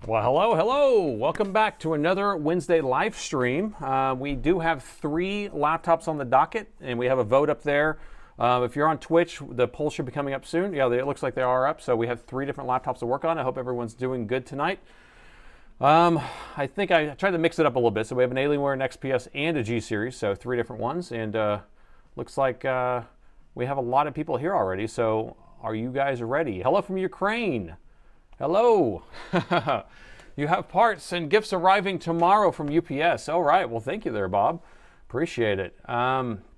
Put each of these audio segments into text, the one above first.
Well, hello. Welcome back to another Wednesday live stream. We do have 3 laptops on the docket, and we have a vote up there. If you're on Twitch, the poll should be coming up soon. Yeah, it looks like they are up. So we have 3 different laptops to work on. I hope everyone's doing good tonight. I think I tried to mix it up a little bit. So we have an Alienware, an XPS, and a G series. So 3 different ones. And looks like we have a lot of people here already. So are you guys ready? Hello from Ukraine. Hello. You have parts and gifts arriving tomorrow from UPS. All right. Well, thank you there, Bob. Appreciate it. Hello,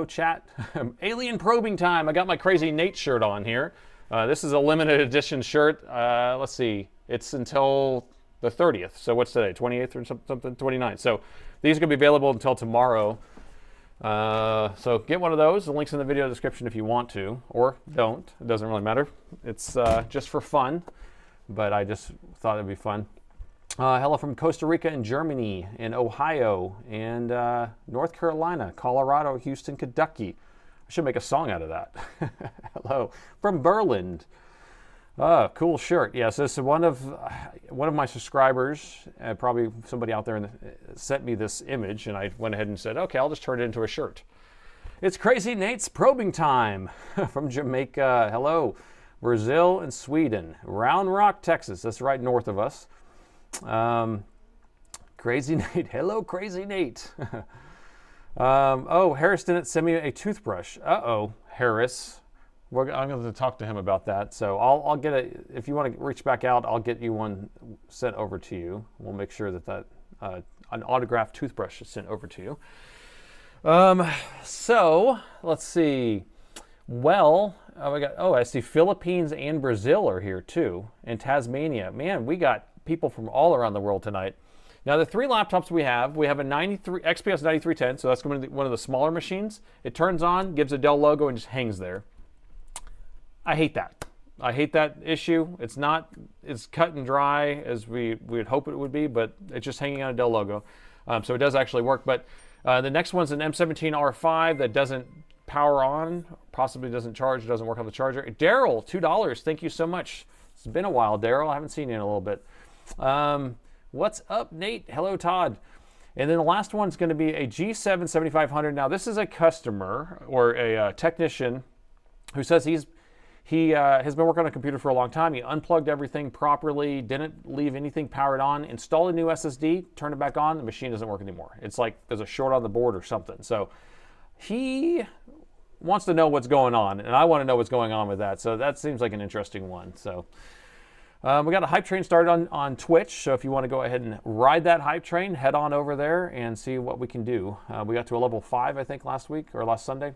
chat. Alien probing time. I got my Crazy Nate shirt on here. This is a limited edition shirt. Let's see. It's until the 30th. So what's today? 28th or something? 29th. So these are going to be available until tomorrow. So get one of those. The link's in the video description if you want to, or don't. It doesn't really matter. It's just for fun, but I just thought it'd be fun. Hello from Costa Rica and Germany and Ohio and North Carolina, Colorado, Houston, Kentucky. I should make a song out of that. Hello from Berlin. Cool shirt. Yes, this is one of my subscribers, probably somebody out there sent me this image, and I went ahead and said, okay, I'll just turn it into a shirt. It's Crazy Nate's probing time from Jamaica. Hello, Brazil and Sweden. Round Rock, Texas. That's right north of us. Crazy Nate. Hello, Crazy Nate. Oh, Harris didn't send me a toothbrush. Uh-oh, Harris. I'm going to talk to him about that. So I'll get it. If you want to reach back out, I'll get you one sent over to you. We'll make sure that an autographed toothbrush is sent over to you. So let's see. Well, I see Philippines and Brazil are here too, and Tasmania. Man, we got people from all around the world tonight. Now the 3 laptops we have a 93 XPS 9310, so that's going to be one of the smaller machines. It turns on, gives a Dell logo, and just hangs there. I hate that. I hate that issue. It's not as cut and dry as we would hope it would be, but it's just hanging on a Dell logo. So it does actually work. But the next one's an M17R5 that doesn't power on, possibly doesn't charge, doesn't work on the charger. Daryl, $2. Thank you so much. It's been a while, Daryl. I haven't seen you in a little bit. What's up, Nate? Hello, Todd. And then the last one's going to be a G7 7500. Now, this is a customer or a technician who says he has been working on a computer for a long time. He unplugged everything properly, didn't leave anything powered on, installed a new SSD, turned it back on, the machine doesn't work anymore. It's like there's a short on the board or something. So he wants to know what's going on, and I want to know what's going on with that. So that seems like an interesting one. So we got a hype train started on Twitch, so if you want to go ahead and ride that hype train, head on over there and see what we can do. We got to a level 5, I think, last week or last Sunday.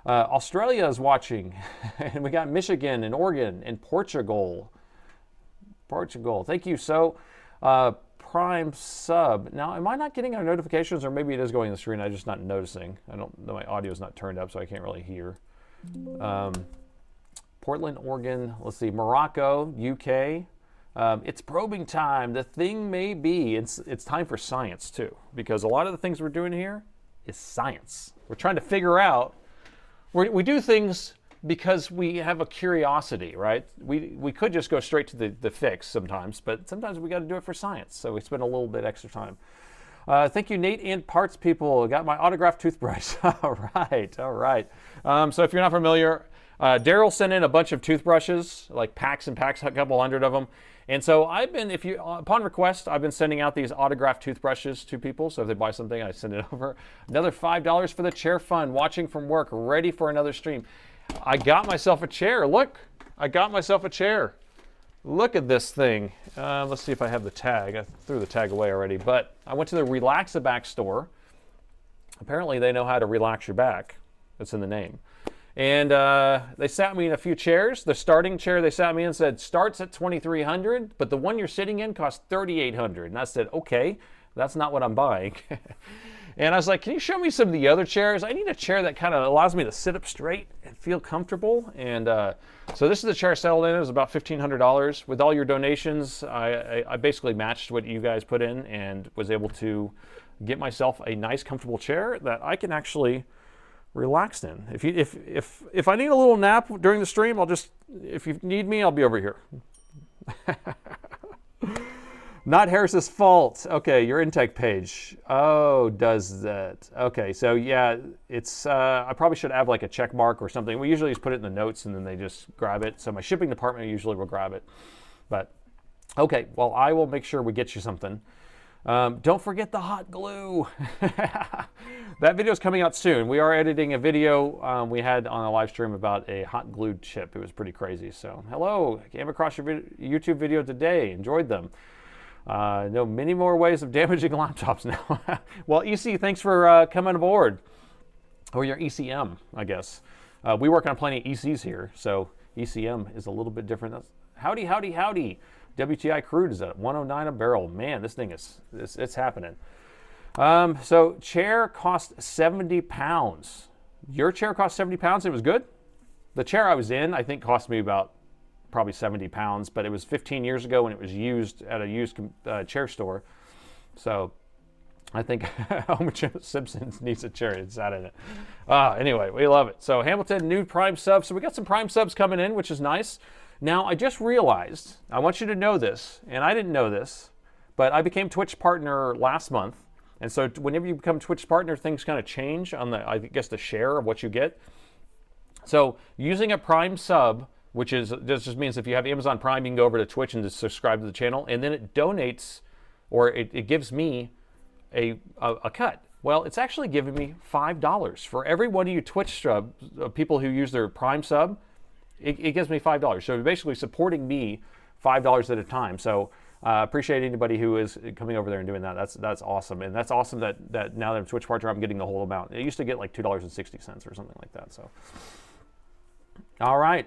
Australia is watching, and we got Michigan and Oregon and Portugal. Thank you. So, Prime sub. Now, am I not getting our notifications, or maybe it is going on the screen? I'm just not noticing. I don't know. My audio is not turned up, so I can't really hear. Portland, Oregon. Let's see. Morocco, UK. It's probing time. The thing may be. It's time for science too, because a lot of the things we're doing here is science. We're trying to figure out. We do things because we have a curiosity, right? We could just go straight to the fix sometimes, but sometimes we got to do it for science, so we spend a little bit extra time. Thank you, Nate and Parts People. Got my autographed toothbrush. All right. So if you're not familiar, Daryl sent in a bunch of toothbrushes, like packs and packs, a couple hundred of them. And so I've been, upon request, I've been sending out these autographed toothbrushes to people. So if they buy something, I send it over. Another $5 for the chair fund. Watching from work, ready for another stream. I got myself a chair. Look, I got myself a chair. Look at this thing. Let's see if I have the tag. I threw the tag away already. But I went to the Relax-A-Back store. Apparently, they know how to relax your back. That's in the name. And they sat me in a few chairs. The starting chair they sat me in said starts at $2,300, but the one you're sitting in costs $3,800. And I said, okay, that's not what I'm buying. And I was like, can you show me some of the other chairs? I need a chair that kind of allows me to sit up straight and feel comfortable. And so this is the chair I settled in. It was about $1,500. With all your donations, I basically matched what you guys put in and was able to get myself a nice, comfortable chair that I can actually relaxed in. If I need a little nap during the stream, if you need me, I'll be over here. Not Harris's fault. Okay, your intake page. Oh, does that? Okay, so yeah, it's. I probably should have like a check mark or something. We usually just put it in the notes and then they just grab it. So my shipping department usually will grab it. But okay, well, I will make sure we get you something. Don't forget the hot glue. That video is coming out soon. We are editing a video we had on a live stream about a hot glued chip. It was pretty crazy. So hello, came across your YouTube video today. Enjoyed them. Know many more ways of damaging laptops now. Well, EC, thanks for coming aboard. Or your ECM, I guess. We work on plenty of ECs here, so ECM is a little bit different. Howdy, howdy, howdy. WTI crude is at 109 a barrel. Man, this thing it's happening. So chair cost 70 pounds. Your chair cost 70 pounds and it was good? The chair I was in, I think, cost me about probably 70 pounds, but it was 15 years ago when it was used at a used chair store. So I think Homer Simpson needs a chair. It's out in it. Anyway, we love it. So Hamilton, new Prime subs. So we got some Prime subs coming in, which is nice. Now, I just realized, I want you to know this, and I didn't know this, but I became Twitch partner last month. And so whenever you become Twitch partner, things kind of change on I guess, the share of what you get. So using a Prime sub, which just means if you have Amazon Prime, you can go over to Twitch and just subscribe to the channel, and then it donates, or it gives me a cut. Well, it's actually giving me $5 for every one of you Twitch people who use their Prime sub. It gives me $5. So basically supporting me $5 at a time. So appreciate anybody who is coming over there and doing that. That's awesome. And that's awesome that now that I'm Twitch partner, I'm getting the whole amount. It used to get like $2.60 or something like that. So, all right.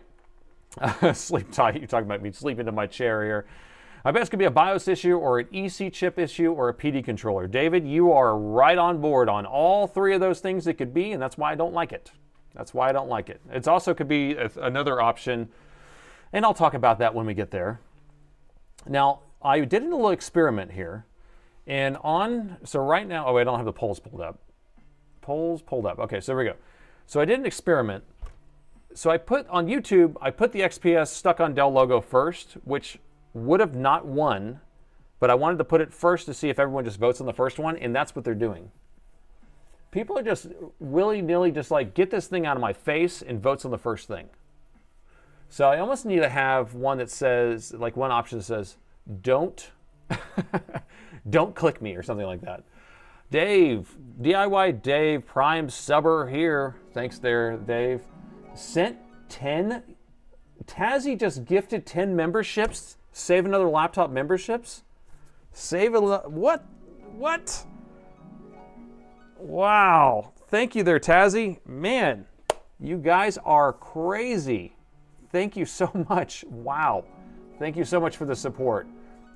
Sleep tight. You're talking about me sleeping in my chair here. I bet it's going to be a BIOS issue or an EC chip issue or a PD controller. David, you are right on board on all three of those things it could be, and that's why I don't like it. That's why I don't like it. It also could be another option, and I'll talk about that when we get there. Now, I did a little experiment here, and so right now, oh, I don't have the polls pulled up. Polls pulled up. Okay, so there we go. So I did an experiment. So I put on YouTube, I put the XPS stuck on Dell logo first, which would have not won, but I wanted to put it first to see if everyone just votes on the first one, and that's what they're doing. People are just willy-nilly just like, get this thing out of my face and votes on the first thing. So I almost need to have one that says, like one option that says, don't click me or something like that. Dave, DIY Dave, Prime Subber here. Thanks there, Dave. Sent 10. Tazzy just gifted 10 memberships. Save another laptop memberships. What? What? Wow. Thank you there, Tazzy. Man, you guys are crazy. Thank you so much. Wow. Thank you so much for the support.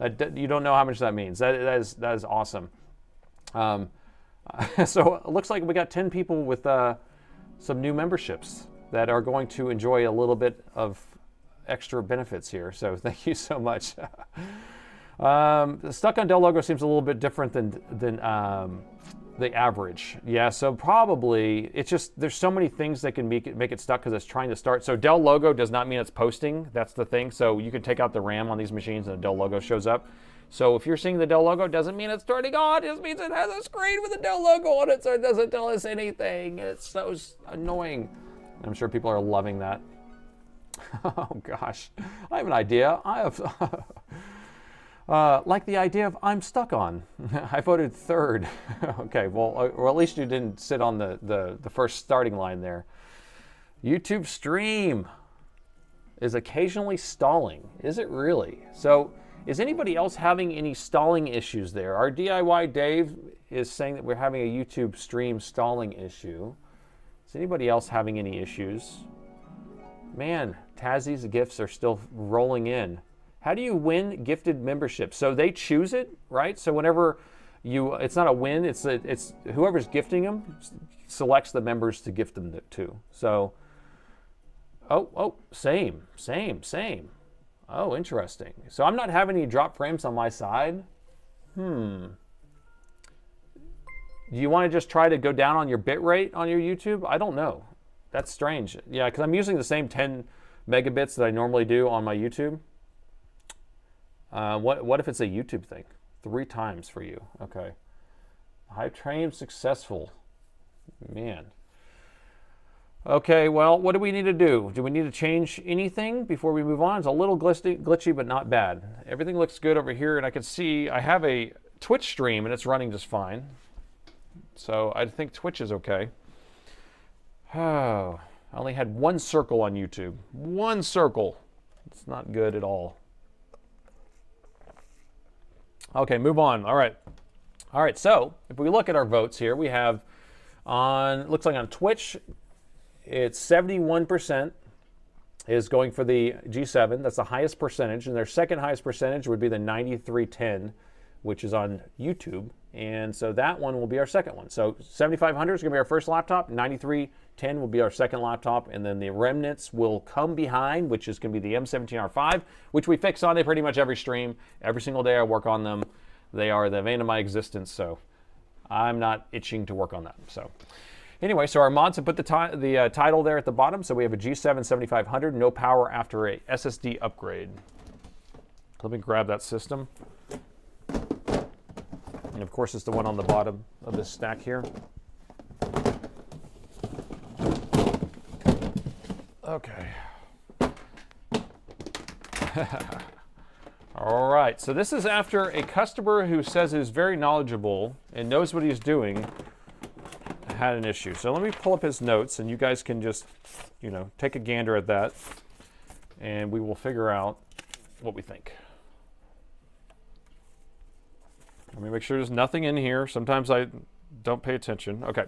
You don't know how much that means. That is awesome. So it looks like we got 10 people with some new memberships that are going to enjoy a little bit of extra benefits here. So thank you so much. The stuck on Dell logo seems a little bit different than the average. Yeah, so probably it's just there's so many things that can make it stuck because it's trying to start. So Dell logo does not mean it's posting. That's the thing. So you can take out the RAM on these machines and the Dell logo shows up. So if you're seeing the Dell logo, doesn't mean it's turning on. It just means it has a screen with a Dell logo on it, so it doesn't tell us anything. It's so annoying. I'm sure people are loving that. Oh gosh, I have an idea. I have like the idea of I'm stuck on. I voted third. Okay, well, or at least you didn't sit on the first starting line there. YouTube stream is occasionally stalling. Is it really? So is anybody else having any stalling issues there? Our DIY Dave is saying that we're having a YouTube stream stalling issue. Is anybody else having any issues? Man, Tazzy's gifts are still rolling in. How do you win gifted membership? So they choose it, right? So whenever it's not a win, it's whoever's gifting them selects the members to gift them to. So, same. Oh, interesting. So I'm not having any drop frames on my side. Do you want to just try to go down on your bit rate on your YouTube? I don't know. That's strange. Yeah, because I'm using the same 10 megabits that I normally do on my YouTube. What if it's a YouTube thing? 3 times for you. Okay. Hive train successful. Man. Okay, well, what do we need to do? Do we need to change anything before we move on? It's a little glitchy, but not bad. Everything looks good over here, and I can see I have a Twitch stream, and it's running just fine. So I think Twitch is okay. Oh, I only had 1 circle on YouTube. 1 circle. It's not good at all. Okay, move on. All right, so if we look at our votes here, we have looks like on Twitch, it's 71% is going for the G7. That's the highest percentage, and their second highest percentage would be the 9310, which is on YouTube. And so that one will be our second one. So 7500 is going to be our first laptop, 9310 will be our second laptop, and then the remnants will come behind, which is going to be the M17R5, which we fix on pretty much every stream. Every single day I work on them. They are the vein of my existence, so I'm not itching to work on them. So anyway, so our mods have put the title there at the bottom. So we have a G7 7500, no power after a SSD upgrade. Let me grab that system. And of course, it's the one on the bottom of this stack here. Okay. All right, so this is after a customer who says is very knowledgeable and knows what he's doing had an issue. So let me pull up his notes, and you guys can just, take a gander at that, and we will figure out what we think. Let me make sure there's nothing in here. Sometimes I don't pay attention. Okay.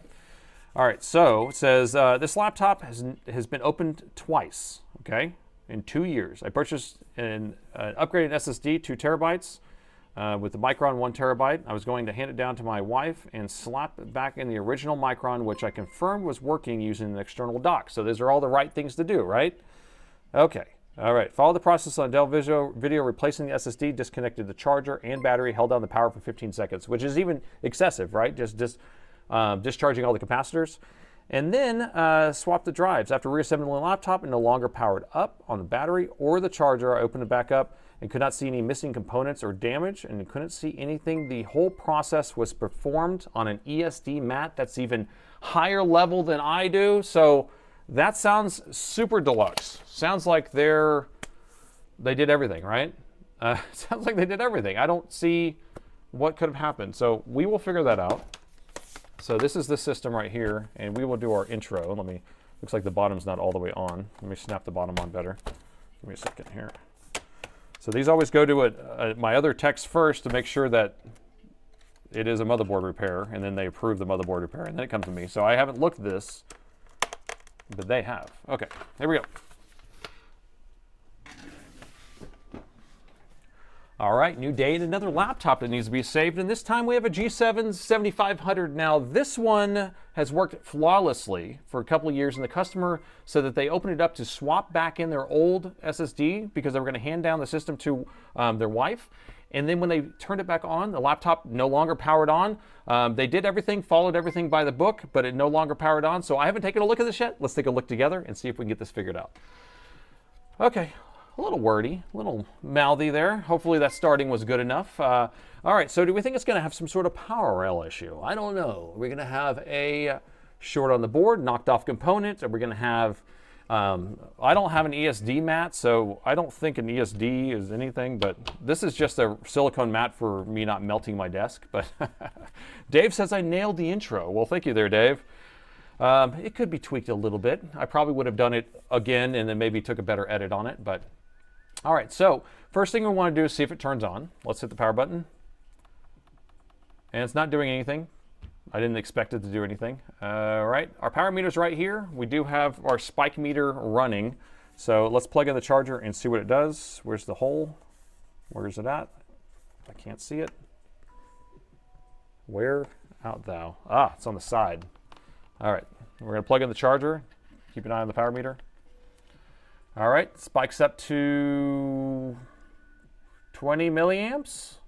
All right, so it says this laptop has been opened twice, okay? in 2 years. I purchased an upgraded SSD, 2 terabytes, with the Micron 1 terabyte. I was going to hand it down to my wife and slap it back in the original Micron, which I confirmed was working using an external dock. So those are all the right things to do, right? Okay. All right. Follow the process on Dell video, replacing the SSD, disconnected the charger and battery, held down the power for 15 seconds, which is even excessive, right? Just discharging all the capacitors. And then swap the drives. After reassembling the laptop and no longer powered up on the battery or the charger, I opened it back up and could not see any missing components or damage, and couldn't see anything. The whole process was performed on an ESD mat. That's even higher level than I do. So that sounds super deluxe. Sounds like they did everything, right? Sounds like they did everything. I don't see what could have happened. So we will figure that out. So this is the system right here, and we will do our intro. Looks like the bottom's not all the way on. Let me snap the bottom on better. Give me a second here. So these always go to my other techs first to make sure that it is a motherboard repair, and then they approve the motherboard repair, and then it comes to me. So I haven't looked at this, but they have. Okay, here we go. All right, new day and another laptop that needs to be saved, and this time we have a G7 7500. Now this one has worked flawlessly for a couple of years, and the customer said that they opened it up to swap back in their old SSD because they were going to hand down the system to their wife. And then when they turned it back on, the laptop no longer powered on. They did everything, followed everything by the book, but it no longer powered on. So I haven't taken a look at this yet. Let's take a look together and see if we can get this figured out. Okay. A little wordy, a little mouthy there. Hopefully that starting was good enough. All right, so do we think it's going to have some sort of power rail issue? I don't know. We're going to have a short on the board, knocked off component, and we're going to have, I don't have an ESD mat, so I don't think an ESD is anything, but this is just a silicone mat for me not melting my desk. But Dave says I nailed the intro. Well, thank you there, Dave. It could be tweaked a little bit. I probably would have done it again and then maybe took a better edit on it, but all right, so first thing we want to do is see if it turns on. Let's hit the power button. And it's not doing anything. I didn't expect it to do anything. All right, our power meter's right here. We do have our spike meter running. So let's plug in the charger and see what it does. Where's the hole? Where's it at? I can't see it. Where out thou? Ah, it's on the side. All right, we're gonna plug in the charger. Keep an eye on the power meter. All right, spikes up to 20 milliamps.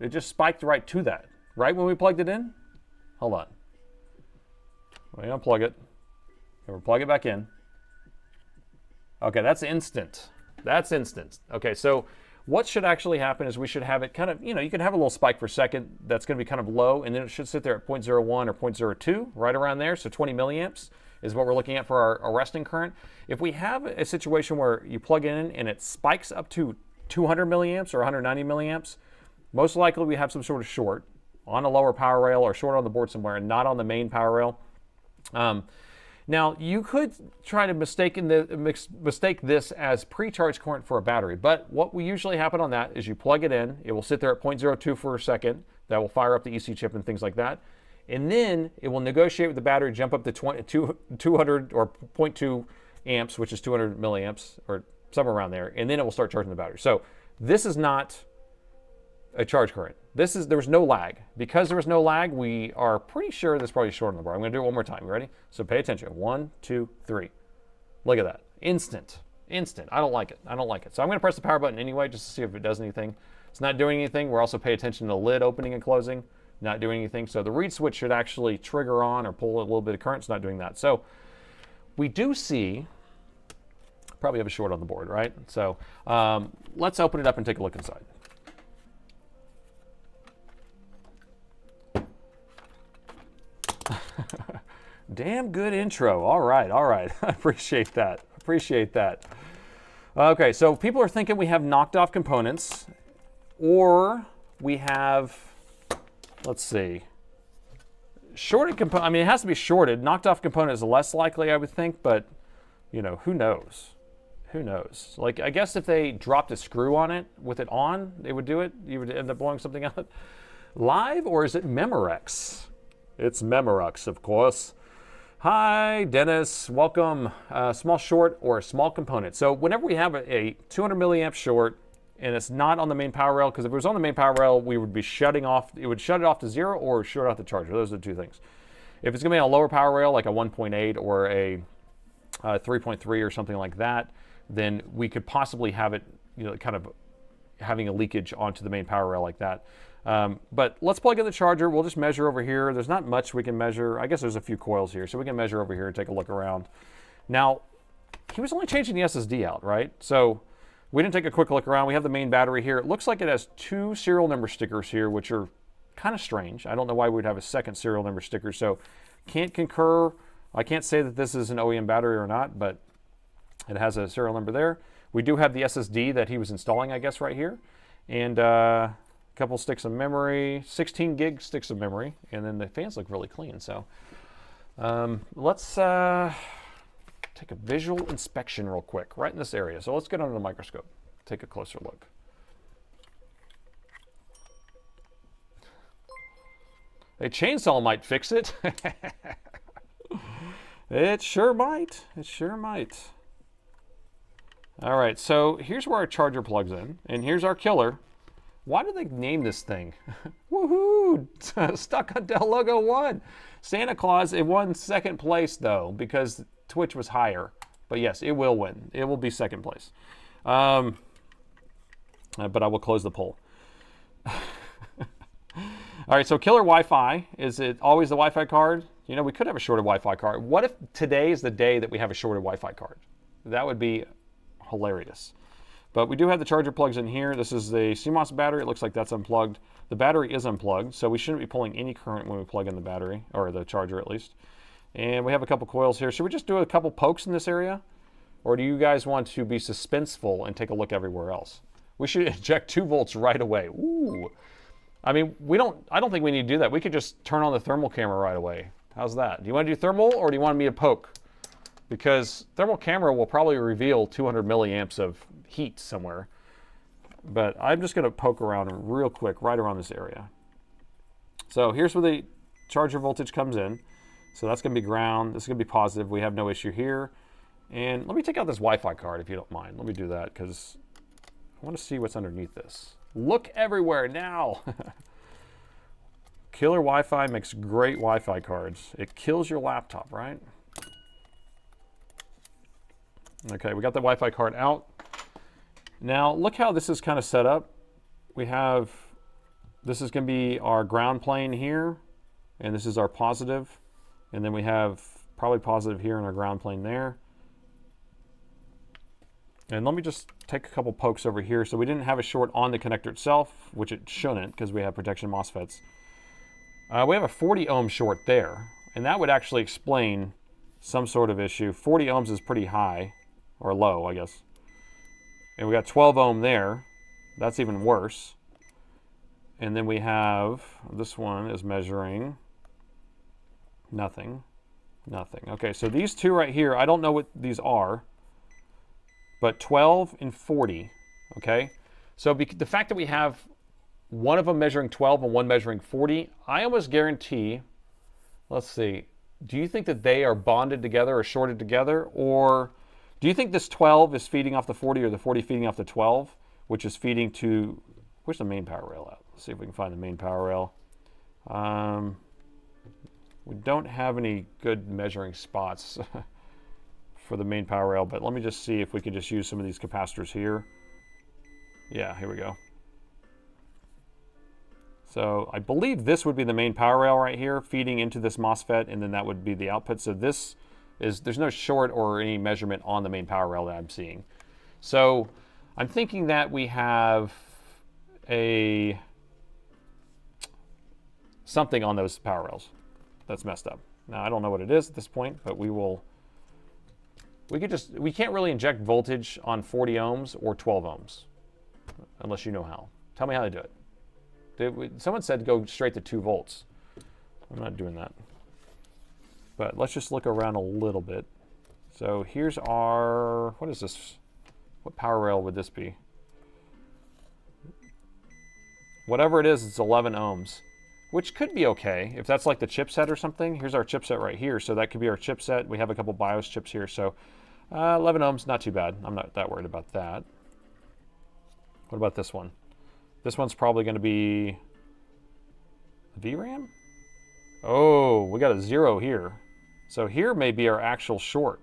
It just spiked right to that, right when we plugged it in. Hold on. We're gonna unplug it. Okay, we'll plug it back in. Okay, that's instant. That's instant. Okay, so what should actually happen is we should have it kind of, you can have a little spike per second that's gonna be kind of low, and then it should sit there at 0.01 or 0.02, right around there, so 20 milliamps is what we're looking at for our resting current. If we have a situation where you plug it in and it spikes up to 200 milliamps or 190 milliamps, most likely we have some sort of short on a lower power rail or short on the board somewhere and not on the main power rail. Now, you could try to mistake this as pre-charge current for a battery, but what will usually happen on that is you plug it in, it will sit there at 0.02 for a second, that will fire up the EC chip and things like that, and then it will negotiate with the battery, jump up to 200 or 0.2 amps, which is 200 milliamps, or somewhere around there, and then it will start charging the battery. So this is not a charge current. There's no lag. Because there was no lag, we are pretty sure this is probably short on the board. I'm gonna do it one more time. You ready? So pay attention. 1, 2, 3. Look at that. Instant. I don't like it. So I'm gonna press the power button anyway, just to see if it does anything. It's not doing anything. We're also paying attention to the lid opening and closing. Not doing anything. So the reed switch should actually trigger on or pull a little bit of current. It's not doing that. So we do see, probably have a short on the board, right? So let's open it up and take a look inside. Damn good intro. All right. I appreciate that. Okay, so people are thinking we have knocked off components, or we have, let's see, shorted component. I mean, it has to be shorted. Knocked off component is less likely, I would think, but who knows? Like, I guess if they dropped a screw on it with it on, they would do it. You would end up blowing something out. Live, or is it Memorex? It's Memorex, of course. Hi, Dennis. Welcome. Small short or a small component. So whenever we have a 200 milliamp short and it's not on the main power rail, because if it was on the main power rail, we would be shutting off, it would shut it off to 0 or shut off the charger. Those are the two things. If it's going to be on a lower power rail, like a 1.8 or a 3.3 or something like that, then we could possibly have it, kind of having a leakage onto the main power rail like that. But let's plug in the charger. We'll just measure over here. There's not much we can measure. I guess there's a few coils here, so we can measure over here and take a look around. Now, he was only changing the SSD out, right? So we didn't take a quick look around. We have the main battery here. It looks like it has 2 serial number stickers here, which are kind of strange. I don't know why we'd have a second serial number sticker, so can't concur. I can't say that this is an OEM battery or not, but it has a serial number there. We do have the SSD that he was installing, I guess, right here. And couple sticks of memory, 16 gig sticks of memory, and then the fans look really clean. So let's take a visual inspection real quick right in this area. So let's get under the microscope, take a closer look. A chainsaw might fix it. It sure might. It sure might. All right, so here's where our charger plugs in, and here's our killer. Why do they name this thing? Woohoo! Stuck on Dell logo 1. Santa Claus, it won second place though, because Twitch was higher. But yes, it will win. It will be second place. But I will close the poll. All right, so killer Wi-Fi. Is it always the Wi-Fi card? We could have a shorted Wi-Fi card. What if today is the day that we have a shorted Wi-Fi card? That would be hilarious. But we do have the charger plugs in here. This is the CMOS battery. It looks like that's unplugged. The battery is unplugged, so we shouldn't be pulling any current when we plug in the battery, or the charger at least. And we have a couple coils here. Should we just do a couple pokes in this area? Or do you guys want to be suspenseful and take a look everywhere else? We should inject 2 volts right away. Ooh. I mean, I don't think we need to do that. We could just turn on the thermal camera right away. How's that? Do you want to do thermal, or do you want me to poke? Because thermal camera will probably reveal 200 milliamps of heat somewhere. But I'm just going to poke around real quick right around this area. So here's where the charger voltage comes in. So that's going to be ground. This is going to be positive. We have no issue here. And let me take out this Wi-Fi card if you don't mind. Let me do that because I want to see what's underneath this. Look everywhere now. Killer Wi-Fi makes great Wi-Fi cards. It kills your laptop, right? Okay, we got the Wi-Fi card out. Now, look how this is kind of set up. We have, this is going to be our ground plane here, and this is our positive. And then we have probably positive here and our ground plane there. And let me just take a couple pokes over here. So we didn't have a short on the connector itself, which it shouldn't because we have protection MOSFETs. We have a 40 ohm short there, and that would actually explain some sort of issue. 40 ohms is pretty high, or low, I guess. And we got 12 ohm there. That's even worse. And then we have, this one is measuring nothing. Okay, so these two right here, I don't know what these are, but 12 and 40, okay? So the fact that we have one of them measuring 12 and one measuring 40, I almost guarantee, let's see, do you think that they are bonded together or shorted together? Or do you think this 12 is feeding off the 40 or the 40 feeding off the 12, which is feeding to, where's the main power rail at? Let's see if we can find the main power rail. We don't have any good measuring spots for the main power rail, but let me just see if we can just use some of these capacitors here. Yeah, here we go. So I believe this would be the main power rail right here feeding into this MOSFET, and then that would be the output. So this is, there's no short or any measurement on the main power rail that I'm seeing. So I'm thinking that we have something on those power rails that's messed up. Now I don't know what it is at this point, but we can't really inject voltage on 40 ohms or 12 ohms unless you know how. Tell me how to do it. Someone said go straight to 2 volts. I'm not doing that. But let's just look around a little bit. So here's our, what is this? What power rail would this be? Whatever it is, it's 11 ohms. which could be okay if that's like the chipset or something. Here's our chipset right here, so that could be our chipset. We have a couple BIOS chips here, so 11 ohms, not too bad. I'm not that worried about that. What about this one? This one's probably going to be VRAM? Oh, we got a 0 here. So here may be our actual short.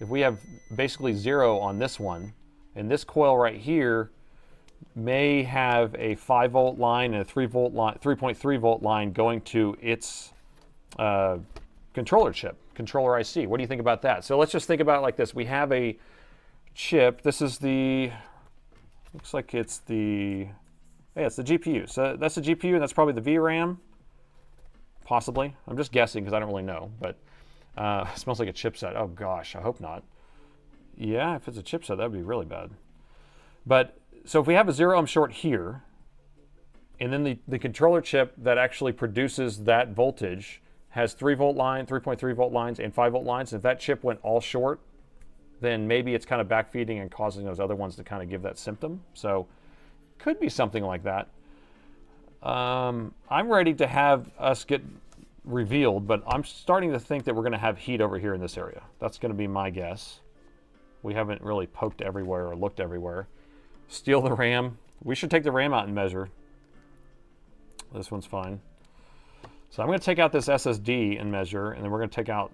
If we have basically 0 on this one, and this coil right here may have a 5 volt line and a 3 volt line, 3.3 volt line going to its controller chip, controller IC. What do you think about that? So let's just think about it like this. We have a chip. This is the, looks like it's the, yeah, it's the GPU. So that's the GPU, and that's probably the VRAM, possibly. I'm just guessing because I don't really know, but it smells like a chipset. Oh gosh, I hope not. Yeah, if it's a chipset, that would be really bad. But so if we have a 0 ohm short here, and then the controller chip that actually produces that voltage has 3 volt line, 3.3 volt lines, and 5 volt lines, and if that chip went all short, then maybe it's kind of backfeeding and causing those other ones to kind of give that symptom. So could be something like that. I'm ready to have us get revealed, but I'm starting to think that we're going to have heat over here in this area. That's going to be my guess. We haven't really poked everywhere or looked everywhere. Steal the RAM. We should take the RAM out and measure. This one's fine. So I'm going to take out this SSD and measure, and then we're going to take out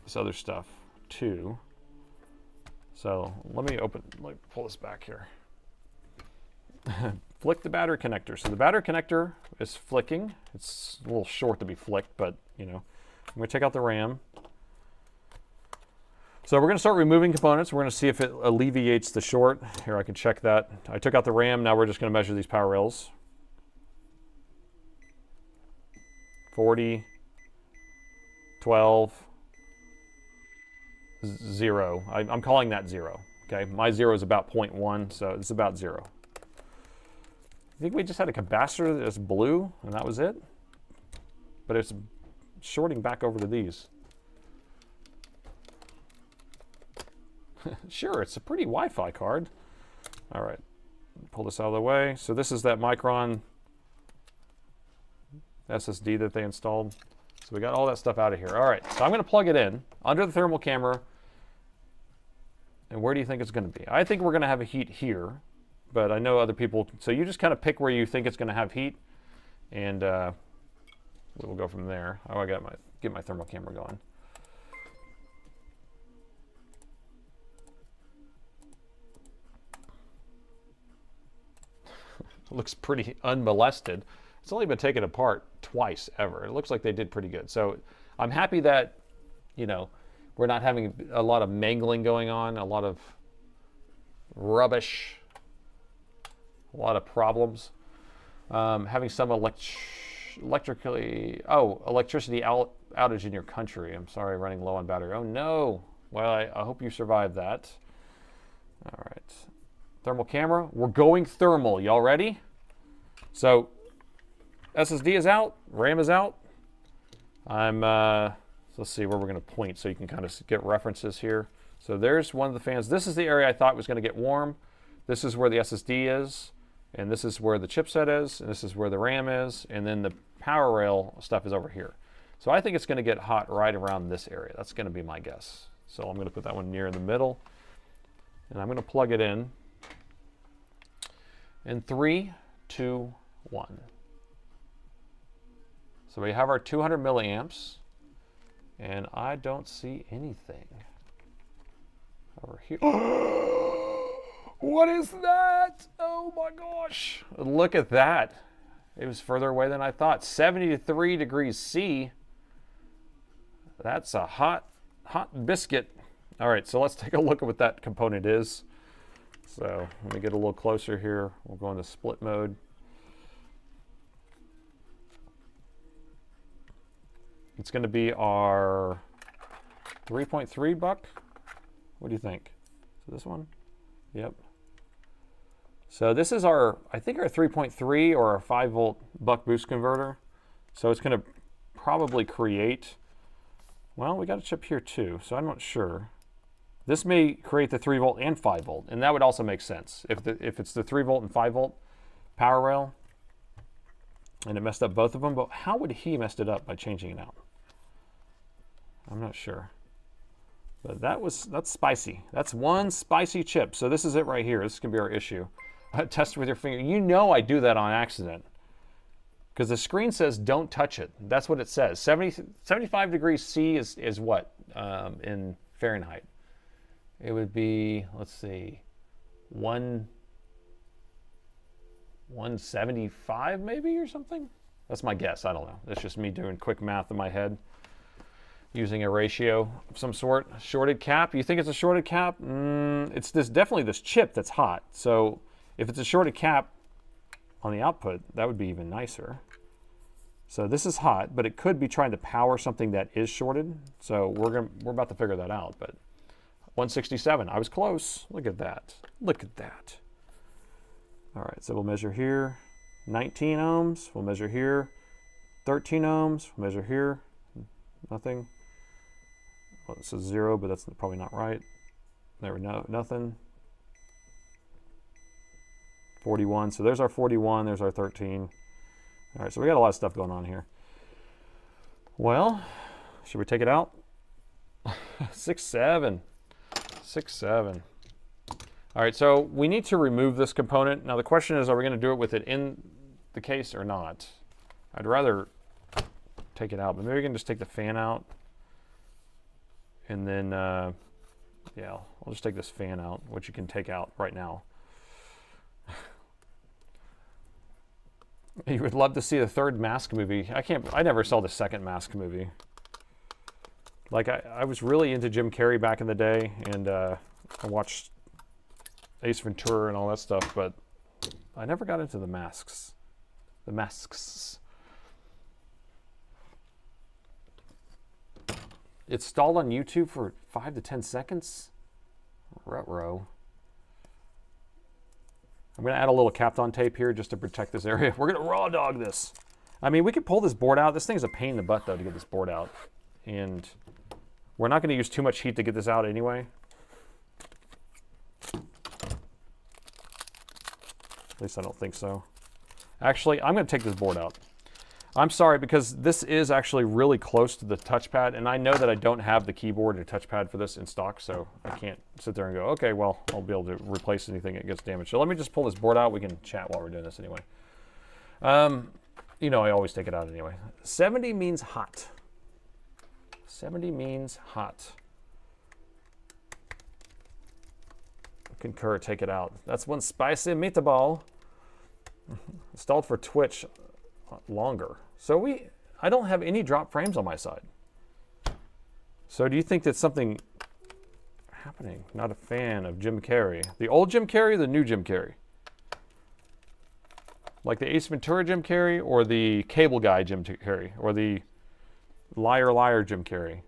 this other stuff too. So let me pull this back here. Flick the battery connector. So the battery connector is flicking. It's a little short to be flicked, but you know, I'm going to take out the RAM. So we're going to start removing components. We're going to see if it alleviates the short. Here, I can check that. I took out the RAM. Now we're just going to measure these power rails. 40, 12, 0. I'm calling that 0. Okay, my 0 is about 0.1, so it's about 0. I think we just had a capacitor that's blue, and that was it. But it's shorting back over to these. Sure, it's a pretty Wi-Fi card. All right, pull this out of the way. So this is that Micron SSD that they installed. So we got all that stuff out of here. All right, so I'm going to plug it in under the thermal camera. And where do you think it's going to be? I think we're going to have a heat here, but I know other people. So you just kind of pick where you think it's going to have heat, and we'll go from there. Oh, I got get my thermal camera going. Looks pretty unmolested. It's only been taken apart twice ever. It looks like they did pretty good. So I'm happy that, you know, we're not having a lot of mangling going on, a lot of rubbish, a lot of problems. Having some electricity outage in your country. I'm sorry, running low on battery. Oh no. Well, I hope you survived that. All right. Thermal camera. We're going thermal. Y'all ready? So SSD is out. RAM is out. Let's see where we're going to point so you can kind of get references here. So there's one of the fans. This is the area I thought was going to get warm. This is where the SSD is, and this is where the chipset is, and this is where the RAM is, and then the power rail stuff is over here. So I think it's going to get hot right around this area. That's going to be my guess. So I'm going to put that one near in the middle, and I'm going to plug it in. In 3, 2, 1. So we have our 200 milliamps. And I don't see anything over here. What is that? Oh my gosh. Look at that. It was further away than I thought. 73 degrees C. That's a hot biscuit. All right, so let's take a look at what that component is. So let me get a little closer here. We'll go into split mode. It's going to be our 3.3 buck. What do you think? So this one? Yep. So this is our, I think our 3.3 or our 5 volt buck boost converter. So it's going to probably create, well, we got a chip here too, so I'm not sure. This may create the 3 volt and 5 volt, and that would also make sense. If it's the 3 volt and 5 volt power rail, and it messed up both of them, but how would he messed it up by changing it out? I'm not sure. But that's spicy. That's one spicy chip. So this is it right here. This can be our issue. Test with your finger. You know I do that on accident. Because the screen says don't touch it. That's what it says. 75 degrees C is what in Fahrenheit? It would be, let's see, 175 maybe or something? That's my guess. I don't know. That's just me doing quick math in my head. Using a ratio of some sort. Shorted cap. You think it's a shorted cap? It's definitely this chip that's hot. So if it's a shorted cap on the output, that would be even nicer. So this is hot, but it could be trying to power something that is shorted. So we're about to figure that out. But 167. I was close. Look at that. Look at that. All right. So we'll measure here. 19 ohms. We'll measure here. 13 ohms. We'll measure here. Nothing. Well, it says 0, but that's probably not right. There we go, nothing. 41, so there's our 41, there's our 13. All right, so we got a lot of stuff going on here. Well, should we take it out? 6.7. 6.7. All right, so we need to remove this component. Now the question is, are we going to do it with it in the case or not? I'd rather take it out, but maybe we can just take the fan out. And then, yeah, I'll just take this fan out, which you can take out right now. You would love to see the third Mask movie. I never saw the second Mask movie. Like, I was really into Jim Carrey back in the day, and I watched Ace Ventura and all that stuff, but I never got into the Masks. The Masks. It's stalled on YouTube for 5 to 10 seconds. Ruh-roh. I'm going to add a little Kapton tape here just to protect this area. We're going to raw dog this. I mean, we could pull this board out. This thing's a pain in the butt, though, to get this board out. And we're not going to use too much heat to get this out anyway. At least I don't think so. Actually, I'm going to take this board out. I'm sorry, because this is actually really close to the touchpad, and I know that I don't have the keyboard or touchpad for this in stock, so I can't sit there and go, okay, well, I'll be able to replace anything that gets damaged. So let me just pull this board out. We can chat while we're doing this anyway. You know, I always take it out anyway. 70 means hot. 70 means hot. Concur, take it out. That's one spicy meatball. Installed for Twitch longer. So I don't have any drop frames on my side. So do you think that's something happening? Not a fan of Jim Carrey. The old Jim Carrey or the new Jim Carrey? Like the Ace Ventura Jim Carrey or the Cable Guy Jim Carrey or the Liar Jim Carrey?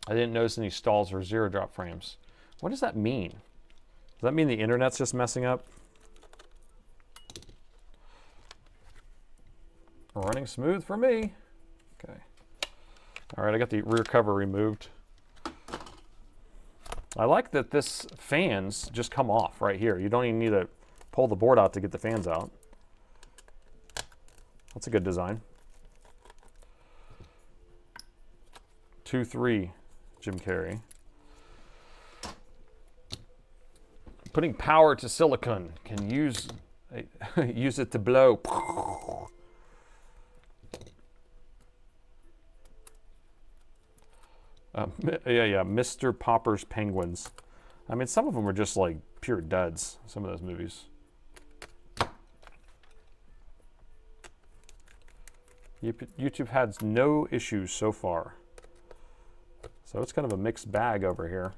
I didn't notice any stalls or zero drop frames. What does that mean? Does that mean the internet's just messing up? Running smooth for me. Okay. All right, I got the rear cover removed. I like that this fans just come off right here. You don't even need to pull the board out to get the fans out. That's a good design. 2-3 Jim Carrey. Putting power to silicon can use it to blow. Yeah, Mr. Popper's Penguins. I mean, some of them are just like pure duds, some of those movies. YouTube had no issues so far. So it's kind of a mixed bag over here.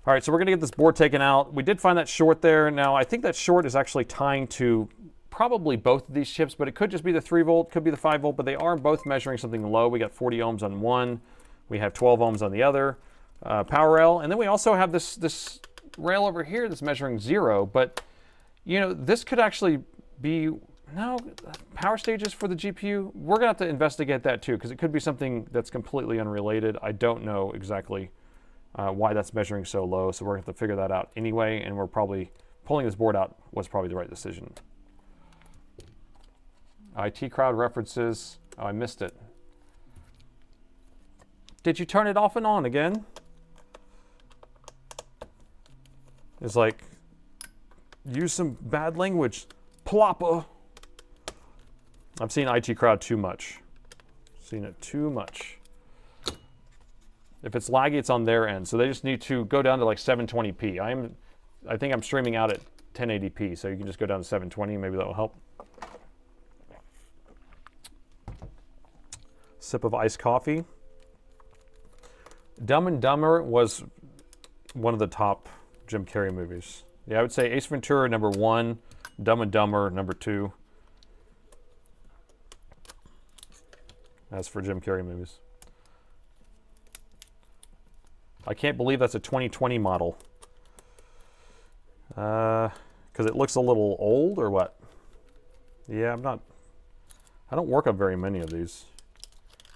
All right, so we're going to get this board taken out. We did find that short there. Now, I think that short is actually tying to probably both of these chips, but it could just be the 3 volt, could be the 5 volt, but they are both measuring something low. We got 40 ohms on one. We have 12 ohms on the other power rail. And then we also have this rail over here that's measuring 0, but you know, this could actually be, no, power stages for the GPU. We're gonna have to investigate that too, because it could be something that's completely unrelated. I don't know exactly why that's measuring so low. So we're going to have to figure that out anyway, and we're probably pulling this board out was probably the right decision. IT crowd references. Oh, I missed it. Did you turn it off and on again? It's like, use some bad language. Ploppa. I've seen IT crowd too much. Seen it too much. If it's laggy, it's on their end. So they just need to go down to like 720p. I think I'm streaming out at 1080p, so you can just go down to 720. Maybe that will help. Sip of iced coffee. Dumb and Dumber was one of the top Jim Carrey movies. Yeah, I would say Ace Ventura #1, Dumb and Dumber #2. As for Jim Carrey movies. I can't believe that's a 2020 model. Because it looks a little old or what? Yeah, I don't work on very many of these.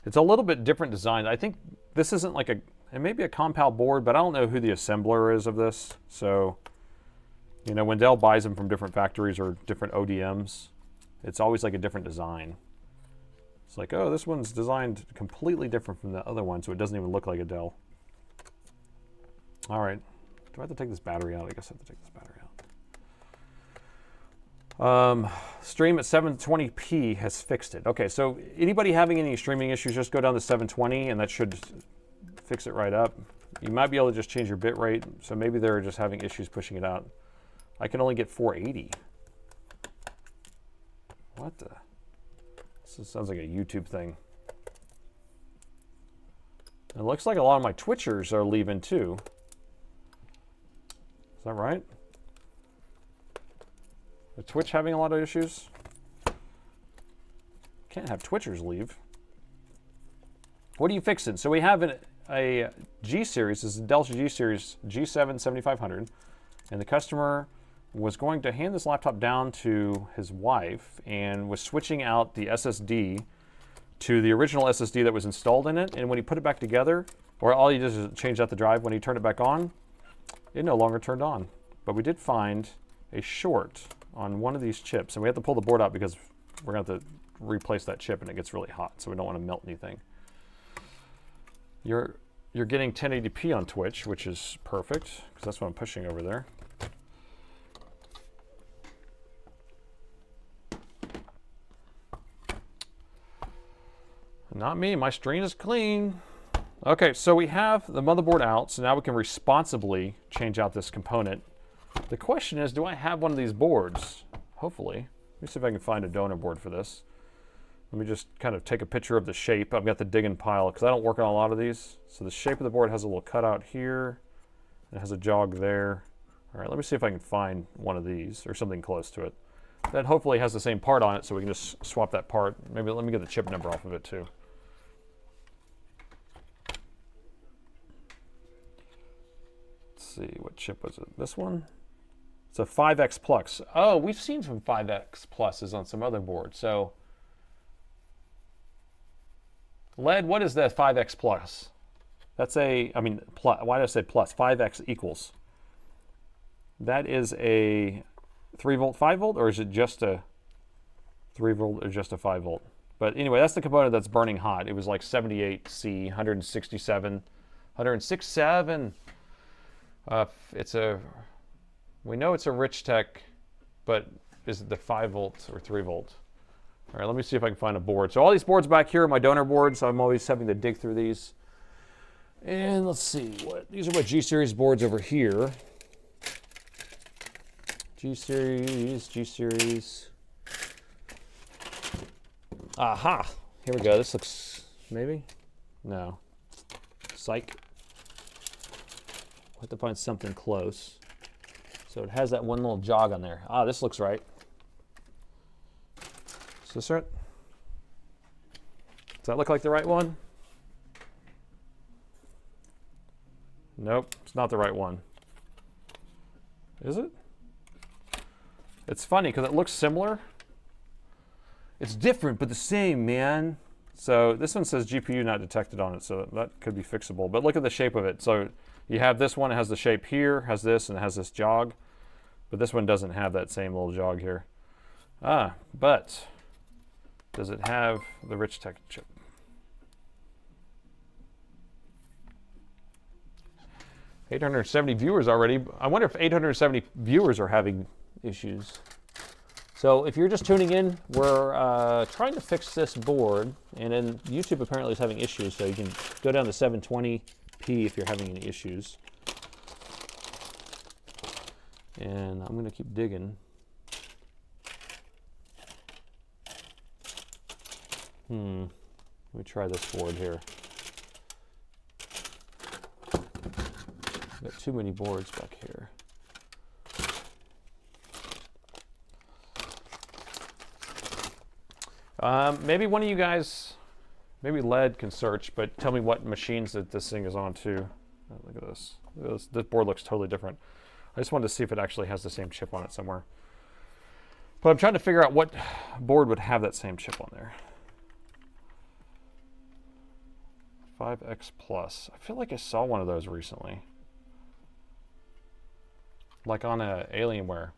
It's a little bit different design. I think this isn't like it may be a compound board, but I don't know who the assembler is of this. So, you know, when Dell buys them from different factories or different ODMs, it's always like a different design. It's like, oh, this one's designed completely different from the other one, so it doesn't even look like a Dell. All right. Do I have to take this battery out? I guess I have to take this battery out. Stream at 720p has fixed it. Okay, so anybody having any streaming issues, just go down to 720 and that should fix it right up. You might be able to just change your bit rate, so maybe they're just having issues pushing it out. I can only get 480. What the? This sounds like a YouTube thing. It looks like a lot of my Twitchers are leaving too. Is that right? Is Twitch having a lot of issues? Can't have Twitchers leave. What are you fixing? So we have a G series. This is a Dell G series G7 7500, and the customer was going to hand this laptop down to his wife and was switching out the SSD to the original SSD that was installed in it. And when he put it back together, or all he did is change out the drive, when he turned it back on, it no longer turned on. But we did find a short on one of these chips, and we have to pull the board out because we're going to have to replace that chip, and it gets really hot, so we don't want to melt anything. You're getting 1080p on Twitch, which is perfect because that's what I'm pushing over there. Not me, my screen is clean. Okay, so we have the motherboard out, so now we can responsibly change out this component. The question is, do I have one of these boards? Hopefully. Let me see if I can find a donor board for this. Let me just kind of take a picture of the shape. I've got the dig and pile because I don't work on a lot of these. So the shape of the board has a little cutout here. It has a jog there. All right, let me see if I can find one of these or something close to it. That hopefully has the same part on it, so we can just swap that part. Maybe let me get the chip number off of it too. See, what chip was it? This one? It's a 5X Plus. Oh, we've seen some 5X Pluses on some other boards. So, Led, what is that 5X Plus? That's a, I mean, plus, why did I say plus? 5X equals. That is a 3 volt, 5 volt, or is it just a 3 volt or just a 5 volt? But anyway, that's the component that's burning hot. It was like 78C, 167, 167. We know it's a Rich Tech, but is it the 5 volts or 3 volt? All right, let me see if I can find a board. So all these boards back here are my donor boards. I'm always having to dig through these. And let's see, these are my G series boards over here. G series. Aha, here we go. This looks, maybe? No. Psych. We'll have to find something close. So it has that one little jog on there. Ah, this looks right. Is this right? Does that look like the right one? Nope, it's not the right one. Is it? It's funny because it looks similar. It's different, but the same, man. So this one says GPU not detected on it, so that could be fixable. But look at the shape of it. So You have this one, it has the shape here, has this, and it has this jog. But this one doesn't have that same little jog here. But does it have the rich tech chip? $870 viewers already. I wonder if 870 viewers are having issues. So if you're just tuning in, we're trying to fix this board, and then YouTube apparently is having issues, so you can go down to 720p if you're having any issues. And I'm going to keep digging. Let me try this board here. Got too many boards back here. Maybe one of you guys, maybe Led can search, but tell me what machines that this thing is on too. Oh, look at this. This board looks totally different. I just wanted to see if it actually has the same chip on it somewhere. But I'm trying to figure out what board would have that same chip on there. 5X Plus. I feel like I saw one of those recently. Like on a Alienware.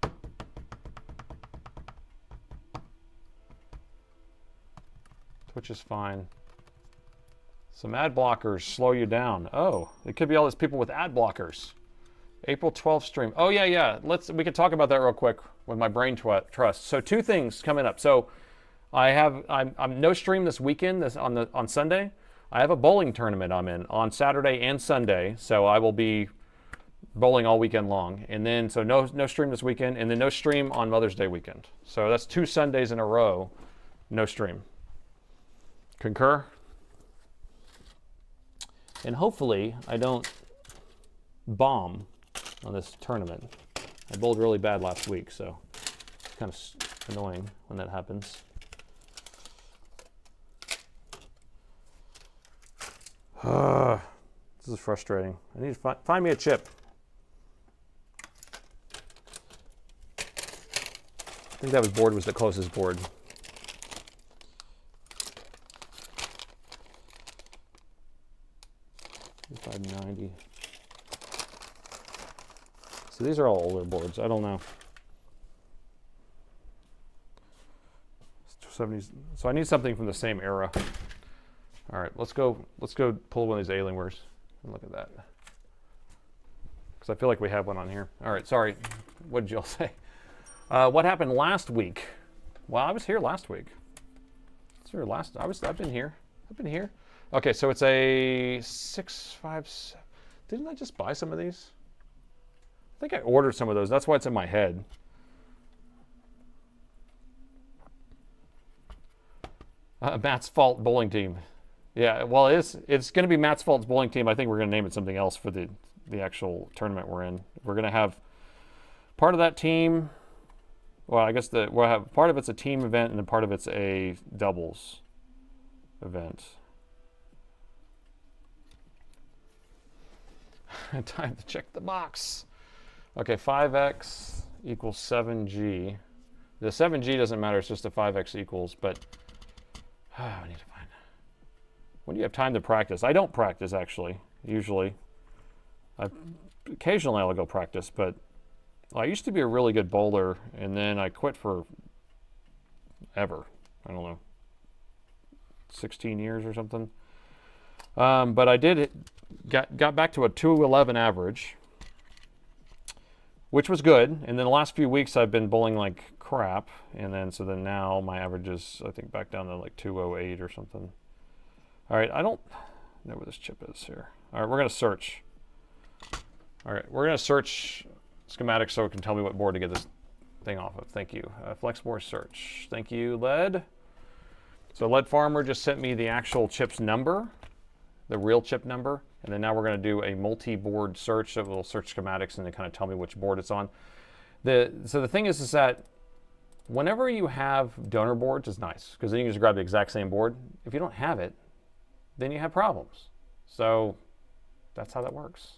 Which is fine. Some ad blockers slow you down. Oh, it could be all these people with ad blockers. April 12th stream. Oh yeah. We can talk about that real quick with my brain trust. So 2 things coming up. So I'm no stream this weekend. On Sunday. I have a bowling tournament I'm in on Saturday and Sunday. So I will be bowling all weekend long. And then so no stream this weekend, and then no stream on Mother's Day weekend. So that's 2 Sundays in a row, no stream. Concur? And hopefully I don't bomb on this tournament. I bowled really bad last week, so it's kind of annoying when that happens. This is frustrating. I need to find me a chip. I think that board was the closest board. $590. So these are all older boards. I don't know. 70s. So I need something from the same era. All right, let's go pull one of these Alienwares and look at that. Because I feel like we have one on here. All right, sorry. What did y'all say? What happened last week? Well, I was here last week. I've been here. Okay, so it's a 657. Didn't I just buy some of these? I think I ordered some of those. That's why it's in my head. Matt's Fault Bowling Team. Yeah, well, it's going to be Matt's Fault's Bowling Team. I think we're going to name it something else for the actual tournament we're in. We're going to have part of that team. Well, I guess we'll have part of it's a team event, and then part of it's a doubles event. Time to check the box. Okay, 5x equals 7g. The 7g doesn't matter, it's just a 5x equals, but I need to find. When do you have time to practice? I don't practice, actually, usually. Occasionally I'll go practice, but I used to be a really good bowler, and then I quit for ever. I don't know, 16 years or something. But I got back to a 211 average, which was good. And then the last few weeks I've been bowling like crap, and then now my average is, I think, back down to like 208 or something. All right, I don't know where this chip is here. All right, we're gonna search. All right, we're gonna search schematics so it can tell me what board to get this thing off of. Thank you. Flexboard search. Thank you, Led. So Led Farmer just sent me the actual chip's number, the real chip number, and then now we're going to do a multi-board search that will search schematics and then kind of tell me which board it's on. So the thing is that whenever you have donor boards, it's nice because then you can just grab the exact same board. If you don't have it, then you have problems. So that's how that works.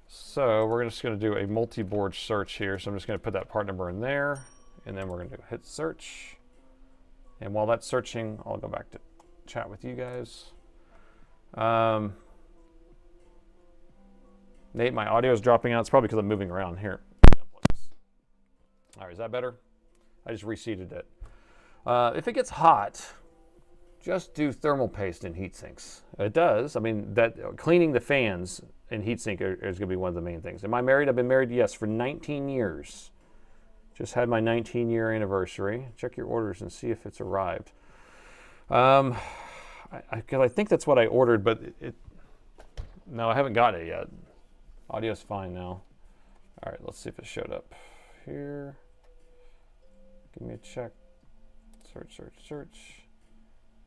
So we're just going to do a multi-board search here. So I'm just going to put that part number in there, and then we're going to hit search. And while that's searching, I'll go back to chat with you guys. Nate, my audio is dropping out. It's probably because I'm moving around here. All right, is that better? I just reseated it. If it gets hot, just do thermal paste in heat sinks. It does. I mean, that cleaning the fans in heatsink is going to be one of the main things. Am I married? I've been married, yes, for 19 years. Just had my 19-year anniversary. Check your orders and see if it's arrived. Because I think that's what I ordered, but no, I haven't got it yet. Audio's fine now. All right, let's see if it showed up here. Give me a check. Search, search, search.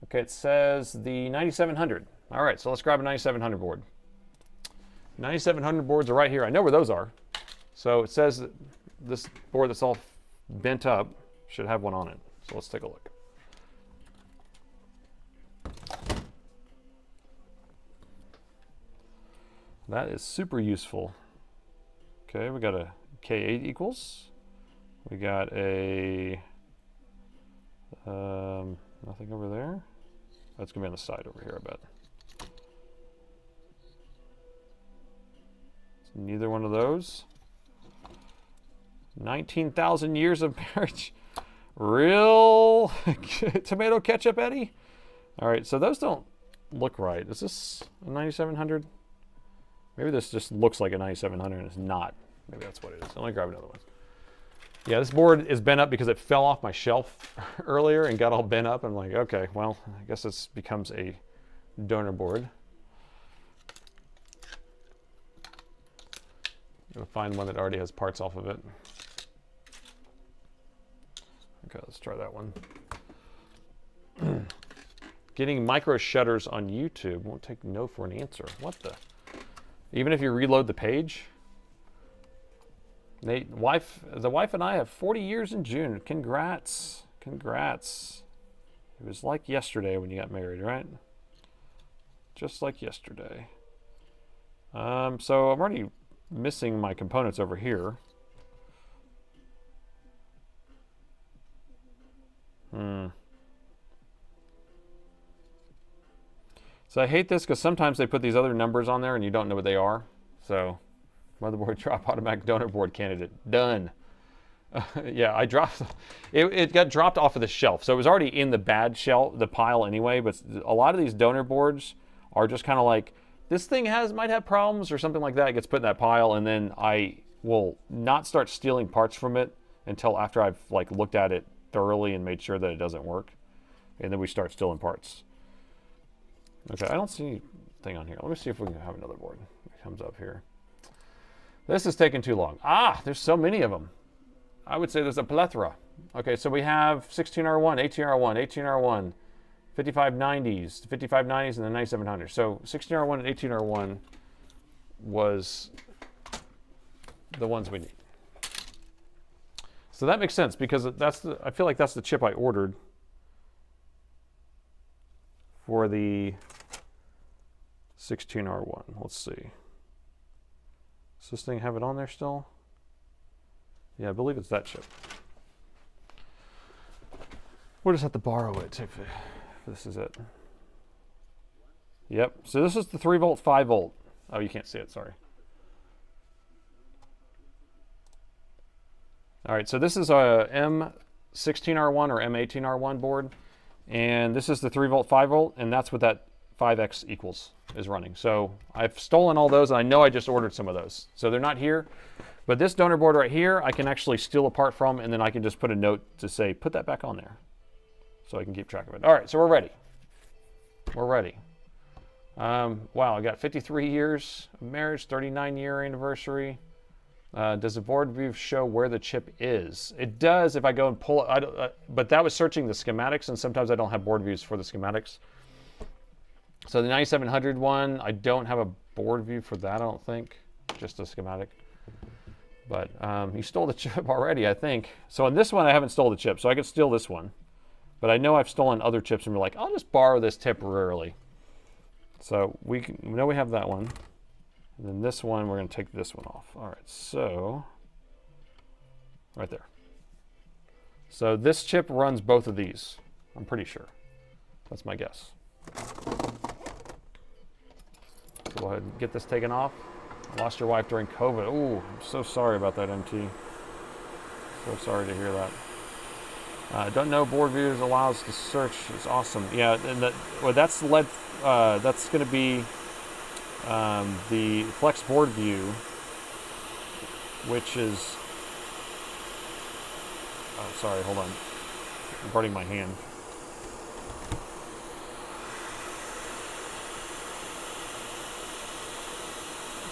Okay, it says the 9700. All right, so let's grab a 9700 board. 9700 boards are right here. I know where those are. So it says that this board that's all bent up should have one on it. So let's take a look. That is super useful. Okay, we got a K8 equals. We got a nothing over there. That's gonna be on the side over here, I bet. It's neither one of those. 19,000 years of marriage. Real tomato ketchup, Eddie? All right, so those don't look right. Is this a 9700? Maybe this just looks like a 9700 and it's not. Maybe that's what it is. Let me grab another one. Yeah, this board is bent up because it fell off my shelf earlier and got all bent up. I'm like, okay, well, I guess this becomes a donor board. I'm gonna find one that already has parts off of it. Okay, let's try that one. Getting micro shutters on YouTube won't take no for an answer. What the? Even if you reload the page? Nate, the wife and I have 40 years in June. Congrats. Congrats. It was like yesterday when you got married, right? Just like yesterday. So I'm already missing my components over here. So I hate this because sometimes they put these other numbers on there and you don't know what they are. So motherboard drop automatic donor board candidate. Done. Yeah, I dropped it got dropped off of the shelf. So it was already in the bad shelf, the pile anyway, but a lot of these donor boards are just kind of like, this thing might have problems or something like that. It gets put in that pile and then I will not start stealing parts from it until after I've like looked at it thoroughly and made sure that it doesn't work. And then we start stealing parts. Okay, I don't see anything on here. Let me see if we can have another board. It comes up here. This is taking too long. Ah, there's so many of them. I would say there's a plethora. Okay, so we have 16R1, 18R1, 18R1, 5590s, 5590s, and the 9700. So 16R1 and 18R1 was the ones we need. So that makes sense because I feel like that's the chip I ordered for the 16R1. Let's see. Does this thing have it on there still? Yeah, I believe it's that chip. We'll just have to borrow it if this is it. Yep, so this is the 3 volt, 5 volt. Oh, you can't see it, sorry. All right, so this is a M16R1 or M18R1 board. And this is the 3 volt, 5 volt, and that's what that 5X equals is running. So I've stolen all those, and I know I just ordered some of those. So they're not here. But this donor board right here, I can actually steal a part from, and then I can just put a note to say, put that back on there. So I can keep track of it. All right, so we're ready. We're ready. Wow, I got 53 years of marriage, 39-year anniversary. Does the board view show where the chip is? It does if I go and pull it, but that was searching the schematics, and sometimes I don't have board views for the schematics. So the 9700 one, I don't have a board view for that, I don't think, just a schematic. But you stole the chip already, I think. So on this one, I haven't stole the chip, so I could steal this one. But I know I've stolen other chips, and we're like, I'll just borrow this temporarily. So we know we have that one. And then this one, we're going to take this one off. All right, so right there. So this chip runs both of these, I'm pretty sure. That's my guess. So go ahead and get this taken off. Lost your wife during COVID. Ooh, I'm so sorry about that, MT. So sorry to hear that. Don't know board views allows to search. It's awesome. Yeah, and that's led. That's going to be the Flex board view, which is. Oh, sorry. Hold on. I'm burning my hand.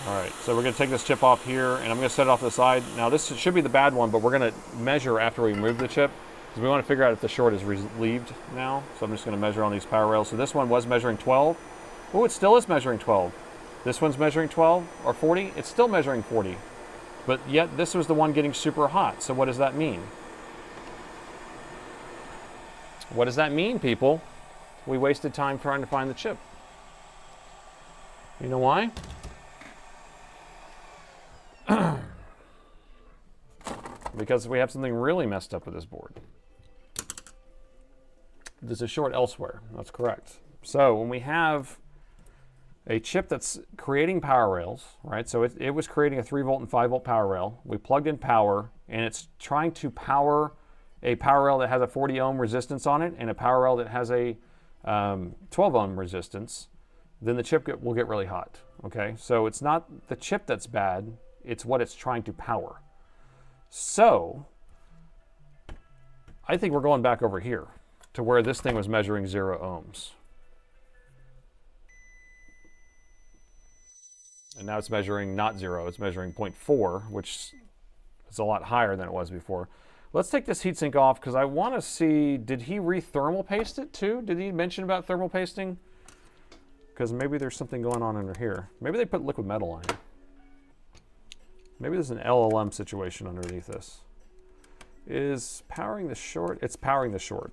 All right, so we're going to take this chip off here, and I'm going to set it off to the side. Now, this should be the bad one, but we're going to measure after we remove the chip, because we want to figure out if the short is relieved now. So I'm just going to measure on these power rails. So this one was measuring 12. Oh, it still is measuring 12. This one's measuring 12 or 40. It's still measuring 40. But yet, this was the one getting super hot. So what does that mean? What does that mean, people? We wasted time trying to find the chip. You know why? Because we have something really messed up with this board. There's a short elsewhere. That's correct. So when we have a chip that's creating power rails, right? So it was creating a 3 volt and 5 volt power rail. We plugged in power, and it's trying to power a power rail that has a 40 ohm resistance on it and a power rail that has a 12 ohm resistance. Then the chip will get really hot. Okay, so it's not the chip that's bad. It's what it's trying to power. So, I think we're going back over here to where this thing was measuring 0 ohms. And now it's measuring not 0, it's measuring 0.4, which is a lot higher than it was before. Let's take this heatsink off because I want to see, did he re-thermal paste it too? Did he mention about thermal pasting? Because maybe there's something going on under here. Maybe they put liquid metal on here. Maybe there's an LLM situation underneath this. Is powering the short? It's powering the short.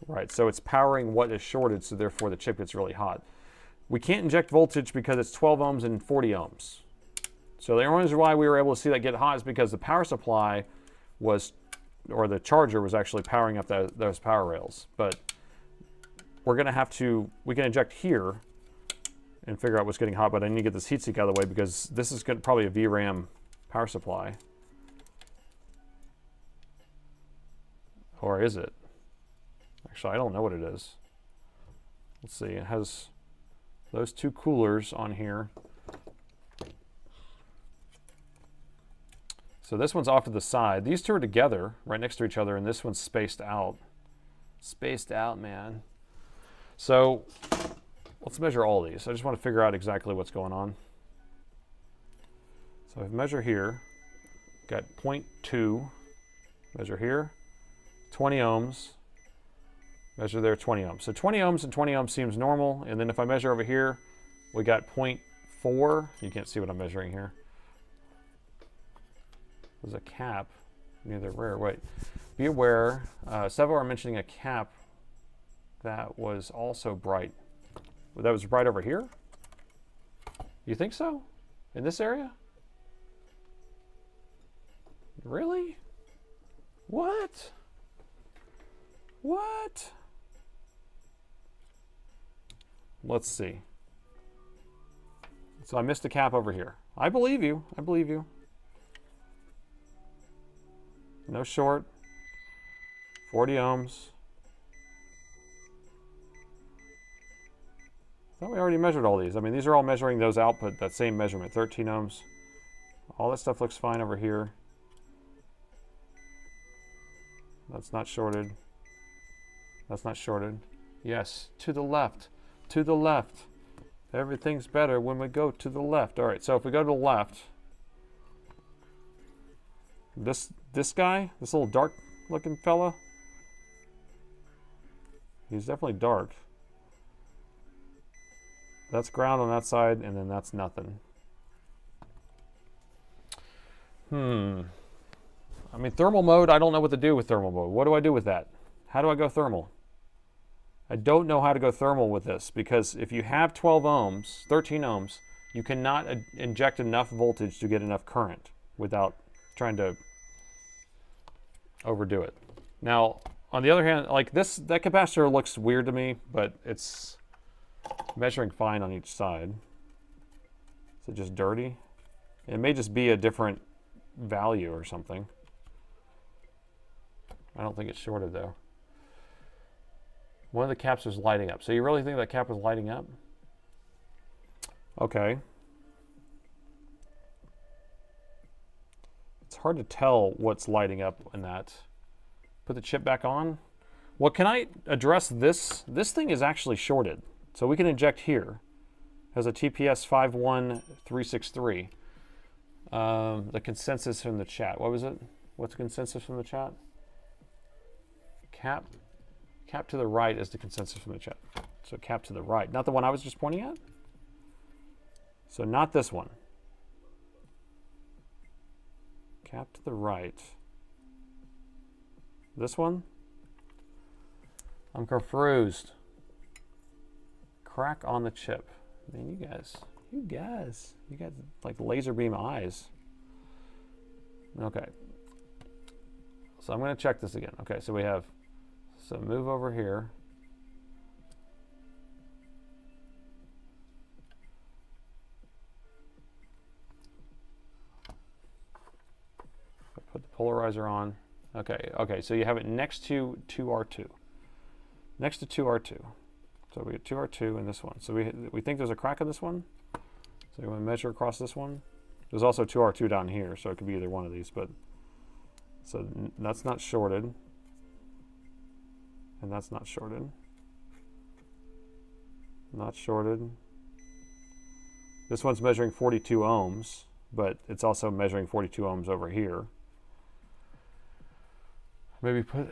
Right, so it's powering what is shorted, so therefore the chip gets really hot. We can't inject voltage because it's 12 ohms and 40 ohms. So the only reason why we were able to see that get hot is because the power supply was, or the charger was actually powering up those power rails. But we're going to have to, we can inject here and figure out what's getting hot, but I need to get this heatsink out of the way because this is probably a VRAM power supply. Or is it? Actually, I don't know what it is. Let's see, it has those two coolers on here. So this one's off to the side. These two are together, right next to each other, and this one's spaced out. Spaced out, man. So let's measure all these. I just want to figure out exactly what's going on. So I measure here, got 0.2, measure here, 20 ohms, measure there, 20 ohms. So 20 ohms and 20 ohms seems normal, and then if I measure over here, we got 0.4. You can't see what I'm measuring here. There's a cap near the rear. Wait, be aware, several are mentioning a cap that was also bright. That was right over here? You think so? In this area? Really? What? What? Let's see. So I missed a cap over here. I believe you. I believe you. No short. 40 ohms. I thought we already measured all these. I mean, these are all measuring those output, that same measurement, 13 ohms. All that stuff looks fine over here. That's not shorted. That's not shorted. Yes, to the left. To the left. Everything's better when we go to the left. All right, so if we go to the left, this guy, this little dark looking fella, he's definitely dark. That's ground on that side, and then that's nothing. I mean, thermal mode, I don't know what to do with thermal mode. What do I do with that? How do I go thermal? I don't know how to go thermal with this, because if you have 12 ohms, 13 ohms, you cannot inject enough voltage to get enough current without trying to overdo it. Now, on the other hand, like this, that capacitor looks weird to me, but it's measuring fine on each side. Is it just dirty? It may just be a different value or something. I don't think it's shorted though. One of the caps was lighting up. So you really think that cap was lighting up? Okay. It's hard to tell what's lighting up in that. Put the chip back on. Well, can I address this? This thing is actually shorted. So we can inject here. It has a TPS 51363. The consensus from the chat. What was it? What's the consensus from the chat? Cap to the right is the consensus from the chat. So cap to the right. Not the one I was just pointing at? So not this one. Cap to the right. This one? I'm confused. Crack on the chip. Man, you guys like laser beam eyes. Okay. So I'm going to check this again. Okay, so we have, so move over here. Put the polarizer on. Okay, so you have it next to 2R2. Next to 2R2. So we get 2R2 in this one. So we think there's a crack in this one. So we want to measure across this one. There's also 2R2 down here, so it could be either one of these, but so that's not shorted. And that's not shorted. Not shorted. This one's measuring 42 ohms, but it's also measuring 42 ohms over here. Maybe put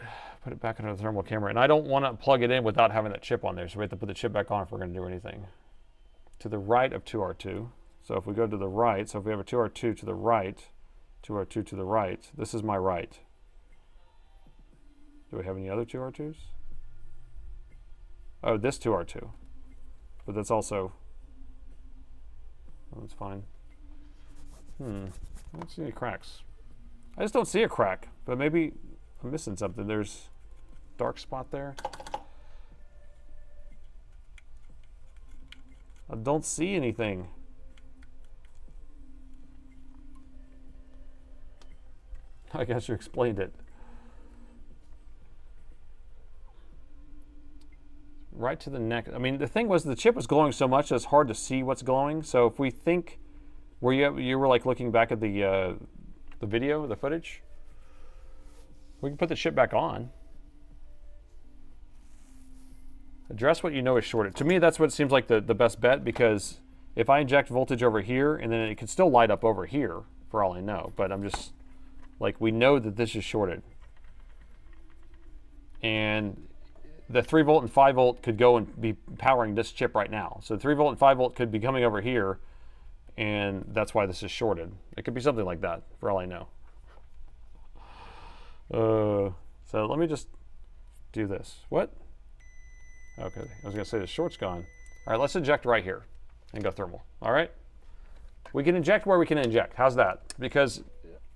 it back into the thermal camera. And I don't want to plug it in without having that chip on there, so we have to put the chip back on if we're going to do anything. To the right of 2R2. So if we go to the right, so if we have a 2R2 to the right, 2R2 to the right, this is my right. Do we have any other 2R2s? Oh, this 2R2. But that's also, oh, that's fine. I don't see any cracks. I just don't see a crack, but maybe I'm missing something. There's a dark spot there. I don't see anything. I guess you explained it. Right to the neck. I mean, the thing was the chip was glowing so much that it's hard to see what's glowing. So if we think, were you were like looking back at the video, the footage, we can put the chip back on. Address what you know is shorted. To me, that's what seems like the best bet, because if I inject voltage over here, and then it can still light up over here, for all I know. But I'm just, like, we know that this is shorted. And the 3 volt and 5 volt could go and be powering this chip right now. So 3 volt and 5 volt could be coming over here, and that's why this is shorted. It could be something like that, for all I know. So let me just do this. What? Okay, I was gonna say the short's gone. All right, let's inject right here and go thermal. All right? We can inject where we can inject. How's that? Because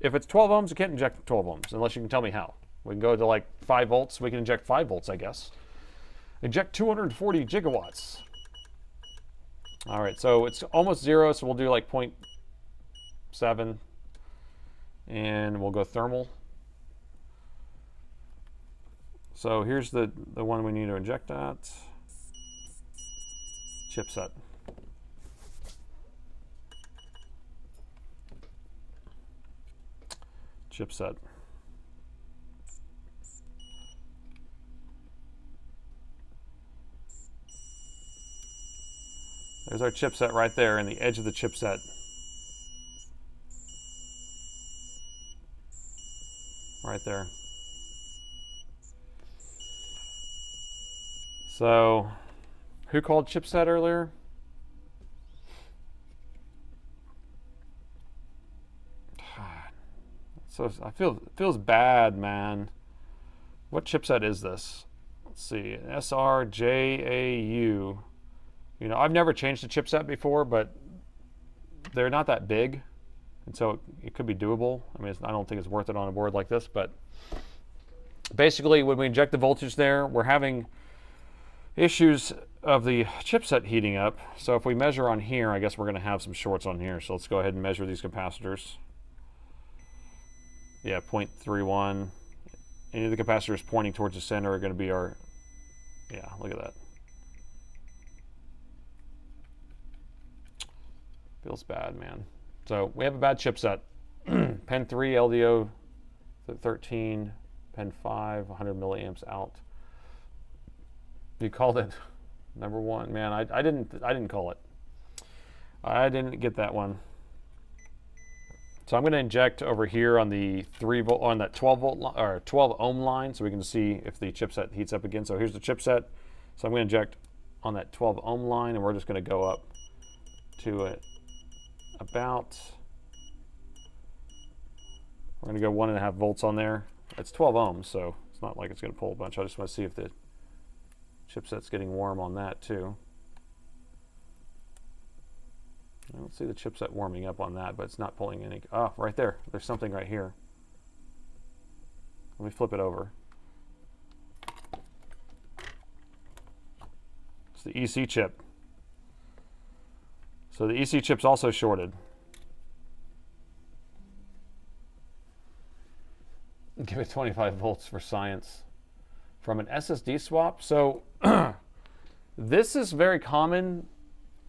if it's 12 ohms, you can't inject 12 ohms unless you can tell me how. We can go to like 5 volts. We can inject 5 volts, I guess. Inject 240 gigawatts. All right, so it's almost 0, so we'll do like 0.7, and we'll go thermal. So here's the one we need to inject at. Chipset. Chipset. There's our chipset right there in the edge of the chipset. Right there. So, who called chipset earlier? So it feels bad, man. What chipset is this? Let's see, SRJAU. You know, I've never changed a chipset before, but they're not that big, and so it could be doable. I mean, I don't think it's worth it on a board like this, but basically when we inject the voltage there, we're having issues of the chipset heating up. So if we measure on here, I guess we're going to have some shorts on here. So let's go ahead and measure these capacitors. Yeah, 0.31. Any of the capacitors pointing towards the center are going to be our, yeah, look at that. Feels bad, man. So we have a bad chipset. Pen 3 LDO 13, Pen 5, 100 milliamps out. You called it number 1, man. I didn't call it. I didn't get that one. So I'm going to inject over here on the 3 volt, on that 12 volt or 12 ohm line, so we can see if the chipset heats up again. So here's the chipset. So I'm going to inject on that 12 ohm line, and we're just going to go up to it about. We're going to go 1.5 volts on there. It's 12 ohms, so it's not like it's going to pull a bunch. I just want to see if the chipset's getting warm on that too. I don't see the chipset warming up on that, but it's not pulling any. Oh, right there. There's something right here. Let me flip it over. It's the EC chip. So the EC chip's also shorted. Give it 25 volts for science. From an SSD swap. So this is very common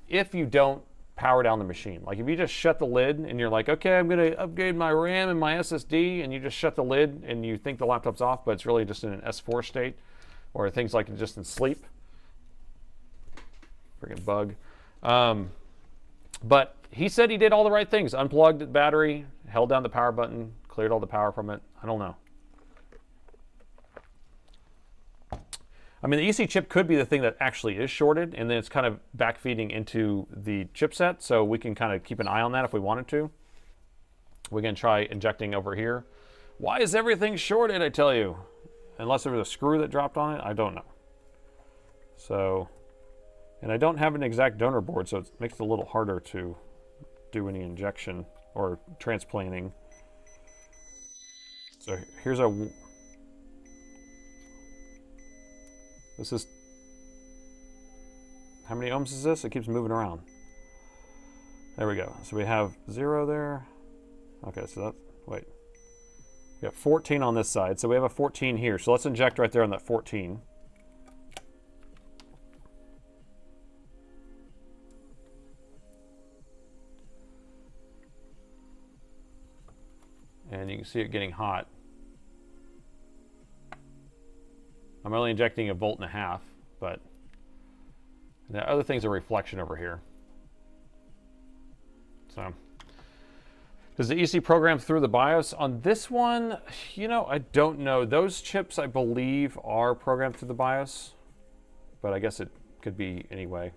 if you don't power down the machine. Like if you just shut the lid and you're like, okay, I'm going to upgrade my RAM and my SSD, and you just shut the lid and you think the laptop's off, but it's really just in an S4 state, or things like just in sleep. Freaking bug. But he said he did all the right things. Unplugged the battery, held down the power button, cleared all the power from it. I don't know. I mean, the EC chip could be the thing that actually is shorted, and then it's kind of backfeeding into the chipset, so we can kind of keep an eye on that if we wanted to. We're going to try injecting over here. Why is everything shorted, I tell you? Unless there was a screw that dropped on it, I don't know. So, and I don't have an exact donor board, so it makes it a little harder to do any injection or transplanting. So here's a... This is, how many ohms is this? It keeps moving around. There we go. So we have 0 there. Okay, so that's, wait. We got 14 on this side. So we have a 14 here. So let's inject right there on that 14. And you can see it getting hot. I'm only injecting 1.5 volts, but the other thing's a reflection over here. So, does the EC program through the BIOS? On this one, you know, I don't know. Those chips, I believe, are programmed through the BIOS, but I guess it could be anyway.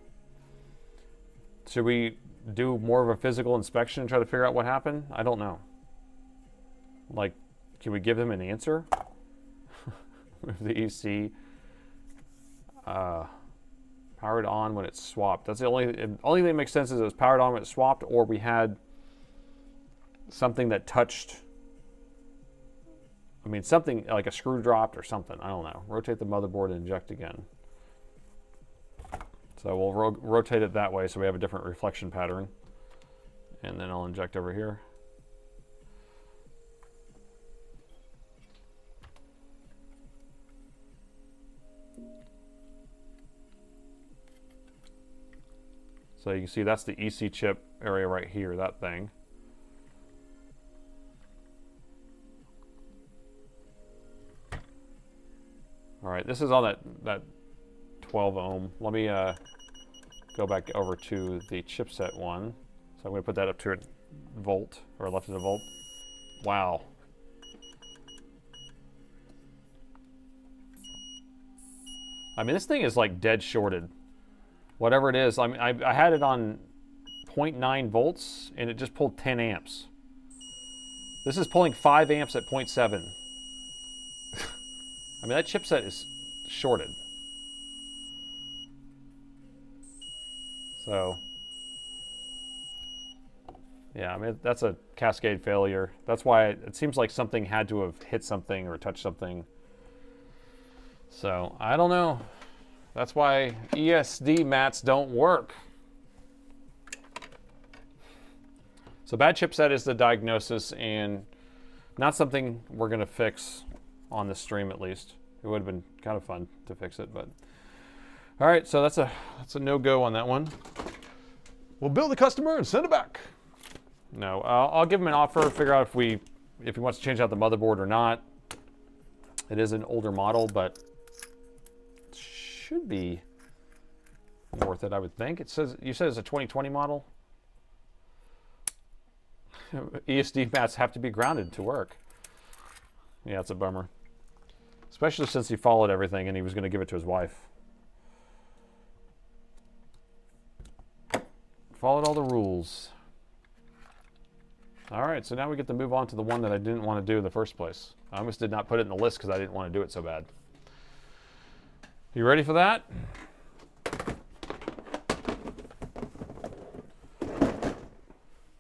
Should we do more of a physical inspection and try to figure out what happened? I don't know. Like, can we give them an answer? The EC powered on when it's swapped. That's the only thing that makes sense is it was powered on when it's swapped, or we had something that touched. I mean, something like a screw dropped or something. I don't know. Rotate the motherboard and inject again. So we'll rotate it that way so we have a different reflection pattern. And then I'll inject over here. So you can see that's the EC chip area right here, that thing. All right, this is on that 12 ohm. Let me go back over to the chipset one. So I'm going to put that up to a volt, or left of a volt. Wow. I mean, this thing is like dead shorted. Whatever it is, I mean, I had it on 0.9 volts, and it just pulled 10 amps. This is pulling 5 amps at 0.7. I mean, that chipset is shorted. So, yeah, I mean, that's a cascade failure. That's why it seems like something had to have hit something or touched something. So, I don't know. That's why ESD mats don't work. So bad chipset is the diagnosis, and not something we're going to fix on this stream, at least. It would have been kind of fun to fix it, but all right. So that's a no-go on that one. We'll bill the customer and send it back. No, I'll give him an offer. Figure out if he wants to change out the motherboard or not. It is an older model, but it should be worth it, I would think. It says, you said it's a 2020 model. ESD mats have to be grounded to work. Yeah, it's a bummer. Especially since he followed everything and he was going to give it to his wife. Followed all the rules. All right, so now we get to move on to the one that I didn't want to do in the first place. I almost did not put it in the list because I didn't want to do it so bad. You ready for that?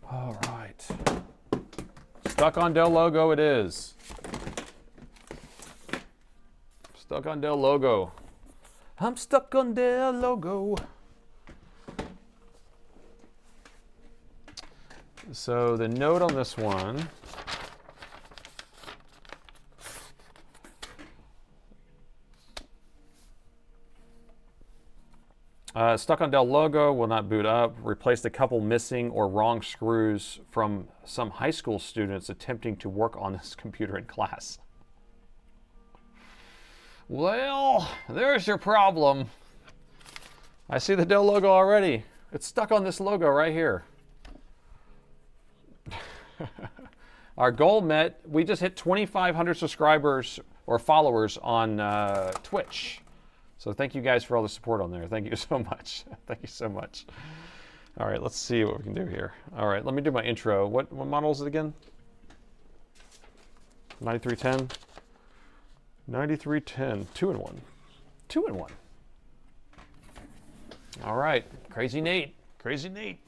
All right. Stuck on Dell logo it is. Stuck on Dell logo. I'm stuck on Dell logo. So the note on this one, stuck on Dell logo, will not boot up. Replaced a couple missing or wrong screws from some high school students attempting to work on this computer in class. Well, there's your problem. I see the Dell logo already. It's stuck on this logo right here. Our goal met. We just hit 2,500 subscribers or followers on Twitch. So thank you guys for all the support on there. Thank you so much. Thank you so much. All right, let's see what we can do here. All right, let me do my intro. What model is it again? 9310? 9310, 2-in-1. 2-in-1. All right, Crazy Nate. Crazy Nate.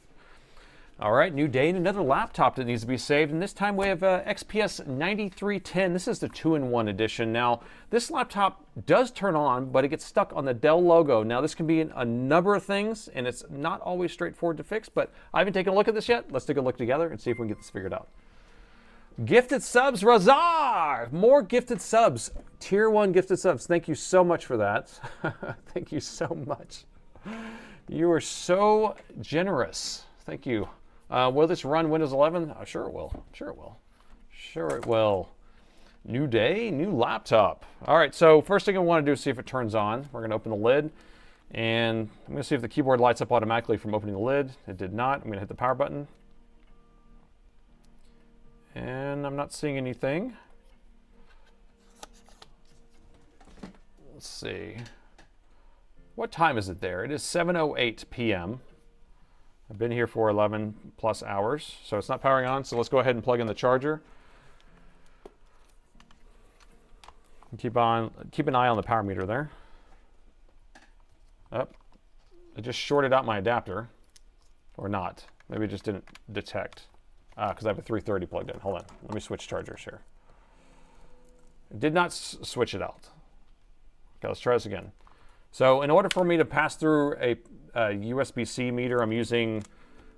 All right, new day and another laptop that needs to be saved. And this time we have XPS 9310. This is the 2-in-1 edition. Now, this laptop does turn on, but it gets stuck on the Dell logo. Now, this can be a number of things, and it's not always straightforward to fix, but I haven't taken a look at this yet. Let's take a look together and see if we can get this figured out. Gifted subs, Razar! More gifted subs. Tier 1 gifted subs. Thank you so much for that. Thank you so much. You are so generous. Thank you. Will this run Windows 11? Sure it will. Sure it will. Sure it will. New day, new laptop. All right, so first thing I want to do is see if it turns on. We're going to open the lid, and I'm going to see if the keyboard lights up automatically from opening the lid. It did not. I'm going to hit the power button. And I'm not seeing anything. Let's see. What time is it there? It is 7:08 p.m. I've been here for 11 plus hours, so it's not powering on. So let's go ahead and plug in the charger. Keep an eye on the power meter there. Oh, it just shorted out my adapter, or not. Maybe it just didn't detect. Because I have a 330 plugged in. Hold on, let me switch chargers here. It did not switch it out. Okay, let's try this again. So in order for me to pass through a USB-C meter, I'm using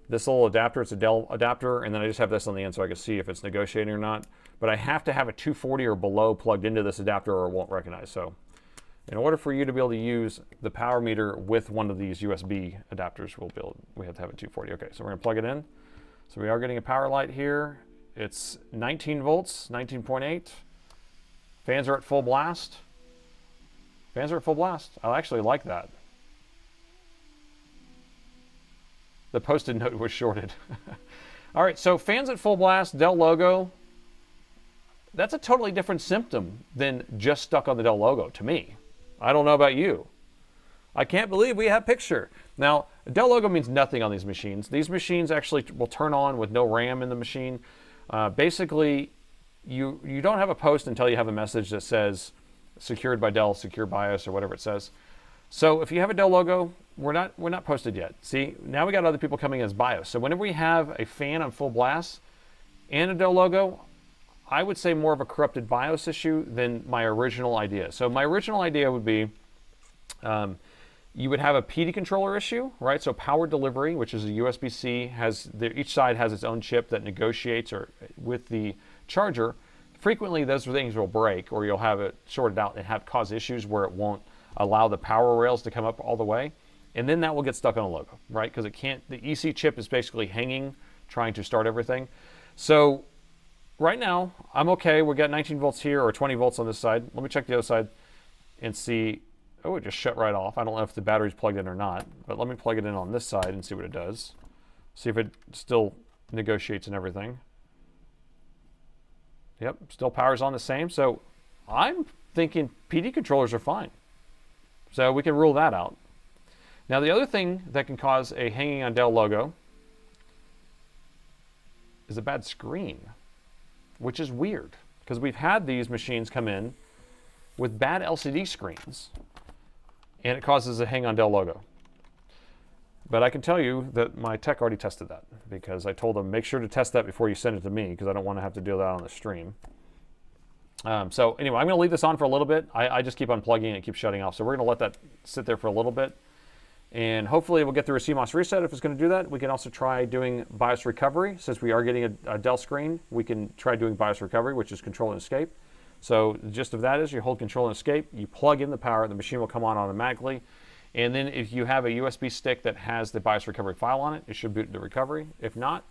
this little adapter. It's a Dell adapter, and then I just have this on the end so I can see if it's negotiating or not. But I have to have a 240 or below plugged into this adapter or it won't recognize. So in order for you to be able to use the power meter with one of these USB adapters, we have to have a 240. Okay, so we're going to plug it in. So we are getting a power light here. It's 19 volts, 19.8. Fans are at full blast. Fans are at full blast. I actually like that. The Post-it note was shorted. All right, so fans at full blast, Dell logo. That's a totally different symptom than just stuck on the Dell logo to me. I don't know about you. I can't believe we have picture. Now, a Dell logo means nothing on these machines. These machines actually will turn on with no RAM in the machine. Basically, you don't have a post until you have a message that says secured by Dell, secure BIOS, or whatever it says. So if you have a Dell logo, we're not posted yet. See, now we got other people coming in as BIOS. So whenever we have a fan on full blast and a Dell logo, I would say more of a corrupted BIOS issue than my original idea. So my original idea would be You would have a PD controller issue, right? So power delivery, which is a USB-C, each side has its own chip that negotiates with the charger. Frequently, those things will break, or you'll have it shorted out and cause issues where it won't allow the power rails to come up all the way. And then that will get stuck on a logo, right? Because the EC chip is basically hanging, trying to start everything. So right now, I'm okay. We got 19 volts here or 20 volts on this side. Let me check the other side and see. Oh, it just shut right off. I don't know if the battery's plugged in or not, but let me plug it in on this side and see what it does. See if it still negotiates and everything. Yep, still power's on the same. So I'm thinking PD controllers are fine. So we can rule that out. Now the other thing that can cause a hanging on Dell logo is a bad screen, which is weird because we've had these machines come in with bad LCD screens and it causes a hang on Dell logo. But I can tell you that my tech already tested that because I told them make sure to test that before you send it to me because I don't want to have to deal with that on the stream. So anyway, I'm going to leave this on for a little bit. I just keep unplugging and it keeps shutting off. So we're going to let that sit there for a little bit. And hopefully we'll get through a CMOS reset if it's going to do that. We can also try doing BIOS recovery. Since we are getting a Dell screen, we can try doing BIOS recovery, which is control and escape. So the gist of that is you hold control and escape, you plug in the power, the machine will come on automatically. And then if you have a USB stick that has the BIOS recovery file on it, it should boot the recovery. If not,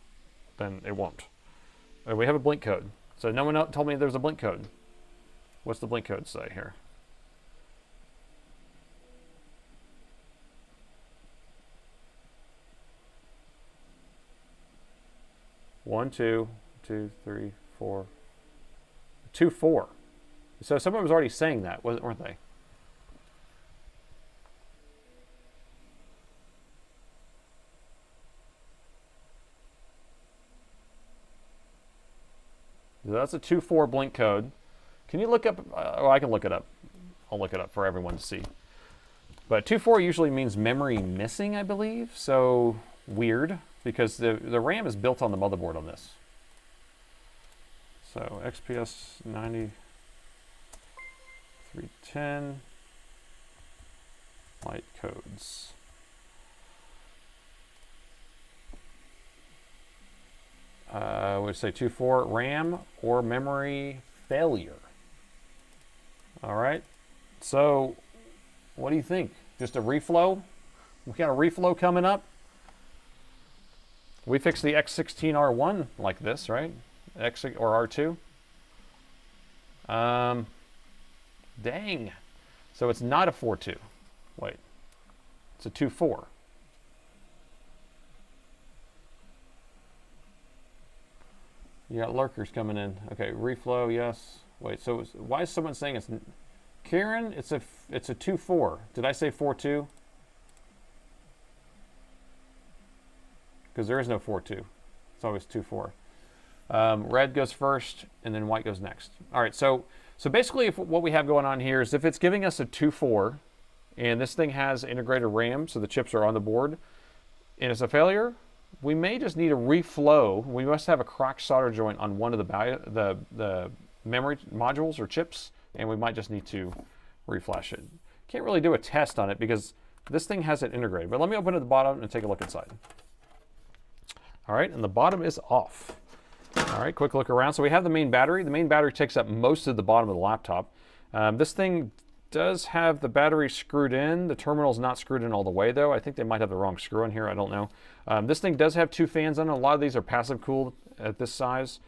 then it won't. We have a blink code. So no one told me there's a blink code. What's the blink code say here? One, two, 3, 4, 2, 4. So someone was already saying that, weren't they? So that's a 2-4 blink code. Can you look up? Oh, I can look it up. I'll look it up for everyone to see. But 2-4 usually means memory missing, I believe. So weird, because the RAM is built on the motherboard on this. So XPS 9310 light codes. Would say 2-4 RAM or memory failure. All right. So what do you think? Just a reflow? We got a reflow coming up. We fixed the X16R1 like this, right? X or R2. Dang. So it's not a 4-2. Wait. It's a 2-4. You got lurkers coming in. Okay, reflow, yes. Wait, so why is someone saying it's Karen? It's a 2-4. Did I say 4-2? Because there is no 4-2. It's always 2-4. Red goes first, and then white goes next. All right, so basically what we have going on here is if it's giving us a 2-4, and this thing has integrated RAM, so the chips are on the board, and it's a failure, we may just need a reflow. We must have a cracked solder joint on one of the memory modules or chips, and we might just need to reflash it. Can't really do a test on it because this thing has it integrated. But let me open at the bottom and take a look inside. All right, and the bottom is off. All right, quick look around. So we have the main battery. The main battery takes up most of the bottom of the laptop. This thing does have the battery screwed in. The terminal's not screwed in all the way though. I think they might have the wrong screw in here. I don't know. This thing does have 2 fans on it. A lot of these are passive cooled at this size.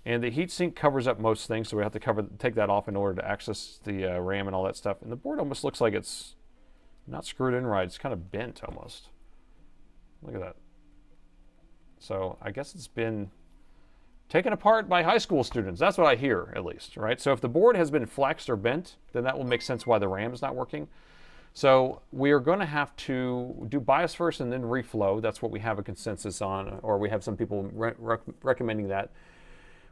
And the heatsink covers up most things, so we have to take that off in order to access the RAM and all that stuff. And the board almost looks like it's not screwed in right. It's kind of bent almost. Look at that. So I guess it's been taken apart by high school students. That's what I hear, at least, right? So if the board has been flexed or bent, then that will make sense why the RAM is not working. So we are going to have to do BIOS first and then reflow. That's what we have a consensus on, or we have some people recommending that.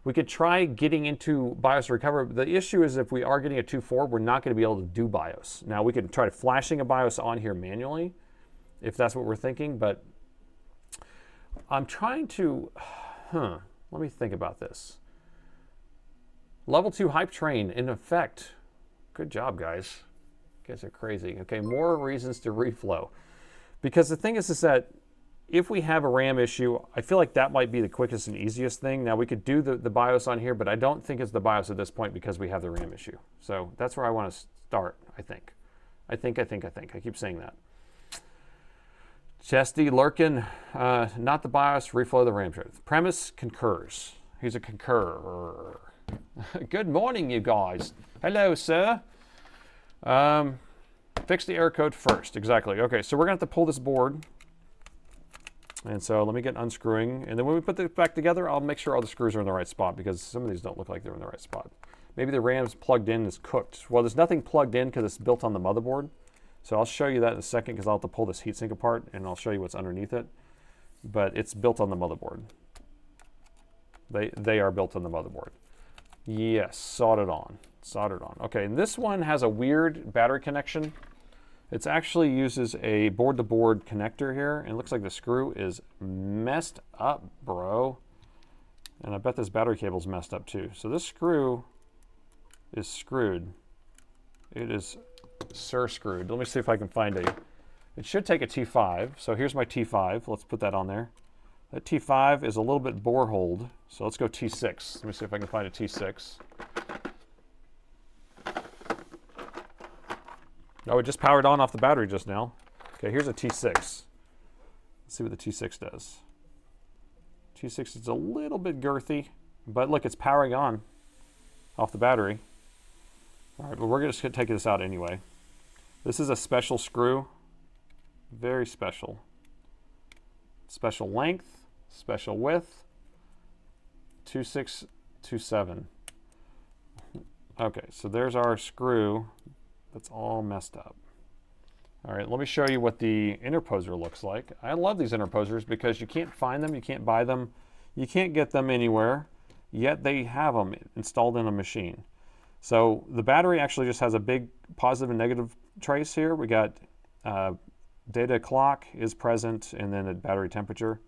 We could try getting into BIOS recovery. The issue is if we are getting a 2-4, we're not going to be able to do BIOS. Now we could try flashing a BIOS on here manually, if that's what we're thinking, but I'm trying to, let me think about this. Level 2 hype train in effect. Good job, guys. You guys are crazy. Okay, more reasons to reflow. Because the thing is that if we have a RAM issue, I feel like that might be the quickest and easiest thing. Now, we could do the BIOS on here, but I don't think it's the BIOS at this point because we have the RAM issue. So that's where I want to start, I think. I keep saying that. Chesty, Lurkin, not the BIOS, reflow the RAM chart. The premise concurs. He's a concurrer. Good morning, you guys. Hello, sir. Fix the error code first. Exactly. Okay, so we're going to have to pull this board. And so let me get unscrewing. And then when we put this back together, I'll make sure all the screws are in the right spot because some of these don't look like they're in the right spot. Maybe the RAM's plugged in is cooked. Well, there's nothing plugged in because it's built on the motherboard. So I'll show you that in a second because I'll have to pull this heatsink apart and I'll show you what's underneath it. But it's built on the motherboard. They are built on the motherboard. Yes, soldered on. Soldered on. Okay, and this one has a weird battery connection. It actually uses a board-to-board connector here, and it looks like the screw is messed up, bro. And I bet this battery cable's messed up too. So this screw is screwed. It is screwed. Let me see if I can find a... It should take a T5. So here's my T5. Let's put that on there. That T5 is a little bit bore-holed. So let's go T6. Let me see if I can find a T6. Oh, it just powered on off the battery just now. Okay, here's a T6. Let's see what the T6 does. T6 is a little bit girthy, but look, it's powering on off the battery. All right, but we're just going to take this out anyway. This is a special screw. Very special. Special length, special width. 2627. Okay, so there's our screw. That's all messed up. All right, let me show you what the interposer looks like. I love these interposers because you can't find them, you can't buy them, you can't get them anywhere, yet they have them installed in a machine. So the battery actually just has a big positive and negative trace here. We got data clock is present and then a battery temperature.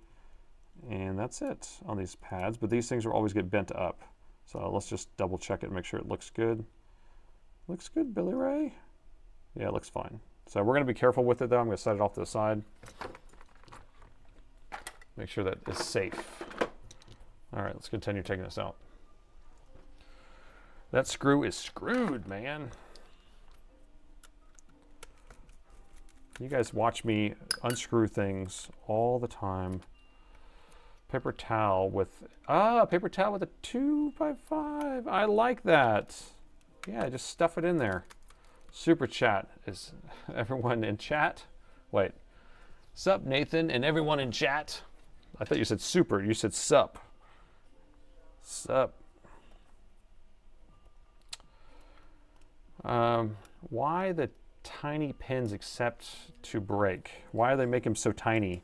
And that's it on these pads, but these things will always get bent up. So let's just double check it and make sure it looks good. Looks good, Billy Ray. Yeah, it looks fine. So we're going to be careful with it, though. I'm going to set it off to the side. Make sure that it's safe. All right, let's continue taking this out. That screw is screwed, man. You guys watch me unscrew things all the time. Paper towel with a 2x5. I like that. Yeah, just stuff it in there. Super chat. Is everyone in chat? Wait. Sup, Nathan, and everyone in chat? I thought you said super. You said sup. Sup. Why the tiny pins accept to break? Why do they make them so tiny?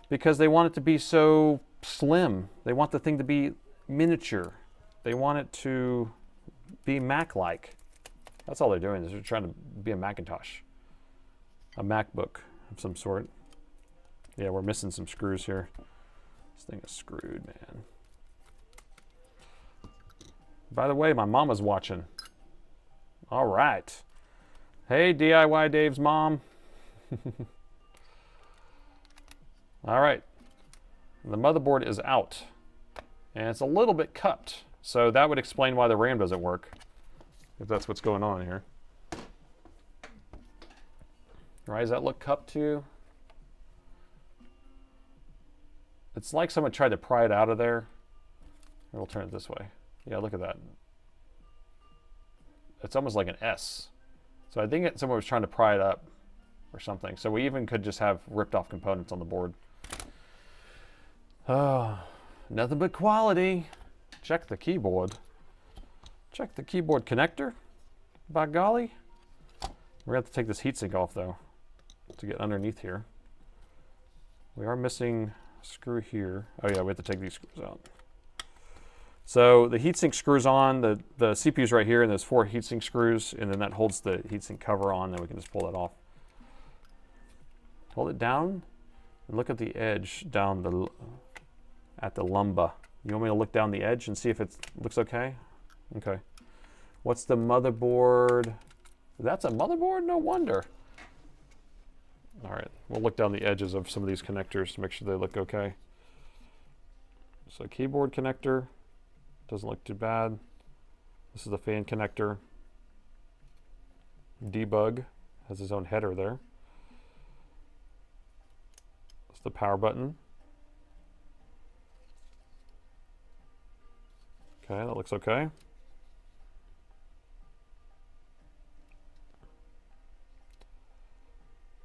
Because they want it to be so slim. They want the thing to be miniature. They want it to be Mac-like. That's all they're doing, is they're trying to be a Macintosh. A MacBook of some sort. Yeah, we're missing some screws here. This thing is screwed, man. By the way, my mama's watching. All right. Hey, DIY Dave's mom. All right. The motherboard is out. And it's a little bit cupped. So that would explain why the RAM doesn't work, if that's what's going on here. Right, does that look cupped to you? It's like someone tried to pry it out of there. We'll turn it this way. Yeah, look at that. It's almost like an S. So I think someone was trying to pry it up or something. So we even could just have ripped off components on the board. Oh, nothing but quality. Check the keyboard. Check the keyboard connector. By golly. We're going to have to take this heatsink off, though, to get underneath here. We are missing a screw here. Oh, yeah, we have to take these screws out. So the heatsink screws on. The CPU's right here, and there's 4 heatsink screws, and then that holds the heatsink cover on, and we can just pull that off. Hold it down, and look at the edge down at the lumbar. You want me to look down the edge and see if it looks okay? Okay. What's the motherboard? That's a motherboard? No wonder. All right, we'll look down the edges of some of these connectors to make sure they look okay. So keyboard connector, doesn't look too bad. This is the fan connector. Debug has his own header there. That's the power button. Okay, that looks okay.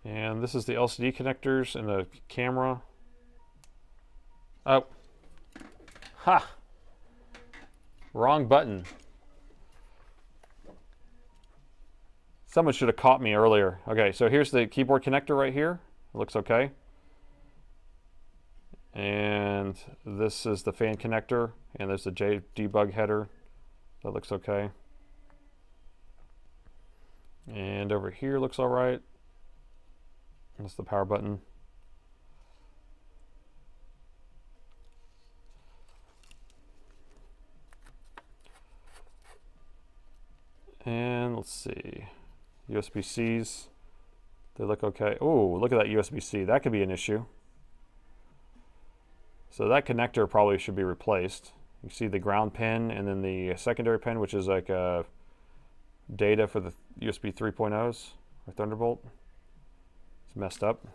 And this is the LCD connectors and the camera. Oh. Ha! Wrong button. Someone should have caught me earlier. Okay, so here's the keyboard connector right here. It looks okay. And this is the fan connector, and there's the debug header. That looks okay. And over here looks all right. That's the power button. And let's see, USB-Cs, they look okay. Oh, look at that USB-C, that could be an issue. So that connector probably should be replaced. You see the ground pin and then the secondary pin, which is like data for the USB 3.0s or Thunderbolt. It's messed up.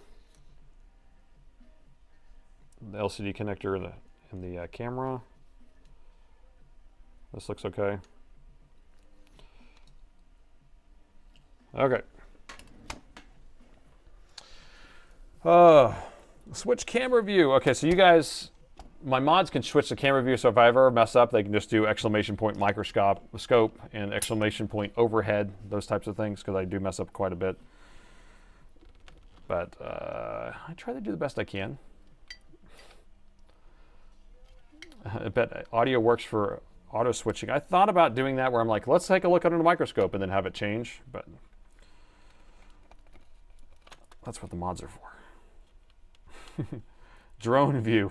The LCD connector in the camera. This looks okay. Okay. Switch camera view. Okay, so you guys, my mods can switch the camera view, so if I ever mess up, they can just do exclamation point microscope and exclamation point overhead, those types of things, because I do mess up quite a bit. But I try to do the best I can. I bet audio works for auto switching. I thought about doing that where I'm like, let's take a look under the microscope and then have it change, but that's what the mods are for. Drone view.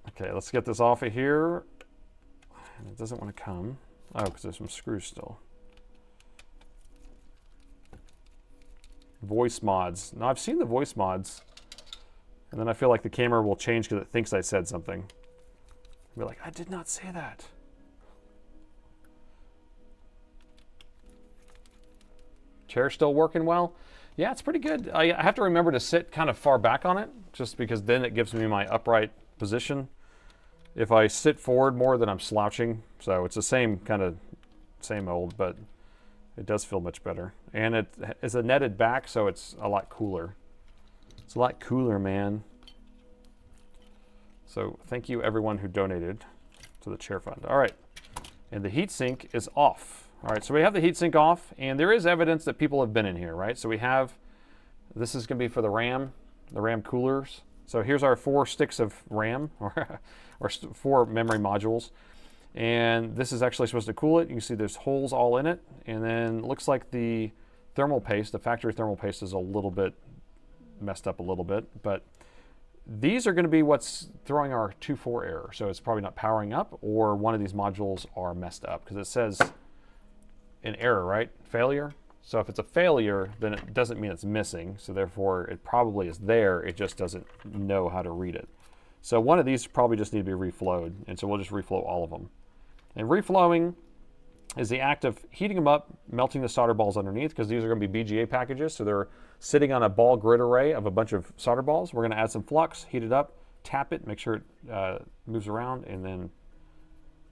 Okay, let's get this off of here. And it doesn't want to come. Oh, because there's some screws still. Voice mods. Now, I've seen the voice mods, and then I feel like the camera will change because it thinks I said something. I'll be like, I did not say that. Chair still working well? Yeah, it's pretty good. I have to remember to sit kind of far back on it, just because then it gives me my upright position. If I sit forward more, then I'm slouching. So it's the same old, but it does feel much better. And it is a netted back, so it's a lot cooler. It's a lot cooler, man. So thank you everyone who donated to the chair fund. All right, and the heatsink is off. All right, so we have the heatsink off, and there is evidence that people have been in here, right? So we have, this is gonna be for the RAM coolers. So here's our 4 sticks of RAM, or 4 memory modules. And this is actually supposed to cool it. You can see there's holes all in it. And then it looks like the thermal paste, the factory thermal paste, is a little bit messed up a little bit, but these are gonna be what's throwing our 2.4 error. So it's probably not powering up, or one of these modules are messed up, because it says an error, right? Failure. So if it's a failure, then it doesn't mean it's missing. So therefore, it probably is there. It just doesn't know how to read it. So one of these probably just need to be reflowed. And so we'll just reflow all of them. And reflowing is the act of heating them up, melting the solder balls underneath, because these are going to be BGA packages. So they're sitting on a ball grid array of a bunch of solder balls. We're going to add some flux, heat it up, tap it, make sure it moves around, and then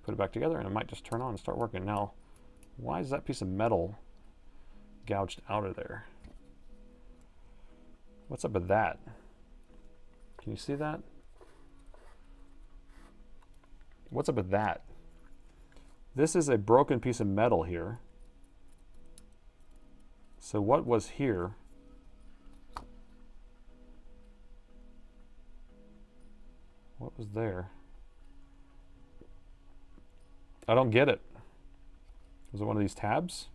put it back together, and it might just turn on and start working. Now, why is that piece of metal gouged out of there? What's up with that? Can you see that? What's up with that? This is a broken piece of metal here. So what was here? What was there? I don't get it. Was it one of these tabs?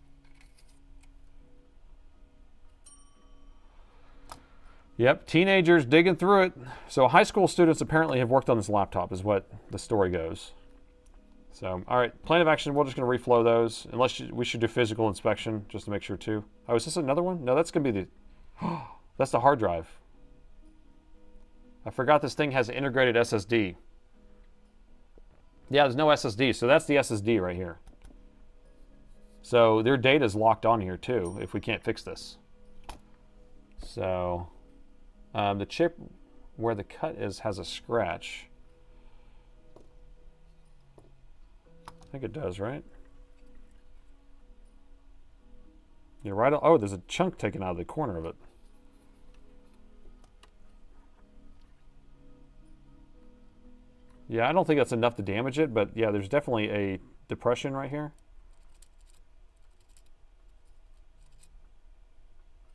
Yep, teenagers digging through it. So high school students apparently have worked on this laptop, is what the story goes. So, all right, plan of action, we're just going to reflow those. Unless we should do physical inspection just to make sure too. Oh, is this another one? No, that's going to be the, that's the hard drive. I forgot this thing has an integrated SSD. Yeah, there's no SSD, so that's the SSD right here. So their data is locked on here too if we can't fix this. So the chip where the cut is has a scratch. I think it does, right? You're right. Oh, there's a chunk taken out of the corner of it. Yeah, I don't think that's enough to damage it, but yeah, there's definitely a depression right here.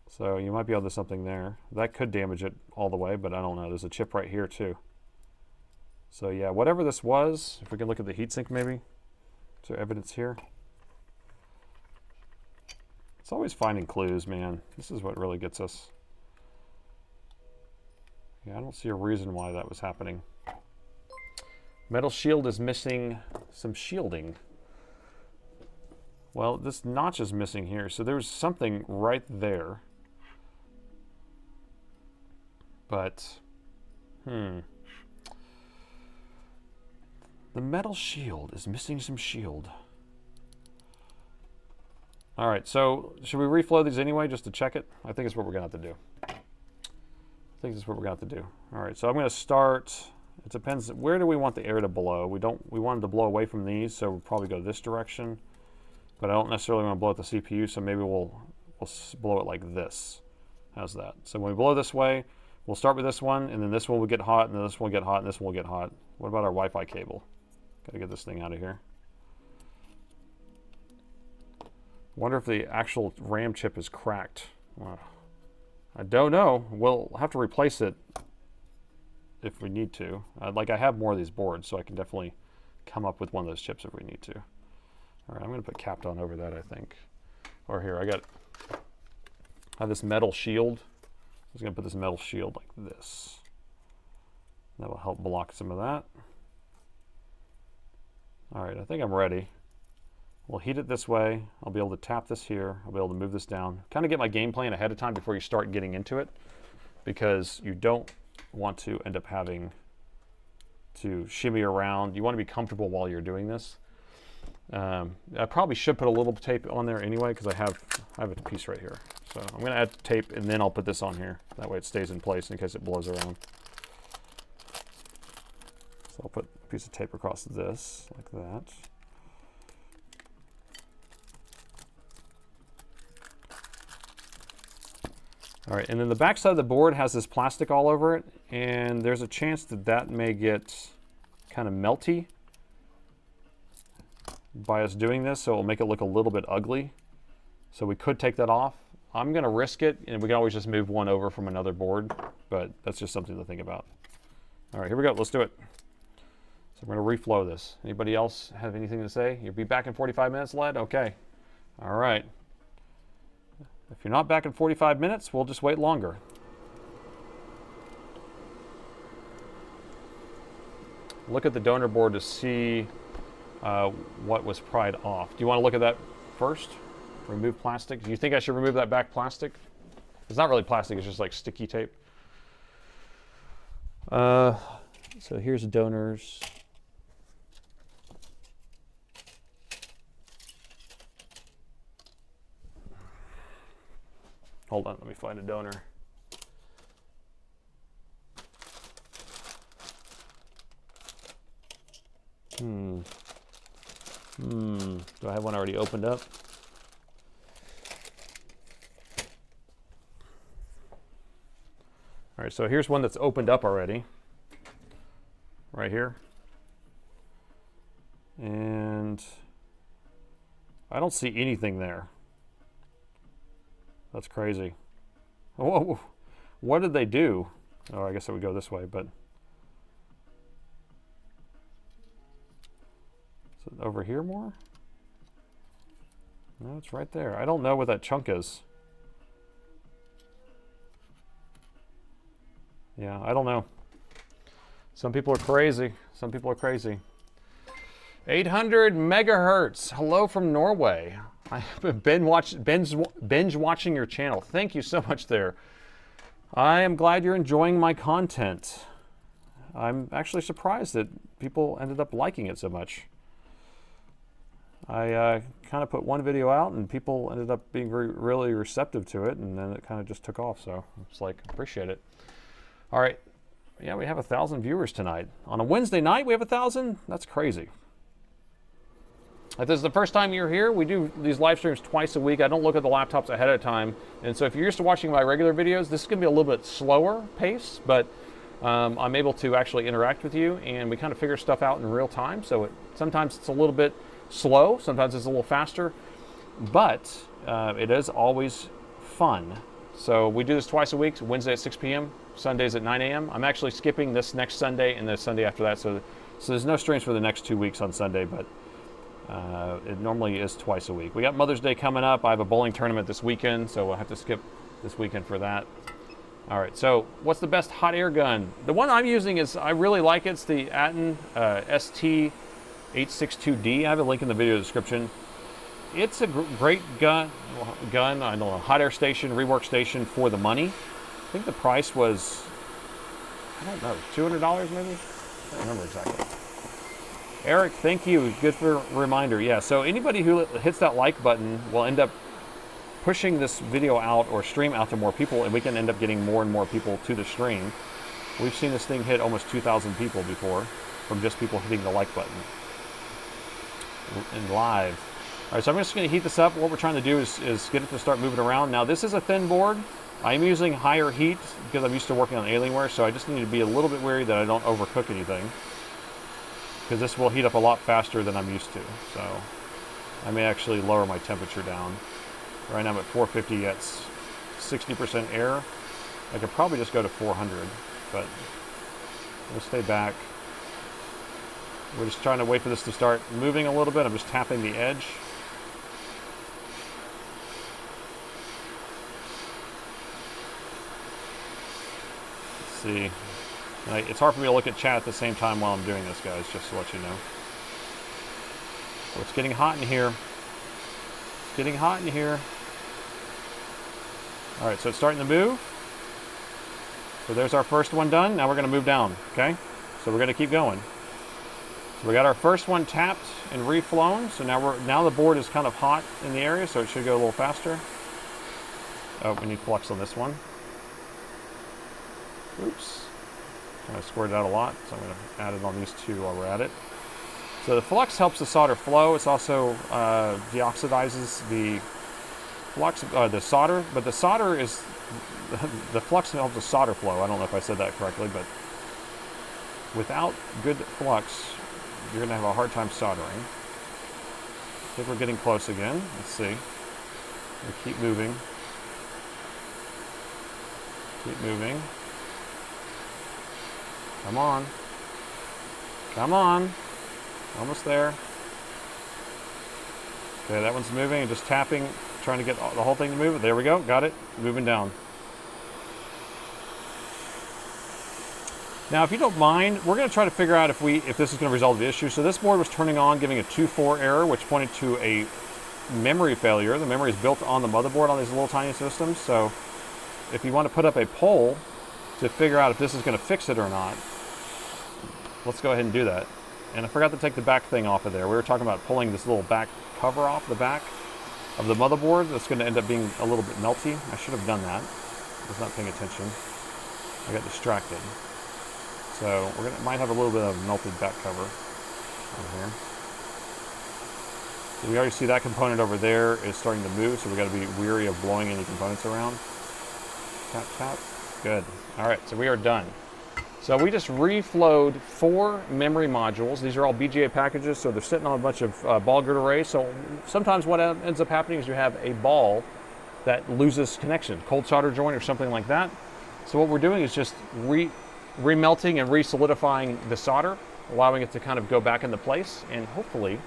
So you might be able to do something there. That could damage it all the way, but I don't know. There's a chip right here too. So yeah, whatever this was, if we can look at the heatsink maybe. Is there evidence here? It's always finding clues, man. This is what really gets us. Yeah, I don't see a reason why that was happening. Metal shield is missing some shielding. Well, this notch is missing here, so there's something right there. But, the metal shield is missing some shield. All right, so should we reflow these anyway just to check it? I think it's what we're gonna have to do. I think that's what we're gonna have to do. All right, so I'm gonna start, it depends, where do we want the air to blow? We want it to blow away from these, so we'll probably go this direction. But I don't necessarily want to blow at the CPU, so maybe we'll blow it like this. How's that? So when we blow this way, we'll start with this one, and then this one will get hot, and then this one will get hot, and this one will get hot. What about our Wi-Fi cable? Gotta get this thing out of here. Wonder if the actual RAM chip is cracked. I don't know. We'll have to replace it if we need to. Like I have more of these boards, so I can definitely come up with one of those chips if we need to. All right, I'm going to put Kapton over that, I think. Or here, I have this metal shield. I'm just going to put this metal shield like this. That will help block some of that. All right, I think I'm ready. We'll heat it this way. I'll be able to tap this here. I'll be able to move this down. Kind of get my game plan ahead of time before you start getting into it, because you don't want to end up having to shimmy around. You want to be comfortable while you're doing this. I probably should put a little tape on there anyway, because I have a piece right here. So I'm going to add tape, and then I'll put this on here. That way it stays in place in case it blows around. So I'll put a piece of tape across this, like that. All right, and then the back side of the board has this plastic all over it, and there's a chance that that may get kind of melty by us doing this, so it'll make it look a little bit ugly. So we could take that off. I'm gonna risk it, and we can always just move one over from another board, but that's just something to think about. All right, here we go, let's do it. So we're gonna reflow this. Anybody else have anything to say? You'll be back in 45 minutes, Led? Okay, all right. If you're not back in 45 minutes, we'll just wait longer. Look at the donor board to see what was pried off. Do you want to look at that first? Remove plastic. Do you think I should remove that back plastic? It's not really plastic, it's just like sticky tape. So here's donors. Hold on, let me find a donor. Do I have one already opened up? All right, so here's one that's opened up already. Right here. And I don't see anything there. That's crazy. Whoa, what did they do? Oh, I guess it would go this way, but. Is it over here more? No, it's right there. I don't know what that chunk is. Yeah, I don't know. Some people are crazy. Some people are crazy. 800 megahertz. Hello from Norway. I've been binge watching your channel. Thank you so much there. I am glad you're enjoying my content. I'm actually surprised that people ended up liking it so much. I kind of put one video out and people ended up being really receptive to it, and then it kind of just took off. So it's like, appreciate it. All right. Yeah, we have 1,000 viewers tonight. On a Wednesday night, we have 1,000? That's crazy. If this is the first time you're here, we do these live streams twice a week. I don't look at the laptops ahead of time. And so if you're used to watching my regular videos, this is going to be a little bit slower pace, but I'm able to actually interact with you, and we kind of figure stuff out in real time. So sometimes it's a little bit slow, sometimes it's a little faster, but it is always fun. So we do this twice a week, Wednesday at 6 p.m., Sundays at 9 a.m. I'm actually skipping this next Sunday and the Sunday after that. So there's no streams for the next 2 weeks on Sunday, but it normally is twice a week. We got Mother's Day coming up. I have a bowling tournament this weekend, so we'll have to skip this weekend for that. All right, so what's the best hot air gun? The one I'm using is, I really like it. It's the Atten ST862D. I have a link in the video description. It's a great gun, I don't know, hot air station, rework station for the money. I think the price was, I don't know, $200 maybe? I don't remember exactly. Eric, thank you. Good for a reminder. Yeah, so anybody who hits that like button will end up pushing this video out or stream out to more people, and we can end up getting more and more people to the stream. We've seen this thing hit almost 2,000 people before from just people hitting the like button and live. All right, so I'm just going to heat this up. What we're trying to do is get it to start moving around. Now, this is a thin board. I'm using higher heat because I'm used to working on Alienware, so I just need to be a little bit wary that I don't overcook anything, because this will heat up a lot faster than I'm used to. So I may actually lower my temperature down. Right now I'm at 450 at 60% air. I could probably just go to 400, but we'll stay back. We're just trying to wait for this to start moving a little bit. I'm just tapping the edge. Let's see. It's hard for me to look at chat at the same time while I'm doing this, guys, just to let you know. So it's getting hot in here. It's getting hot in here. All right, so it's starting to move. So there's our first one done. Now we're going to move down, okay? So we're going to keep going. So we got our first one tapped and reflown. So now the board is kind of hot in the area, so it should go a little faster. Oh, we need flux on this one. Oops. I squared it out a lot, so I'm going to add it on these two while we're at it. So the flux helps the solder flow. It's also deoxidizes the flux, the solder, but the solder is, the flux helps the solder flow. I don't know if I said that correctly, but without good flux, you're going to have a hard time soldering. I think we're getting close again. Let's see. We keep moving. Keep moving. Come on. Come on. Almost there. Okay, that one's moving and just tapping, trying to get the whole thing to move. There we go. Got it. Moving down. Now, if you don't mind, we're going to try to figure out if this is going to resolve the issue. So this board was turning on, giving a 2.4 error, which pointed to a memory failure. The memory is built on the motherboard on these little tiny systems. So if you want to put up a poll to figure out if this is going to fix it or not, let's go ahead and do that. And I forgot to take the back thing off of there. We were talking about pulling this little back cover off the back of the motherboard. That's going to end up being a little bit melty. I should have done that. I was not paying attention. I got distracted. So might have a little bit of melted back cover over here. So we already see that component over there is starting to move, so we got to be weary of blowing any components around. Tap, tap. Good. All right, so we are done. So we just reflowed 4 memory modules. These are all BGA packages, so they're sitting on a bunch of ball grid arrays. So sometimes what ends up happening is you have a ball that loses connection, cold solder joint or something like that. So what we're doing is just remelting and re-solidifying the solder, allowing it to kind of go back into place, and hopefully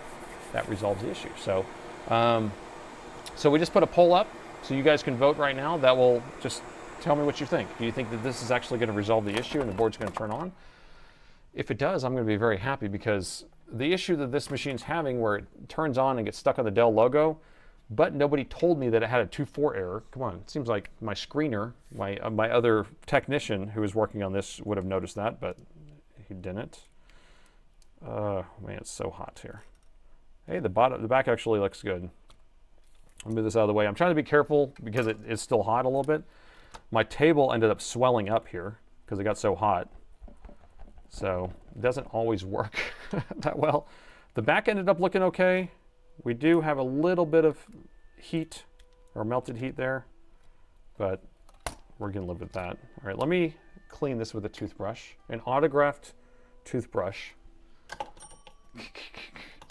that resolves the issue. So, so we just put a poll up, so you guys can vote right now. That will just tell me what you think. Do you think that this is actually going to resolve the issue and the board's going to turn on? If it does, I'm going to be very happy, because the issue that this machine's having where it turns on and gets stuck on the Dell logo, but nobody told me that it had a 2.4 error. Come on, it seems like my screener, my other technician who was working on this would have noticed that, but he didn't. Man, it's so hot here. Hey, the back actually looks good. I'll move this out of the way. I'm trying to be careful because it is still hot a little bit. My table ended up swelling up here because it got so hot. So it doesn't always work that well. The back ended up looking okay. We do have a little bit of heat or melted heat there, but we're gonna live with that. All right, let me clean this with a toothbrush, an autographed toothbrush.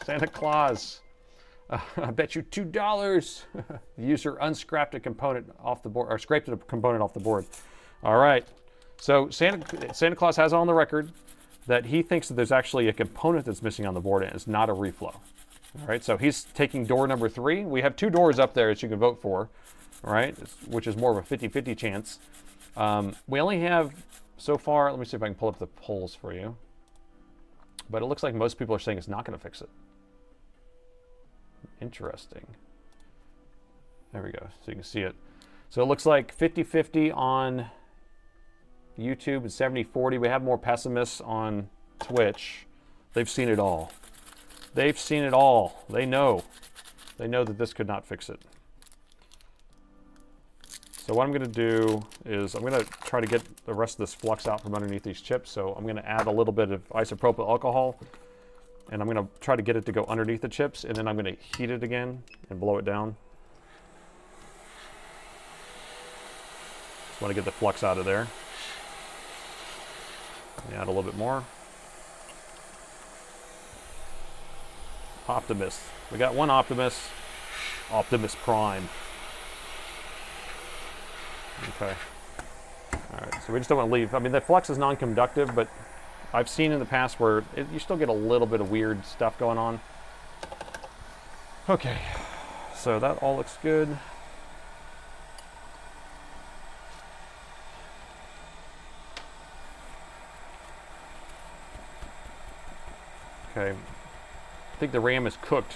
Santa Claus, I bet you $2. The user unscrapped a component off the board, or scraped a component off the board. All right, so Santa Claus has on the record that he thinks that there's actually a component that's missing on the board and it's not a reflow. All right, so he's taking door number 3. We have 2 doors up there that you can vote for, all right, which is more of a 50-50 chance. We only have, so far, let me see if I can pull up the polls for you. But it looks like most people are saying it's not going to fix it. Interesting. There we go, so you can see it. So it looks like 50-50 on YouTube and 70-40. We have more pessimists on Twitch. They've seen it all. They've seen it all. They know. They know that this could not fix it. So what I'm going to do is I'm going to try to get the rest of this flux out from underneath these chips. So I'm going to add a little bit of isopropyl alcohol, and I'm going to try to get it to go underneath the chips, and then I'm going to heat it again and blow it down. Just want to get the flux out of there. Add a little bit more. Optimist. We got one Optimist. Optimus Prime. Okay. All right, so we just don't want to leave. I mean, the flux is non-conductive, but I've seen in the past where you still get a little bit of weird stuff going on. Okay, so that all looks good. Okay, I think the RAM is cooked.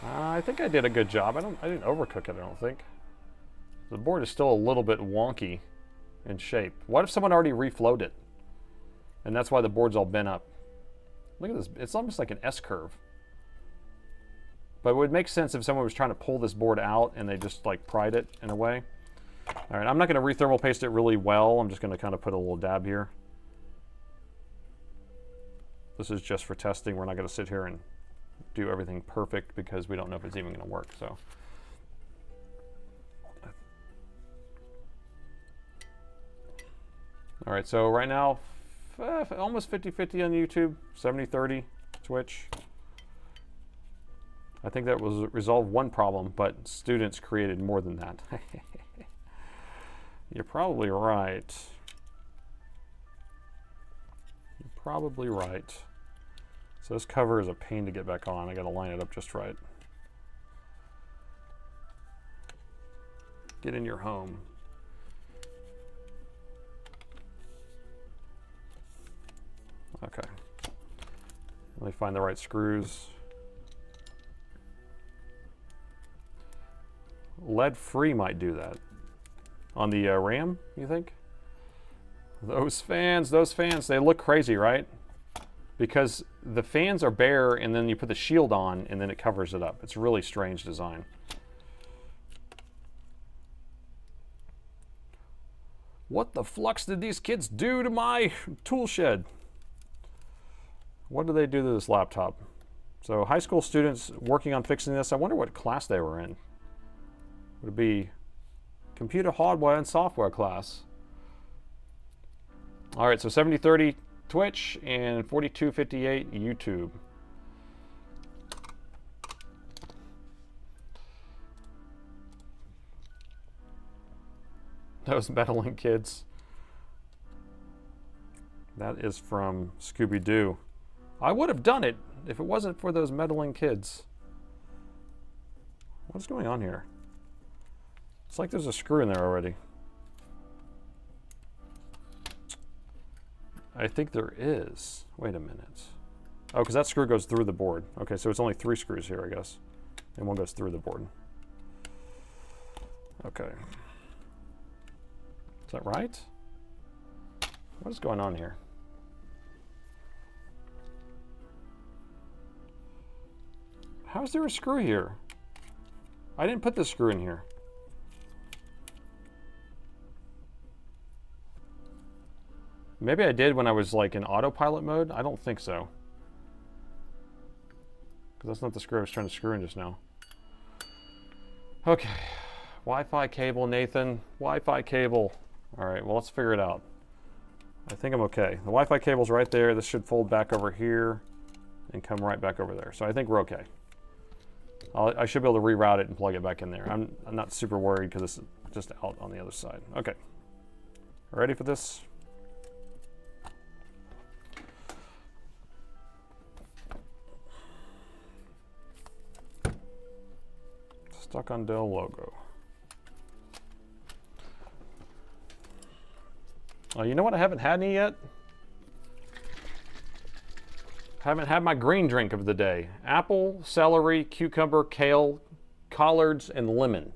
I think I did a good job. I didn't overcook it, I don't think. The board is still a little bit wonky in shape. What if someone already reflowed it? And that's why the board's all bent up. Look at this, it's almost like an S-curve. But it would make sense if someone was trying to pull this board out and they just like pried it in a way. All right, I'm not gonna rethermal paste it really well. I'm just gonna kind of put a little dab here. This is just for testing. We're not gonna sit here and do everything perfect because we don't know if it's even gonna work, so. All right, so right now, almost 50-50 on YouTube, 70-30 Twitch. I think that was resolved one problem, but students created more than that. You're probably right. You're probably right. So this cover is a pain to get back on. I gotta line it up just right. Get in your home. Okay. Let me find the right screws. Lead-free might do that. On the RAM, you think? Those fans, they look crazy, right? Because the fans are bare and then you put the shield on and then it covers it up. It's a really strange design. What the flux did these kids do to my tool shed? What did they do to this laptop? So high school students working on fixing this, I wonder what class they were in. Would it be computer hardware and software class? All right, so 70-30 Twitch and 42-58 YouTube. Those meddling kids. That is from Scooby-Doo. I would have done it if it wasn't for those meddling kids. What's going on here? It's like there's a screw in there already. I think there is. Wait a minute. Oh, because that screw goes through the board. Okay, so it's only 3 screws here, I guess. And one goes through the board. Okay. Is that right? What is going on here? How is there a screw here? I didn't put this screw in here. Maybe I did when I was like in autopilot mode. I don't think so. Because that's not the screw I was trying to screw in just now. Okay. Wi-Fi cable, Nathan. Wi-Fi cable. All right, well, let's figure it out. I think I'm okay. The Wi-Fi cable's right there. This should fold back over here and come right back over there. So I think we're okay. I should be able to reroute it and plug it back in there. I'm not super worried because it's just out on the other side. Okay. Ready for this? Stuck on Dell logo. Oh, you know what? I haven't had any yet. Haven't had my green drink of the day. Apple, celery, cucumber, kale, collards, and lemon.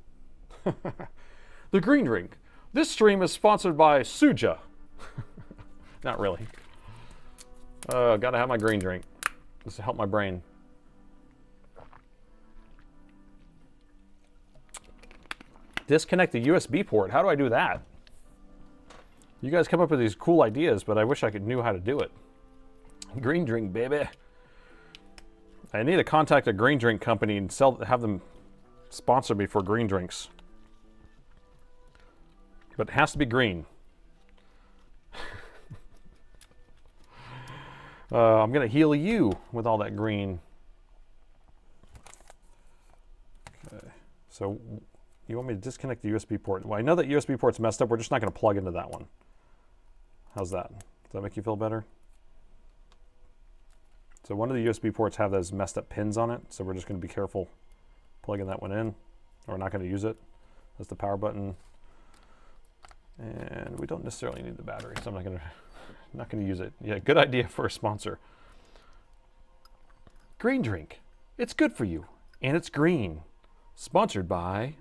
The green drink. This stream is sponsored by Suja. Not really. Gotta have my green drink. This to help my brain. Disconnect the USB port. How do I do that? You guys come up with these cool ideas, but I wish I knew how to do it. Green drink, baby. I need to contact a green drink company and have them sponsor me for green drinks. But it has to be green. I'm gonna heal you with all that green. Okay, so you want me to disconnect the USB port? Well, I know that USB port's messed up. We're just not gonna plug into that one. How's that? Does that make you feel better? So one of the USB ports have those messed up pins on it, so we're just going to be careful plugging that one in, or we're not going to use it. That's the power button, and we don't necessarily need the battery, so I'm not going to use it. Yeah, good idea for a sponsor. Green drink, it's good for you, and it's green. Sponsored by.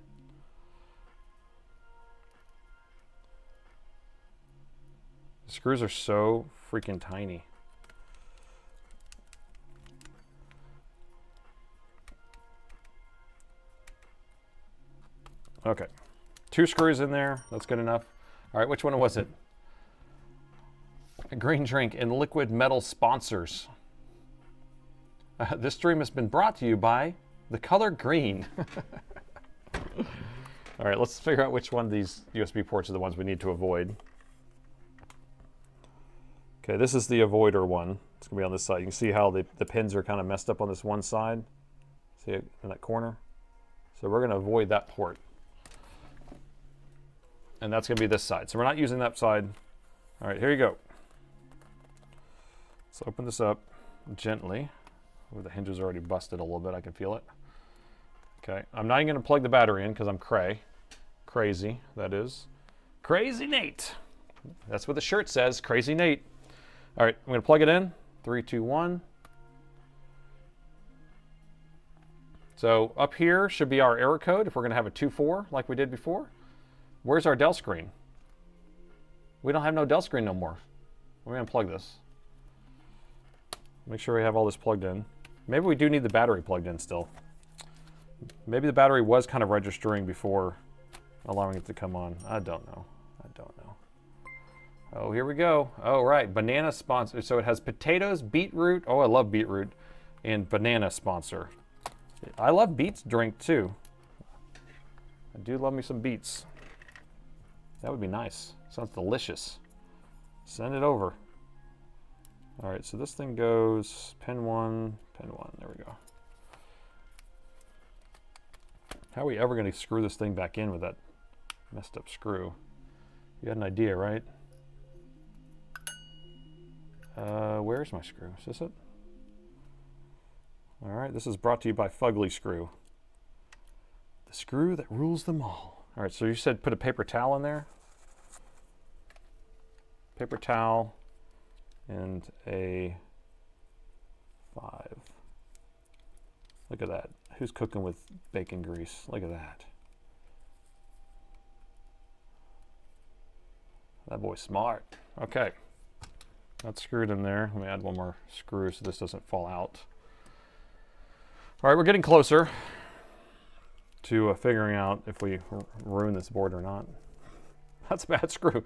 The screws are so freaking tiny. Okay, 2 screws in there. That's good enough. All right, which one was it? A green drink and liquid metal sponsors. This stream has been brought to you by the color green. All right, let's figure out which one of these USB ports are the ones we need to avoid. Okay, this is the avoider one. It's gonna be on this side. You can see how the pins are kind of messed up on this one side. See it in that corner? So we're gonna avoid that port. And that's going to be this side. So we're not using that side. All right, here you go. Let's open this up gently. Oh, the hinge is already busted a little bit. I can feel it. Okay, I'm not even going to plug the battery in because I'm crazy, that is. Crazy Nate. That's what the shirt says, Crazy Nate. All right, I'm going to plug it in. 3, 2, 1. So up here should be our error code if we're going to have a 2.4 like we did before. Where's our Dell screen? We don't have no Dell screen no more. We're going to plug this. Make sure we have all this plugged in. Maybe we do need the battery plugged in still. Maybe the battery was kind of registering before allowing it to come on. I don't know. Oh, here we go. Oh, right. Banana sponsor. So it has potatoes, beetroot. Oh, I love beetroot. And banana sponsor. I love beets drink too. I do love me some beets. That would be nice. Sounds delicious. Send it over. All right, so this thing goes pin 1, pin 1. There we go. How are we ever going to screw this thing back in with that messed up screw? You had an idea, right? Where's my screw? Is this it? All right, this is brought to you by Fugly Screw. The screw that rules them all. All right, so you said put a paper towel in there? Paper towel and a 5. Look at that. Who's cooking with bacon grease? Look at that. That boy's smart. Okay. That's screwed in there. Let me add one more screw so this doesn't fall out. All right, we're getting closer to figuring out if we ruin this board or not. That's a bad screw.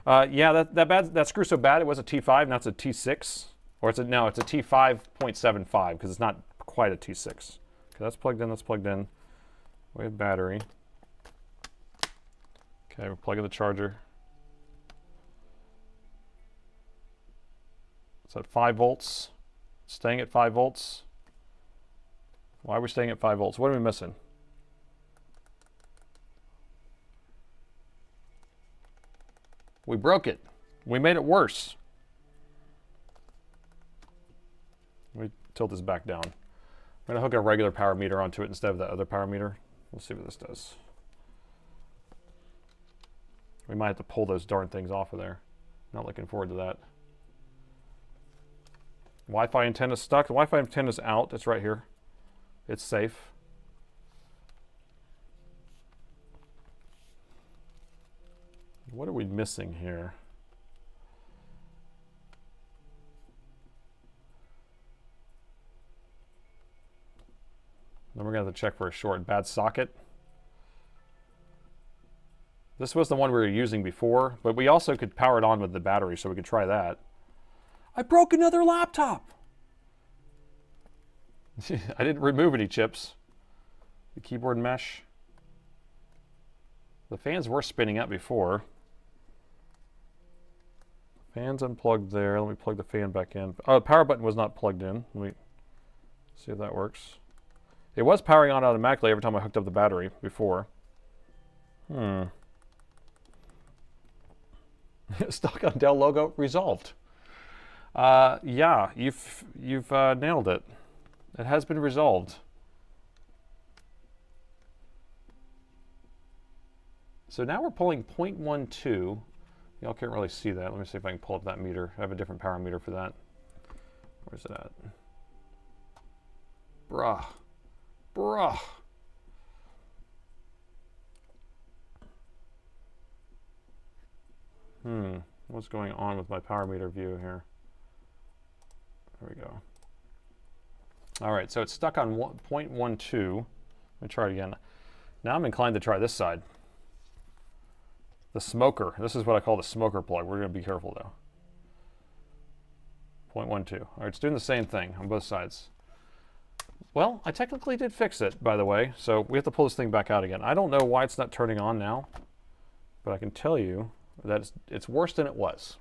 Yeah, that screw's so bad. It was a T5, now it's a T6. Or it's a T5.75 because it's not quite a T6. Okay, that's plugged in, that's plugged in. We have battery. Okay, we're plugging the charger. It's at 5 volts. Staying at 5 volts. Why are we staying at 5 volts? What are we missing? We broke it. We made it worse. Let me tilt this back down. I'm going to hook a regular power meter onto it instead of the other power meter. We'll see what this does. We might have to pull those darn things off of there. Not looking forward to that. Wi-Fi antenna's stuck. The Wi-Fi antenna's out. It's right here. It's safe. What are we missing here? Then we're going to have to check for a short. Bad socket. This was the one we were using before, but we also could power it on with the battery, so we could try that. I broke another laptop! I didn't remove any chips. The keyboard mesh. The fans were spinning up before. Fans unplugged there. Let me plug the fan back in. Oh, the power button was not plugged in. Let me see if that works. It was powering on automatically every time I hooked up the battery before. Stuck on Dell logo. Resolved. Yeah, you've nailed it. It has been resolved. So now we're pulling 0.12. Y'all can't really see that. Let me see if I can pull up that meter. I have a different power meter for that. Where's it at? Bruh. Bruh. What's going on with my power meter view here? There we go. All right, so it's stuck on 0.12. Let me try it again. Now I'm inclined to try this side. The smoker. This is what I call the smoker plug. We're going to be careful though. 0.12. All right, it's doing the same thing on both sides. Well, I technically did fix it, by the way, so we have to pull this thing back out again. I don't know why it's not turning on now, but I can tell you that it's worse than it was.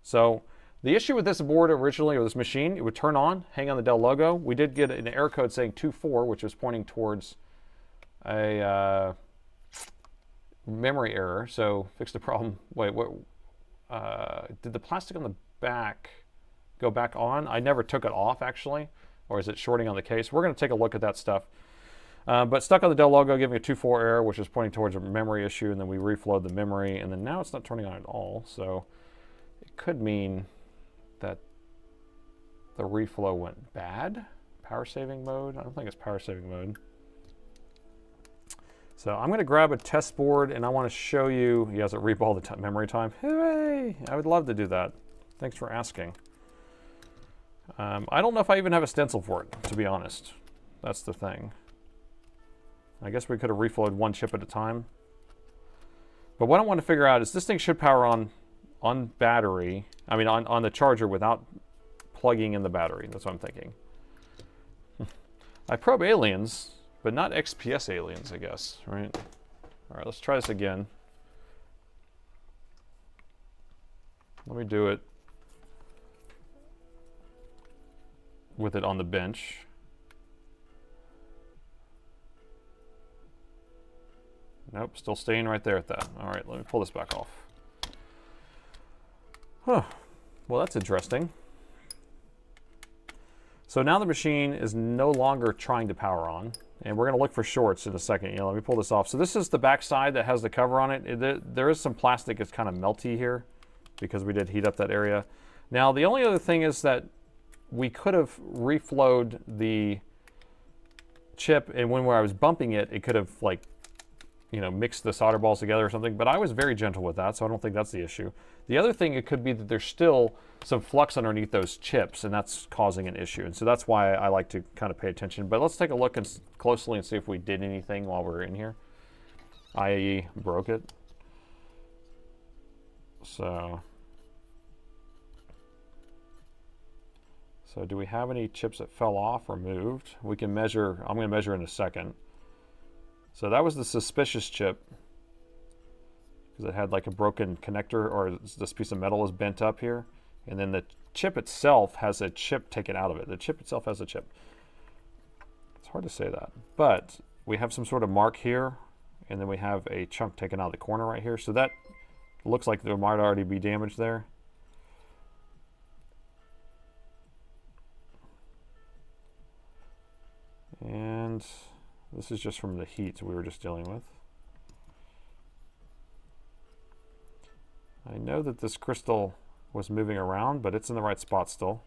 So the issue with this board originally, or this machine, it would turn on, hang on the Dell logo. We did get an error code saying 2.4, which was pointing towards a memory error, so fix the problem. Wait, what? Did the plastic on the back go back on? I never took it off, actually. Or is it shorting on the case? We're going to take a look at that stuff. But stuck on the Dell logo, giving a 2.4 error, which is pointing towards a memory issue, and then we reflowed the memory, and then now it's not turning on at all. So it could mean that the reflow went bad. Power saving mode? I don't think it's power saving mode. So I'm going to grab a test board, and I want to show you. He has it reap all the memory time. Hooray! I would love to do that. Thanks for asking. I don't know if I even have a stencil for it, to be honest. That's the thing. I guess we could have reflowed one chip at a time. But what I want to figure out is this thing should power on battery. I mean, on the charger without plugging in the battery. That's what I'm thinking. I probe aliens, but not XPS aliens, I guess, right? All right, let's try this again. Let me do it with it on the bench. Nope, still staying right there at that. All right, let me pull this back off. Huh. Well, that's interesting. So now the machine is no longer trying to power on, and we're going to look for shorts in a second. You know, let me pull this off. So this is the back side that has the cover on it. There is some plastic that's kind of melty here because we did heat up that area. Now, the only other thing is that we could have reflowed the chip, and when I was bumping it, it could have, like, you know, mixed the solder balls together or something, but I was very gentle with that, so I don't think that's the issue. The other thing, it could be that there's still some flux underneath those chips, and that's causing an issue. And so that's why I like to kind of pay attention. But let's take a look closely and see if we did anything while we were in here. IAE broke it. So do we have any chips that fell off or moved? We can measure. I'm going to measure in a second. So that was the suspicious chip, because it had like a broken connector, or this piece of metal is bent up here. And then the chip itself has a chip taken out of it. The chip itself has a chip. It's hard to say that. But we have some sort of mark here, and then we have a chunk taken out of the corner right here. So that looks like there might already be damage there. And this is just from the heat we were just dealing with. I know that this crystal was moving around, but it's in the right spot still.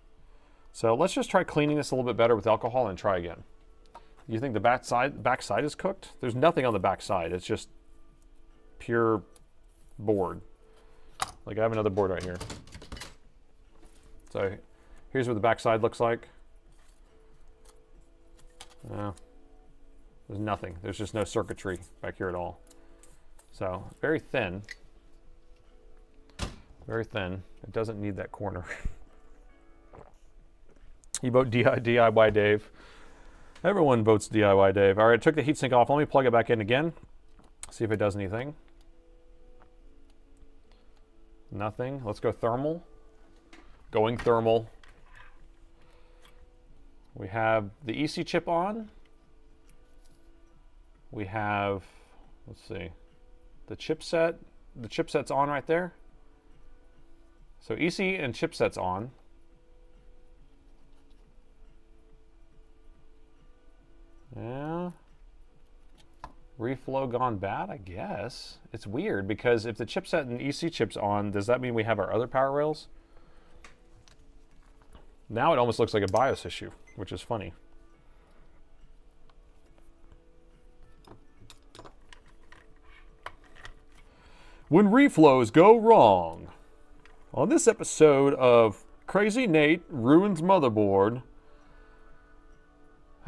So let's just try cleaning this a little bit better with alcohol and try again. You think the back side is cooked? There's nothing on the back side. It's just pure board. Like, I have another board right here. So here's what the back side looks like. There's nothing. There's just no circuitry back here at all. So very thin. Very thin. It doesn't need that corner. You vote DIY Dave. Everyone votes DIY Dave. All right, I took the heatsink off. Let me plug it back in again. See if it does anything. Nothing. Let's go thermal. Going thermal. We have the EC chip on. We have, let's see, the chipset. The chipset's on right there. So EC and chipset's on. Yeah. Reflow gone bad, I guess. It's weird because if the chipset and EC chip's on, does that mean we have our other power rails? Now it almost looks like a BIOS issue, which is funny. When reflows go wrong. On this episode of Crazy Nate Ruins Motherboard.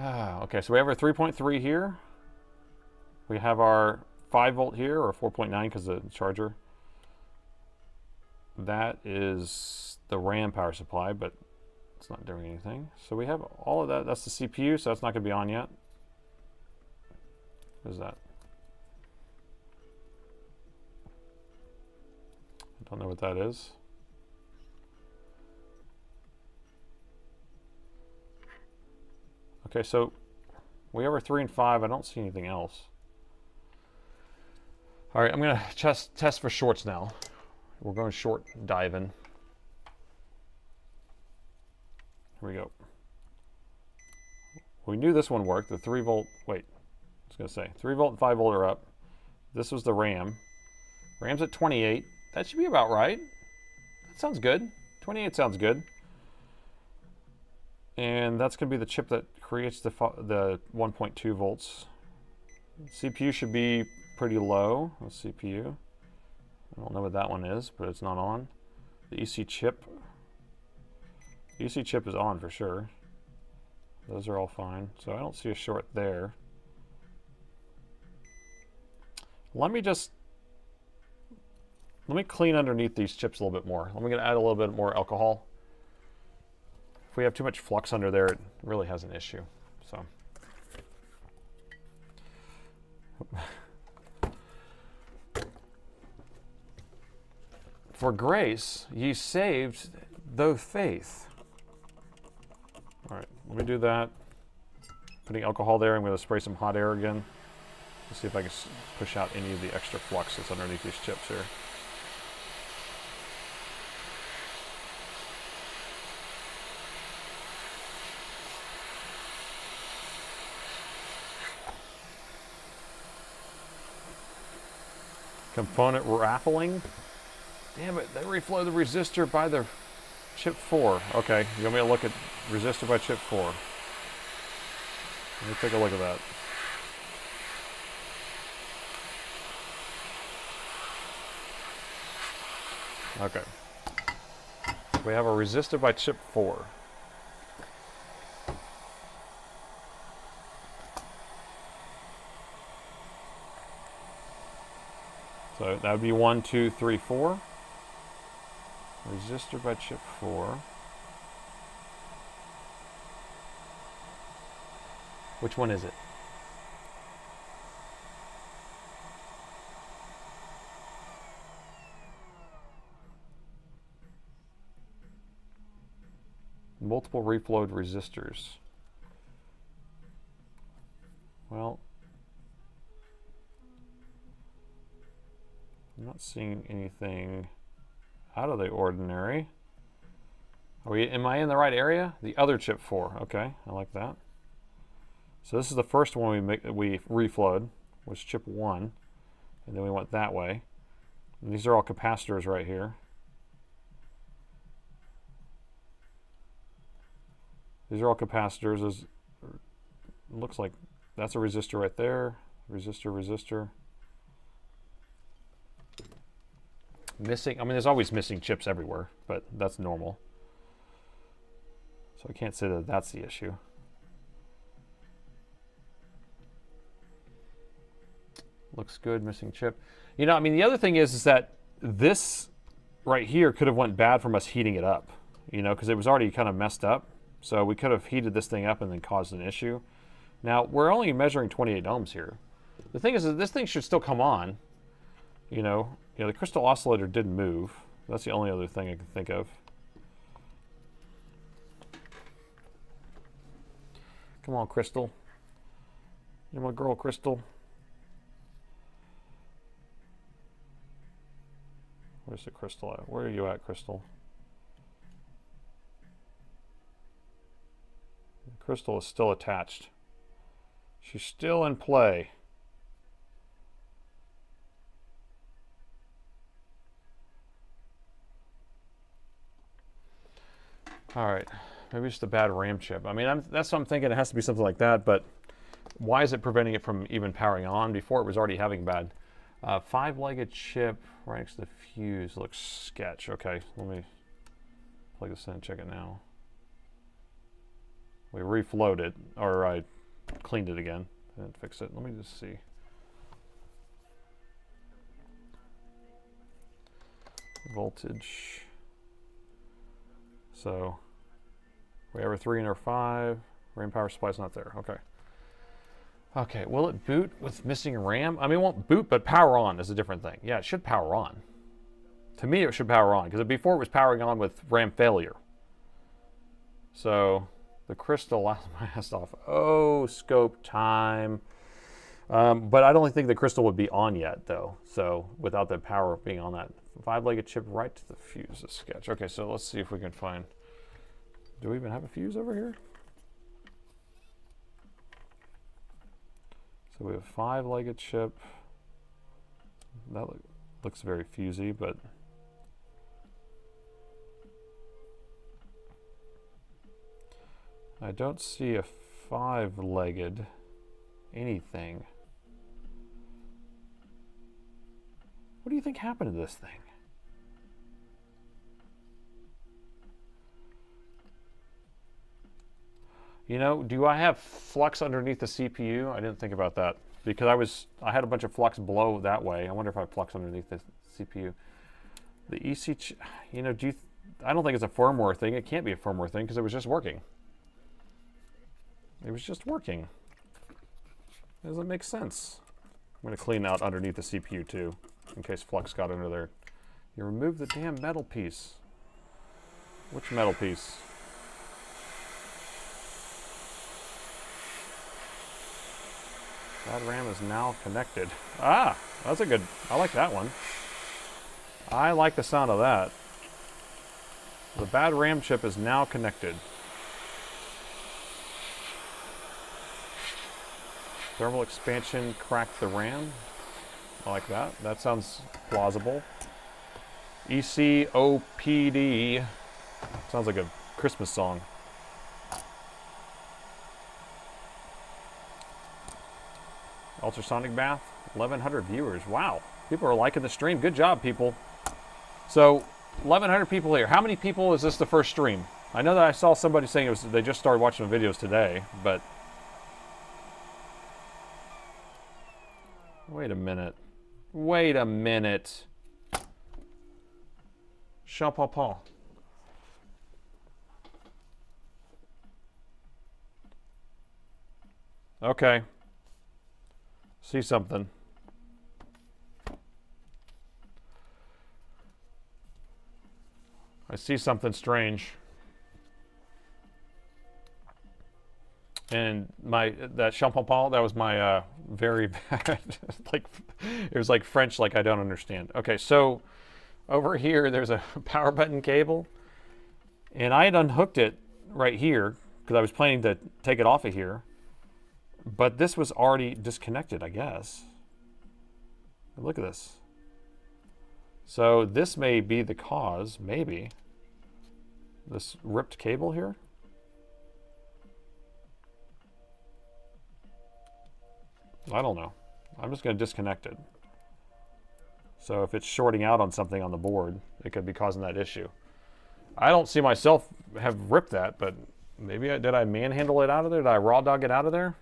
Okay, so we have our 3.3 here. We have our 5 volt here, or 4.9 because of the charger. That is the RAM power supply, but it's not doing anything. So we have all of that. That's the CPU, so that's not going to be on yet. What is that? I don't know what that is. Okay, so we have our 3 and 5. I don't see anything else. All right, I'm going to test for shorts now. We're going short diving. Here we go. We knew this one worked. The 3 volt, wait, I was going to say 3 volt and 5 volt are up. This was the RAM. RAM's at 28. That should be about right. That sounds good. 28 sounds good. And that's going to be the chip that creates the 1.2 volts. CPU should be pretty low. The CPU. I don't know what that one is, but it's not on. The EC chip. The EC chip is on for sure. Those are all fine. So I don't see a short there. Let me clean underneath these chips a little bit more. I'm going to add a little bit more alcohol. If we have too much flux under there, it really has an issue. So, for grace, ye saved though faith. All right, let me do that. Putting alcohol there, I'm going to spray some hot air again. Let's see if I can push out any of the extra flux that's underneath these chips here. Component raffling. Damn it, they reflow the resistor by the chip 4. Okay, you want me to look at resistor by chip 4? Let me take a look at that. Okay. We have a resistor by chip 4. So that would be 1, 2, 3, 4. Resistor by chip 4. Which one is it? Multiple reflowed resistors. Well, I'm not seeing anything out of the ordinary. Am I in the right area? The other chip 4. Okay, I like that. So this is the first one we reflowed, was chip 1, and then we went that way. And these are all capacitors right here. These are all capacitors. It looks like that's a resistor right there. Resistor, resistor. Missing, I mean, there's always missing chips everywhere, but that's normal. So I can't say that that's the issue. Looks good, missing chip. You know, I mean, the other thing is that this right here could have went bad from us heating it up, you know, because it was already kind of messed up. So we could have heated this thing up and then caused an issue. Now, we're only measuring 28 ohms here. The thing is that this thing should still come on. You know, the crystal oscillator didn't move. That's the only other thing I can think of. Come on, Crystal. You're my girl, Crystal. Where's the crystal at? Where are you at, Crystal? The crystal is still attached. She's still in play. All right, maybe just a bad RAM chip. I mean, that's what I'm thinking. It has to be something like that, but why is it preventing it from even powering on before it was already having bad? 5-legged chip right next to the fuse. Looks sketch. Okay, let me plug this in and check it now. We reflowed it, or I cleaned it again. I didn't fix it. Let me just see. Voltage. So we have our 3 and our 5. RAM power supply's not there. Okay. Okay, will it boot with missing RAM? I mean, it won't boot, but power on is a different thing. Yeah, it should power on. To me, it should power on, because before it was powering on with RAM failure. So the crystal last off. Oh, scope time. But I don't think the crystal would be on yet, though. So without the power being on that 5-legged chip right to the fuse is sketch. Okay, so let's see if we can find. Do we even have a fuse over here? So we have 5-legged chip. That looks very fusy, but I don't see a 5-legged anything. What do you think happened to this thing? You know, do I have flux underneath the CPU? I didn't think about that because I had a bunch of flux below that way. I wonder if I have flux underneath the CPU. The EC, you know, I don't think it's a firmware thing. It can't be a firmware thing because it was just working. It was just working. Doesn't make sense. I'm going to clean out underneath the CPU too, in case flux got under there. You remove the damn metal piece. Which metal piece? That RAM is now connected. Ah, that's a good, I like that one. I like the sound of that. The bad RAM chip is now connected. Thermal expansion cracked the RAM. I like that. That sounds plausible. ECOPD Sounds like a Christmas song. Ultrasonic bath, 1,100 viewers. Wow, people are liking the stream. Good job, people. So, 1,100 people here. How many people is this the first stream? I know that I saw somebody saying it was they just started watching the videos today, but wait a minute. Wait a minute. Jean-Paul. Okay. See something. I see something strange. And that Jean-Paul, that was my very bad, like, it was like French, like I don't understand. Okay, so over here, there's a power button cable. And I had unhooked it right here because I was planning to take it off of here. But this was already disconnected, I guess. Look at this. So this may be the cause, maybe. This ripped cable here. I don't know. I'm just going to disconnect it. So if it's shorting out on something on the board, it could be causing that issue. I don't see myself have ripped that, but maybe did I manhandle it out of there? Did I raw dog it out of there?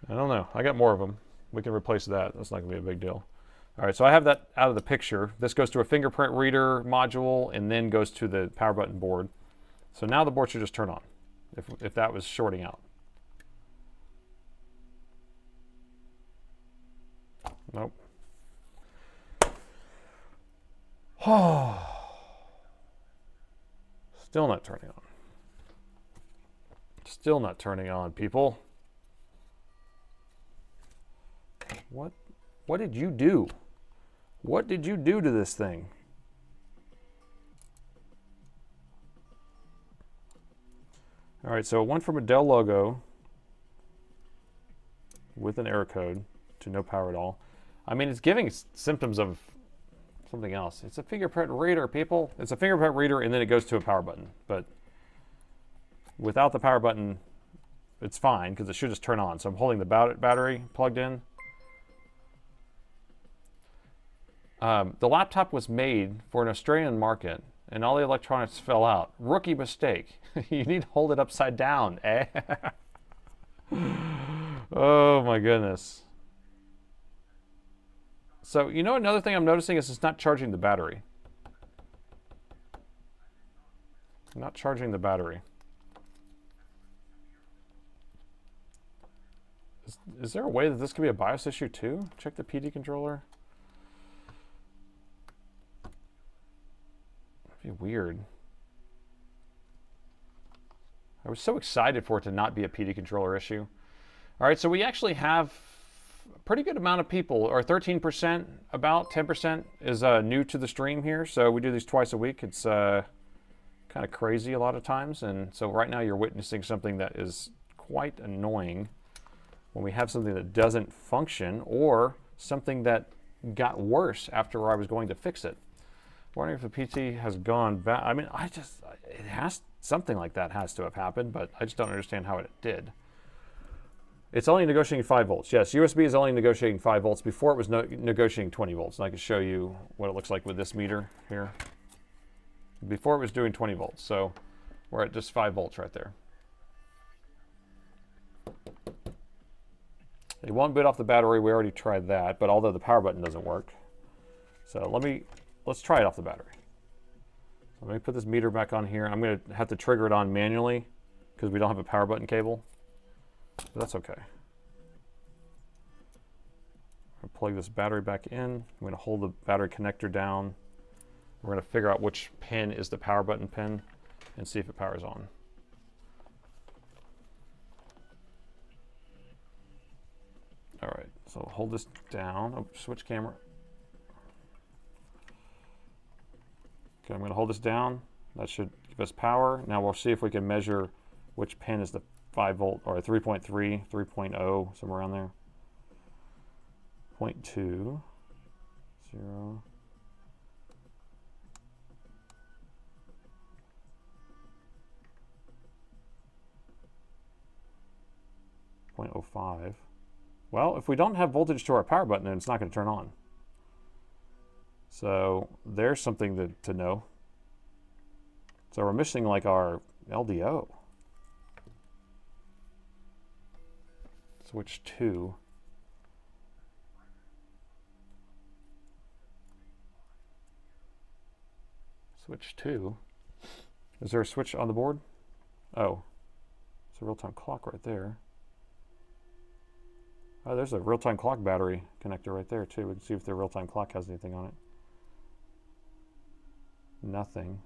I don't know. I got more of them. We can replace that. That's not going to be a big deal. All right, so I have that out of the picture. This goes to a fingerprint reader module and then goes to the power button board. So now the board should just turn on if that was shorting out. Nope. Still not turning on. Still not turning on, people. What did you do? What did you do to this thing? All right, so it went from a Dell logo with an error code to no power at all. I mean, it's giving symptoms of something else. It's a fingerprint reader, people. It's a fingerprint reader, and then it goes to a power button. But without the power button, it's fine, because it should just turn on. So I'm holding the battery plugged in. The laptop was made for an Australian market, and all the electronics fell out. Rookie mistake. You need to hold it upside down, eh? Oh, my goodness. So, you know, another thing I'm noticing is it's not charging the battery. Not charging the battery. Is there a way that this could be a BIOS issue too? Check the PD controller. That'd be weird. I was so excited for it to not be a PD controller issue. All right, so we actually have a pretty good amount of people, or 13%, about 10% is new to the stream here. So we do these twice a week. It's kind of crazy a lot of times. And so right now you're witnessing something that is quite annoying when we have something that doesn't function or something that got worse after I was going to fix it. Wondering if the PT has gone back. I mean, it has, something like that has to have happened, but I just don't understand how it did. It's only negotiating 5 volts. Yes, USB is only negotiating 5 volts. Before it was negotiating 20 volts. And I can show you what it looks like with this meter here. Before it was doing 20 volts. So we're at just 5 volts right there. It won't boot off the battery. We already tried that, but although the power button doesn't work. So let's try it off the battery. So let me put this meter back on here. I'm going to have to trigger it on manually because we don't have a power button cable. But that's okay. I'll plug this battery back in. I'm going to hold the battery connector down. We're going to figure out which pin is the power button pin and see if it powers on. All right, so hold this down. Oh, switch camera. Okay, I'm going to hold this down. That should give us power. Now we'll see if we can measure which pin is the 5 volt or 3.3, 3.0, somewhere around there. 0.2, 0, 0.05. Well, if we don't have voltage to our power button, then it's not going to turn on. So there's something to know. So we're missing like our LDO. Switch 2. Switch 2. Is there a switch on the board? Oh, it's a real-time clock right there. Oh, there's a real-time clock battery connector right there too. We can see if the real-time clock has anything on it. Nothing.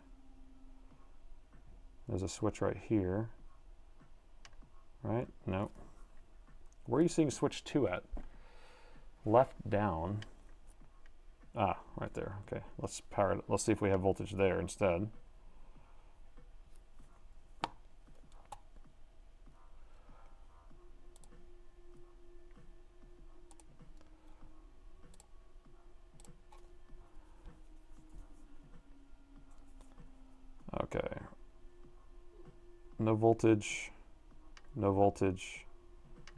There's a switch right here. Right? No. Where are you seeing switch 2 at? Left down. Ah, right there. Okay, let's power it. Let's see if we have voltage there instead. Okay. No voltage. No voltage.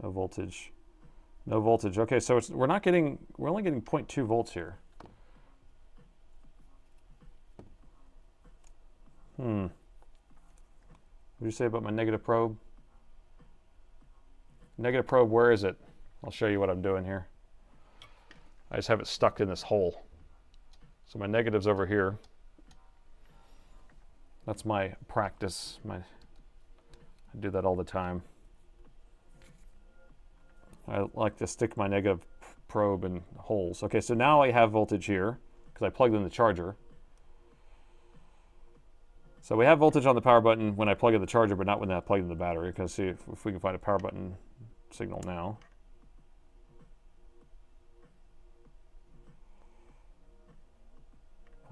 No voltage. No voltage. Okay, so we're only getting 0.2 volts here. What do you say about my negative probe? Negative probe, where is it? I'll show you what I'm doing here. I just have it stuck in this hole. So my negative's over here. That's my practice. I do that all the time. I like to stick my negative probe in holes. Okay, so now I have voltage here because I plugged in the charger. So we have voltage on the power button when I plug in the charger, but not when I plug in the battery. Because see if we can find a power button signal now.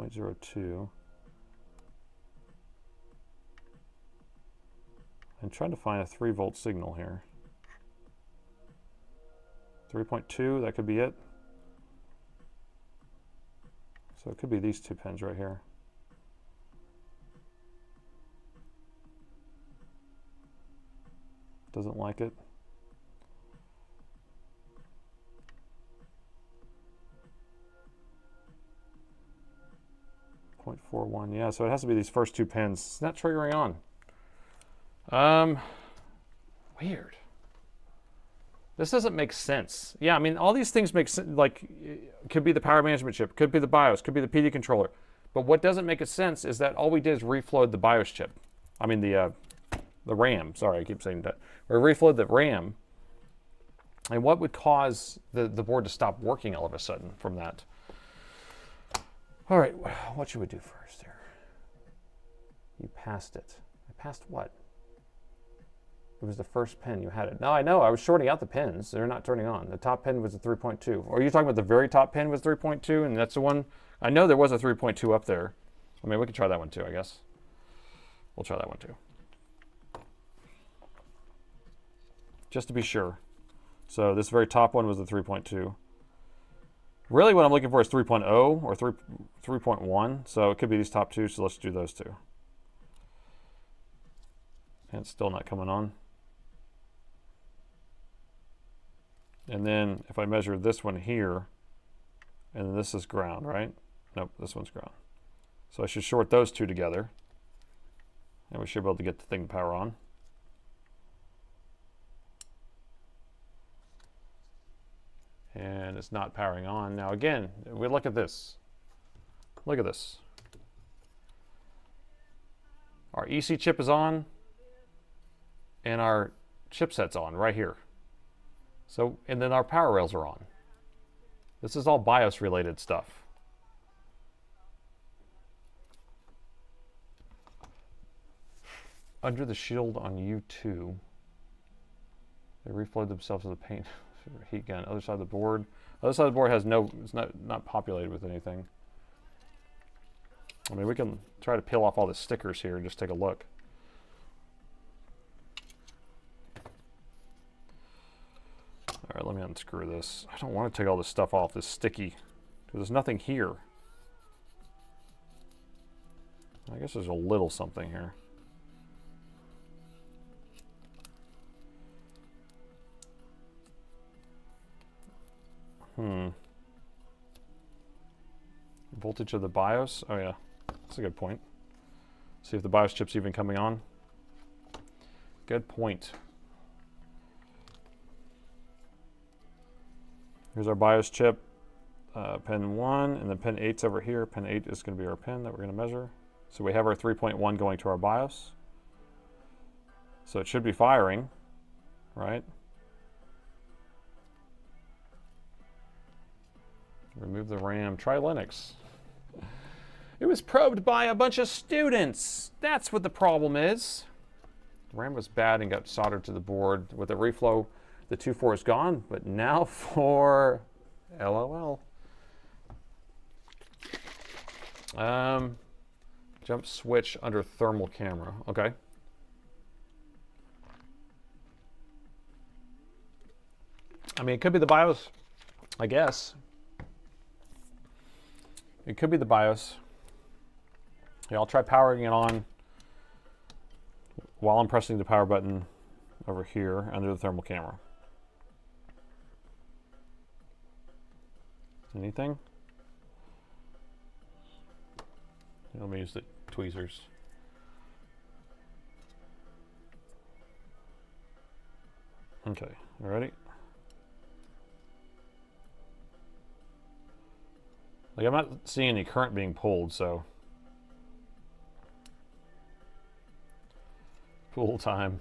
.02. I'm trying to find a 3-volt signal here. 3.2, that could be it. So it could be these 2 pins right here. Doesn't like it. .41, yeah, so it has to be these first 2 pins. It's not triggering on. Weird. This doesn't make sense. Yeah, I mean, all these things make sense. Like, it could be the power management chip, could be the BIOS, could be the PD controller. But what doesn't make sense is that all we did is reflowed the BIOS chip. I mean, the RAM. Sorry, I keep saying that. We reflowed the RAM. And what would cause the board to stop working all of a sudden from that? All right, what should we do first here? You passed it. I passed what? It was the first pin you had it. Now I know, I was shorting out the pins. They're not turning on. The top pin was a 3.2. Or are you talking about the very top pin was 3.2 and that's the one? I know there was a 3.2 up there. I mean, we could try that one too, I guess. We'll try that one too. Just to be sure. So this very top one was the 3.2. Really what I'm looking for is 3.0 or 3.1. So it could be these top 2, so let's do those 2. And it's still not coming on. And then if I measure this one here, and then this is ground, right? Nope, this one's ground. So I should short those 2 together. And we should be able to get the thing to power on. And it's not powering on. Now again, we look at this. Look at this. Our EC chip is on, and our chipset's on right here. So, and then our power rails are on. This is all BIOS related stuff. Under the shield on U2, they reflowed themselves to the paint heat gun. Other side of the board. Other side of the board has no, it's not populated with anything. I mean, we can try to peel off all the stickers here and just take a look. All right, let me unscrew this. I don't want to take all this stuff off. This sticky, because there's nothing here. I guess there's a little something here. Voltage of the BIOS. Oh yeah, that's a good point. See if the BIOS chip's even coming on. Good point. Here's our BIOS chip, pin 1, and then pin 8's over here. Pin 8 is going to be our pin that we're going to measure. So we have our 3.1 going to our BIOS. So it should be firing, right? Remove the RAM. Try Linux. It was probed by a bunch of students. That's what the problem is. RAM was bad and got soldered to the board. With the reflow, the 2.4 is gone, but now for LOL. Jump switch under thermal camera. Okay. I mean, it could be the BIOS, I guess. It could be the BIOS. Yeah, I'll try powering it on while I'm pressing the power button over here under the thermal camera. Anything? Let me use the tweezers. Okay, ready? Like, I'm not seeing any current being pulled, so. Pool time.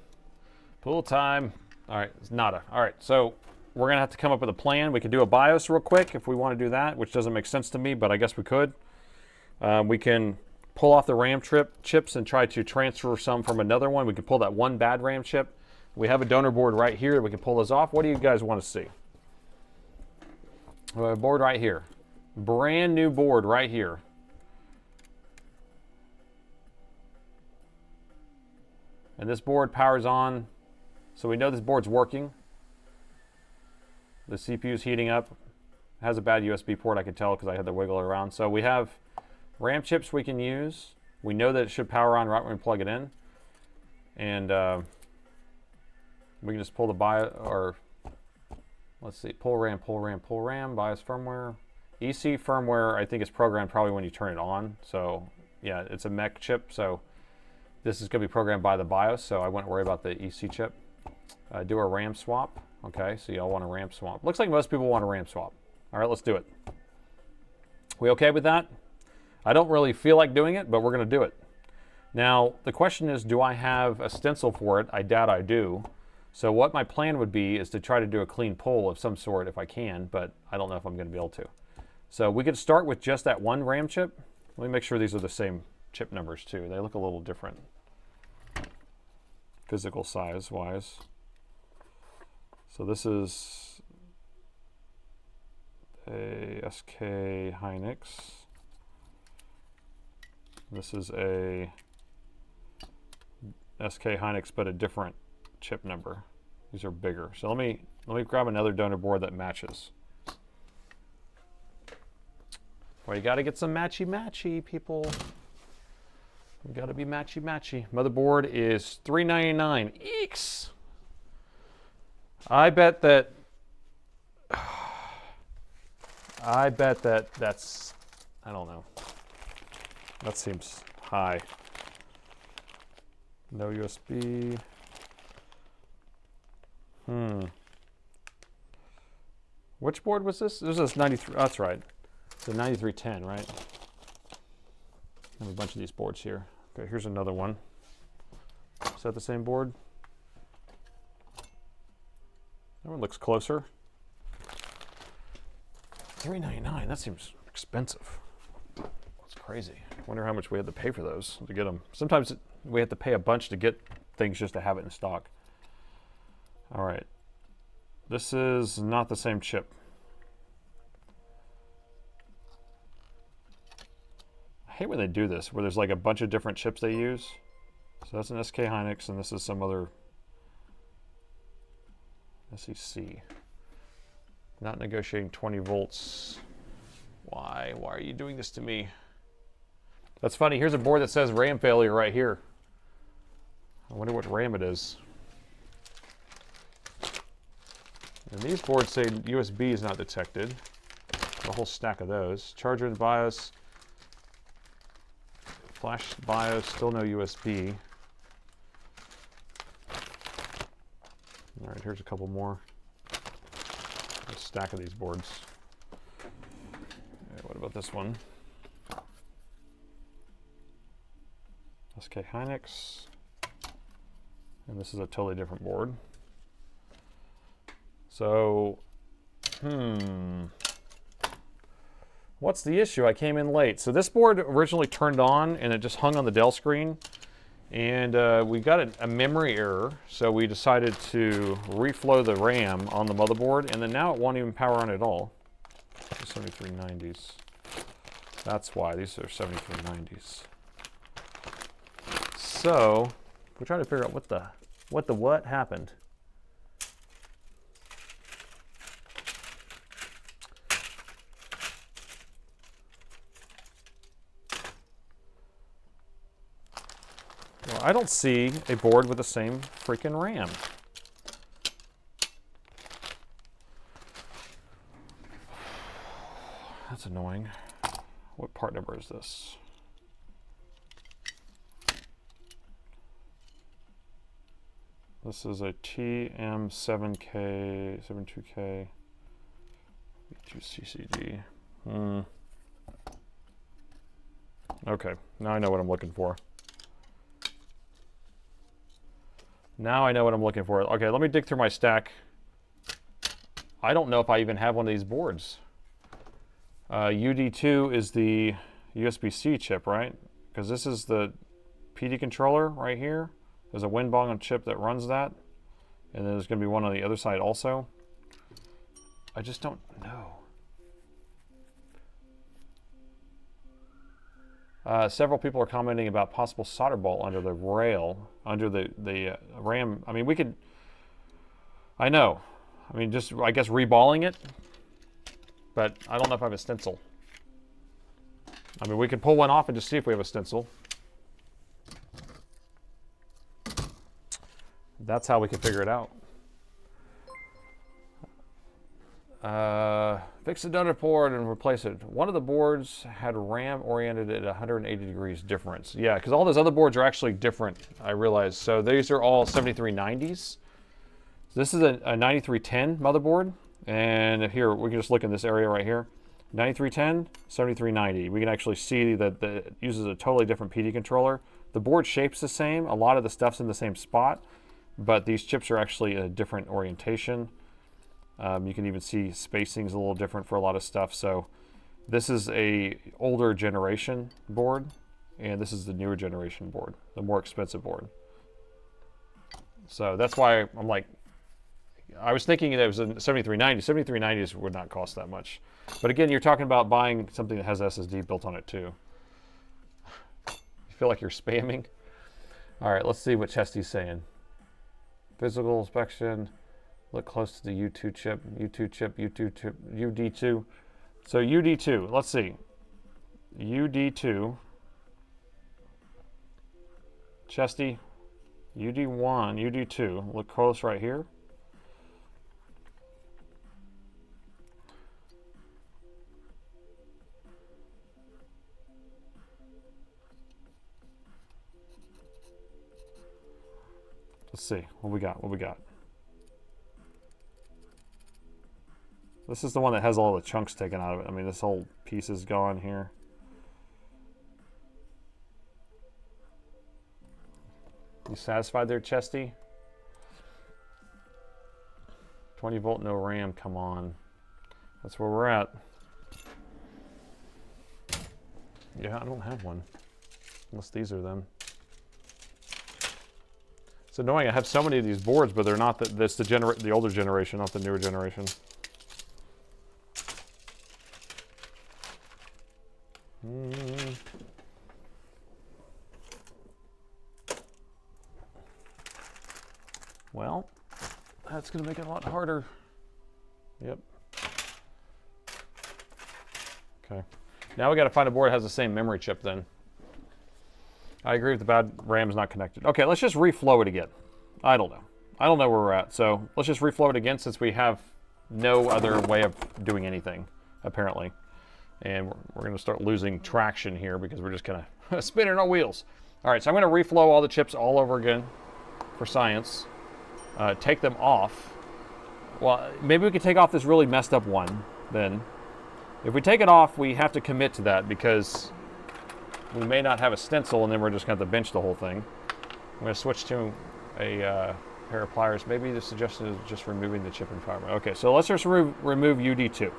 Pool time. All right, it's nada. All right, so we're gonna have to come up with a plan. We could do a BIOS real quick if we want to do that, which doesn't make sense to me, but I guess we could. We can pull off the RAM chips and try to transfer some from another one. We can pull that one bad RAM chip. We have a donor board right here. We can pull those off. What do you guys want to see? We have a board right here. Brand new board right here. And this board powers on, so we know this board's working. The CPU is heating up. It has a bad USB port, I could tell because I had to wiggle it around. So we have RAM chips we can use. We know that it should power on right when we plug it in. And we can just pull the BIOS, or let's see, pull RAM, BIOS firmware. EC firmware, I think, is programmed probably when you turn it on. So yeah, it's a mech chip, so this is going to be programmed by the BIOS, so I wouldn't worry about the EC chip. Do a RAM swap. Okay, so y'all want a RAM swap. Looks like most people want a RAM swap. All right, let's do it. We okay with that? I don't really feel like doing it, but we're going to do it. Now, the question is, do I have a stencil for it? I doubt I do. So what my plan would be is to try to do a clean pull of some sort if I can, but I don't know if I'm going to be able to. So we could start with just that one RAM chip. Let me make sure these are the same chip numbers too. They look a little different physical size wise. So this is a SK Hynix. This is a SK Hynix, but a different chip number. These are bigger. So let me grab another donor board that matches. Well, you got to get some matchy people. We got to be matchy. Motherboard is $399. Eeks. I bet that that's, I don't know. That seems high. No USB. Which board was this? This is 93. Oh, that's right. The 9310, right? I have a bunch of these boards here. Okay, here's another one. Is that the same board? That one looks closer. $399. That seems expensive. That's crazy. I wonder how much we had to pay for those to get them. Sometimes we have to pay a bunch to get things just to have it in stock. All right. This is not the same chip. I hate when they do this, where there's like a bunch of different chips they use. So that's an SK Hynix, and this is some other SEC. Not negotiating 20 volts. Why? Why are you doing this to me? That's funny. Here's a board that says RAM failure right here. I wonder what RAM it is. And these boards say USB is not detected. A whole stack of those. Charger and BIOS. Flash BIOS, still no USB. All right, here's a couple more. A stack of these boards. Okay, what about this one? SK Hynix. And this is a totally different board. So, what's the issue? I came in late. So this board originally turned on and it just hung on the Dell screen. And we got a memory error, so we decided to reflow the RAM on the motherboard, and then now it won't even power on at all. 7390s. That's why these are 7390s. So we're trying to figure out what happened. Well, I don't see a board with the same freaking RAM. That's annoying. What part number is this? This is a TM7K, 72K, V2CCD. Okay, now I know what I'm looking for. Now I know what I'm looking for. Okay, let me dig through my stack. I don't know if I even have one of these boards. UD2 is the USB-C chip, right? Because this is the PD controller right here. There's a Winbong chip that runs that. And then there's going to be one on the other side also. I just don't know. Several people are commenting about possible solder ball under the rail, under the RAM. I mean, we could, I know. I mean, just, I guess, reballing it. But I don't know if I have a stencil. I mean, we could pull one off and just see if we have a stencil. That's how we can figure it out. Fix the donut board and replace it. One of the boards had RAM oriented at 180 degrees difference. Yeah, because all those other boards are actually different, I realized. So these are all 7390s. This is a 9310 motherboard. And here, we can just look in this area right here. 9310, 7390. We can actually see that it uses a totally different PD controller. The board shape's the same. A lot of the stuff's in the same spot. But these chips are actually a different orientation. You can even see spacing's a little different for a lot of stuff. So this is a older generation board, and this is the newer generation board, the more expensive board. So that's why I'm like, I was thinking that it was a 7390. 7390s would not cost that much. But again, you're talking about buying something that has SSD built on it too. You feel like you're spamming? All right, let's see what Chesty's saying. Physical inspection. Look close to the U2 chip, U2 chip, U2 chip, UD2. So UD2, let's see. UD2. Chesty, UD1, UD2. Look close right here. Let's see what we got. What we got. This is the one that has all the chunks taken out of it. I mean, this whole piece is gone here. You satisfied there, Chesty? 20 volt, no RAM, come on. That's where we're at. Yeah, I don't have one. Unless these are them. It's annoying, I have so many of these boards, but they're not the older generation, not the newer generation. Well, that's going to make it a lot harder. Yep. Okay. Now we got to find a board that has the same memory chip then. I agree with the bad RAM is not connected. Okay, let's just reflow it again. I don't know. I don't know where we're at. So let's just reflow it again since we have no other way of doing anything, apparently. And we're going to start losing traction here because we're just kind of spinning our wheels. All right, so I'm going to reflow all the chips all over again for science. Take them off. Well, maybe we could take off this really messed up one then. If we take it off, we have to commit to that because we may not have a stencil and then we're just going to have to bench the whole thing. I'm going to switch to a pair of pliers. Maybe the suggestion is just removing the chip environment. Okay, so let's just remove UD2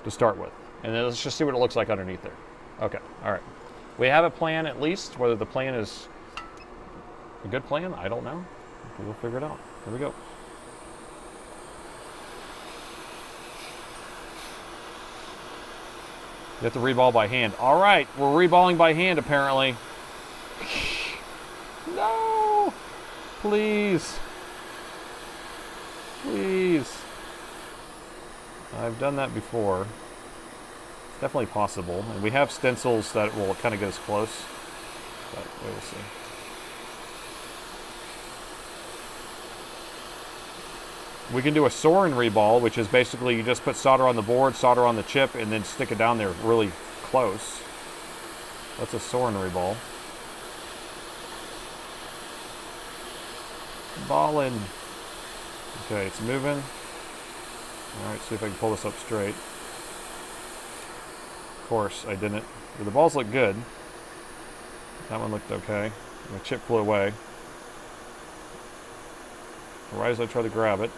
to start with. And then let's just see what it looks like underneath there. Okay, all right. We have a plan at least. Whether the plan is a good plan, I don't know. We'll figure it out. Here we go. You have to reball by hand. All right, we're reballing by hand apparently. No! Please. Please. I've done that before. It's definitely possible. And we have stencils that will kind of get us close. But we'll see. We can do a soaring reball, which is basically you just put solder on the board, solder on the chip, and then stick it down there really close. That's a soaring reball. Ballin'. Okay, it's moving. Alright, see if I can pull this up straight. Of course, I didn't. But the balls look good. That one looked okay. The chip flew away. Right as I try to grab it.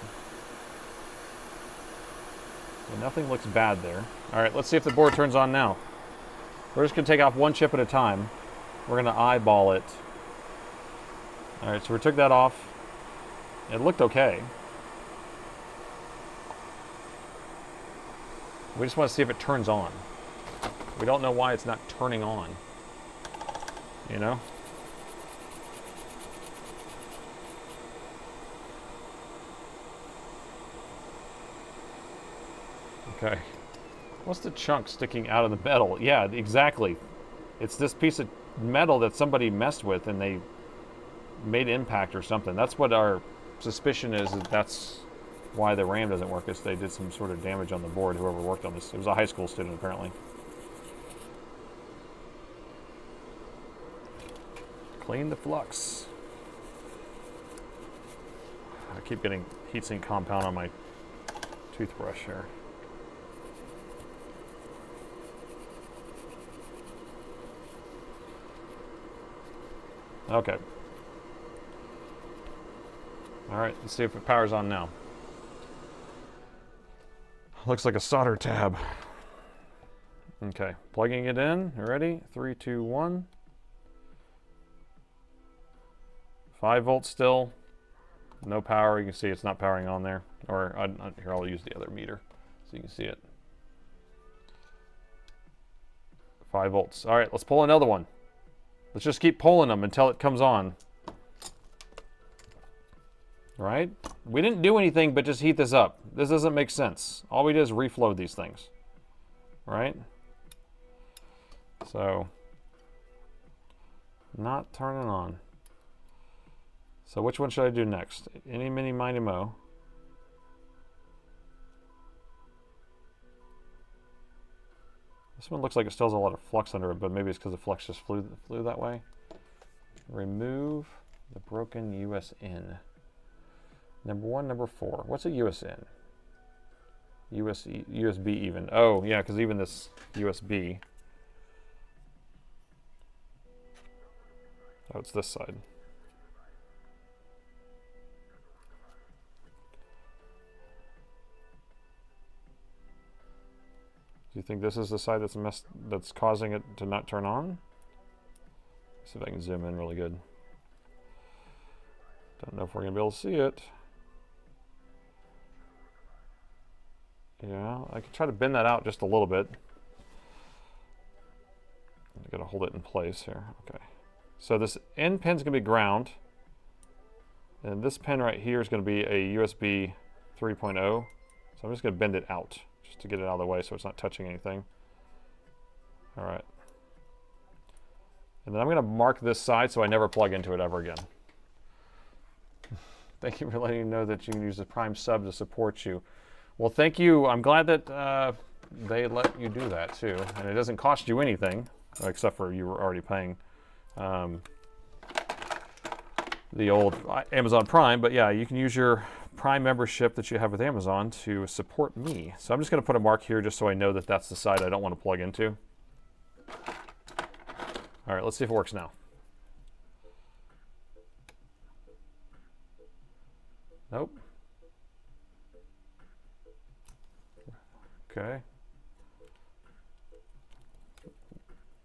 And nothing looks bad there. Alright, let's see if the board turns on now. We're just going to take off one chip at a time. We're going to eyeball it. Alright, so we took that off. It looked okay. We just want to see if it turns on. We don't know why it's not turning on. You know? Okay. What's the chunk sticking out of the metal? Yeah, exactly. It's this piece of metal that somebody messed with and they made impact or something. That's what our suspicion is that that's why the RAM doesn't work, is they did some sort of damage on the board, whoever worked on this. It was a high school student, apparently. Clean the flux. I keep getting heatsink compound on my toothbrush here. Okay. All right, let's see if it powers on now. Looks like a solder tab. Okay, plugging it in. You ready? 3, 2, 1. 5 volts still. No power. You can see it's not powering on there. Or here, I'll use the other meter so you can see it. 5 volts. All right, let's pull another one. Let's just keep pulling them until it comes on. Right? We didn't do anything but just heat this up. This doesn't make sense. All we did is reflow these things. Right? So, not turning on. So which one should I do next? Any, mini, miny, mo. This one looks like it still has a lot of flux under it, but maybe it's because the flux just flew that way. Remove the broken USN. Number 1, number 4. What's a USN? USB even. Oh, yeah, because even this USB. Oh, it's this side. Do you think this is the side that's causing it to not turn on? Let's see if I can zoom in really good. Don't know if we're going to be able to see it. Yeah, I could try to bend that out just a little bit. I'm going to hold it in place here. Okay. So this end pin's going to be ground. And this pin right here is going to be a USB 3.0. So I'm just going to bend it out just to get it out of the way so it's not touching anything. All right. And then I'm going to mark this side so I never plug into it ever again. Thank you for letting me know that you can use the Prime sub to support you. Well, thank you. I'm glad that they let you do that too, and it doesn't cost you anything, except for you were already paying the old Amazon Prime. But yeah, you can use your Prime membership that you have with Amazon to support me. So I'm just going to put a mark here just so I know that that's the side I don't want to plug into. All right, let's see if it works now. Nope. Okay.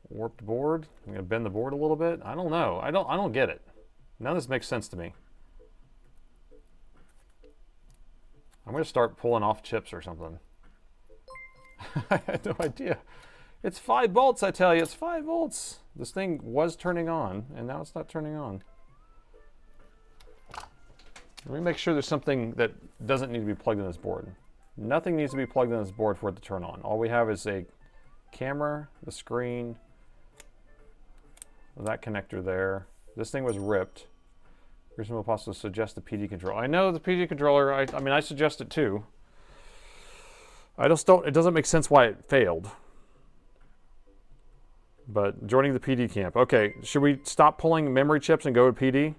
Warped board. I'm gonna bend the board a little bit. I don't know. I don't get it. None of this makes sense to me. I'm gonna start pulling off chips or something. I had no idea. It's 5 volts, I tell you. It's 5 volts. This thing was turning on, and now it's not turning on. Let me make sure there's something that doesn't need to be plugged in this board. Nothing needs to be plugged in this board for it to turn on. All we have is a camera, the screen, that connector there. This thing was ripped. Reasonable possible to suggest the PD controller. I know the PD controller, I mean, I suggest it too. I just don't, it doesn't make sense why it failed. But joining the PD camp. Okay, should we stop pulling memory chips and go to PD?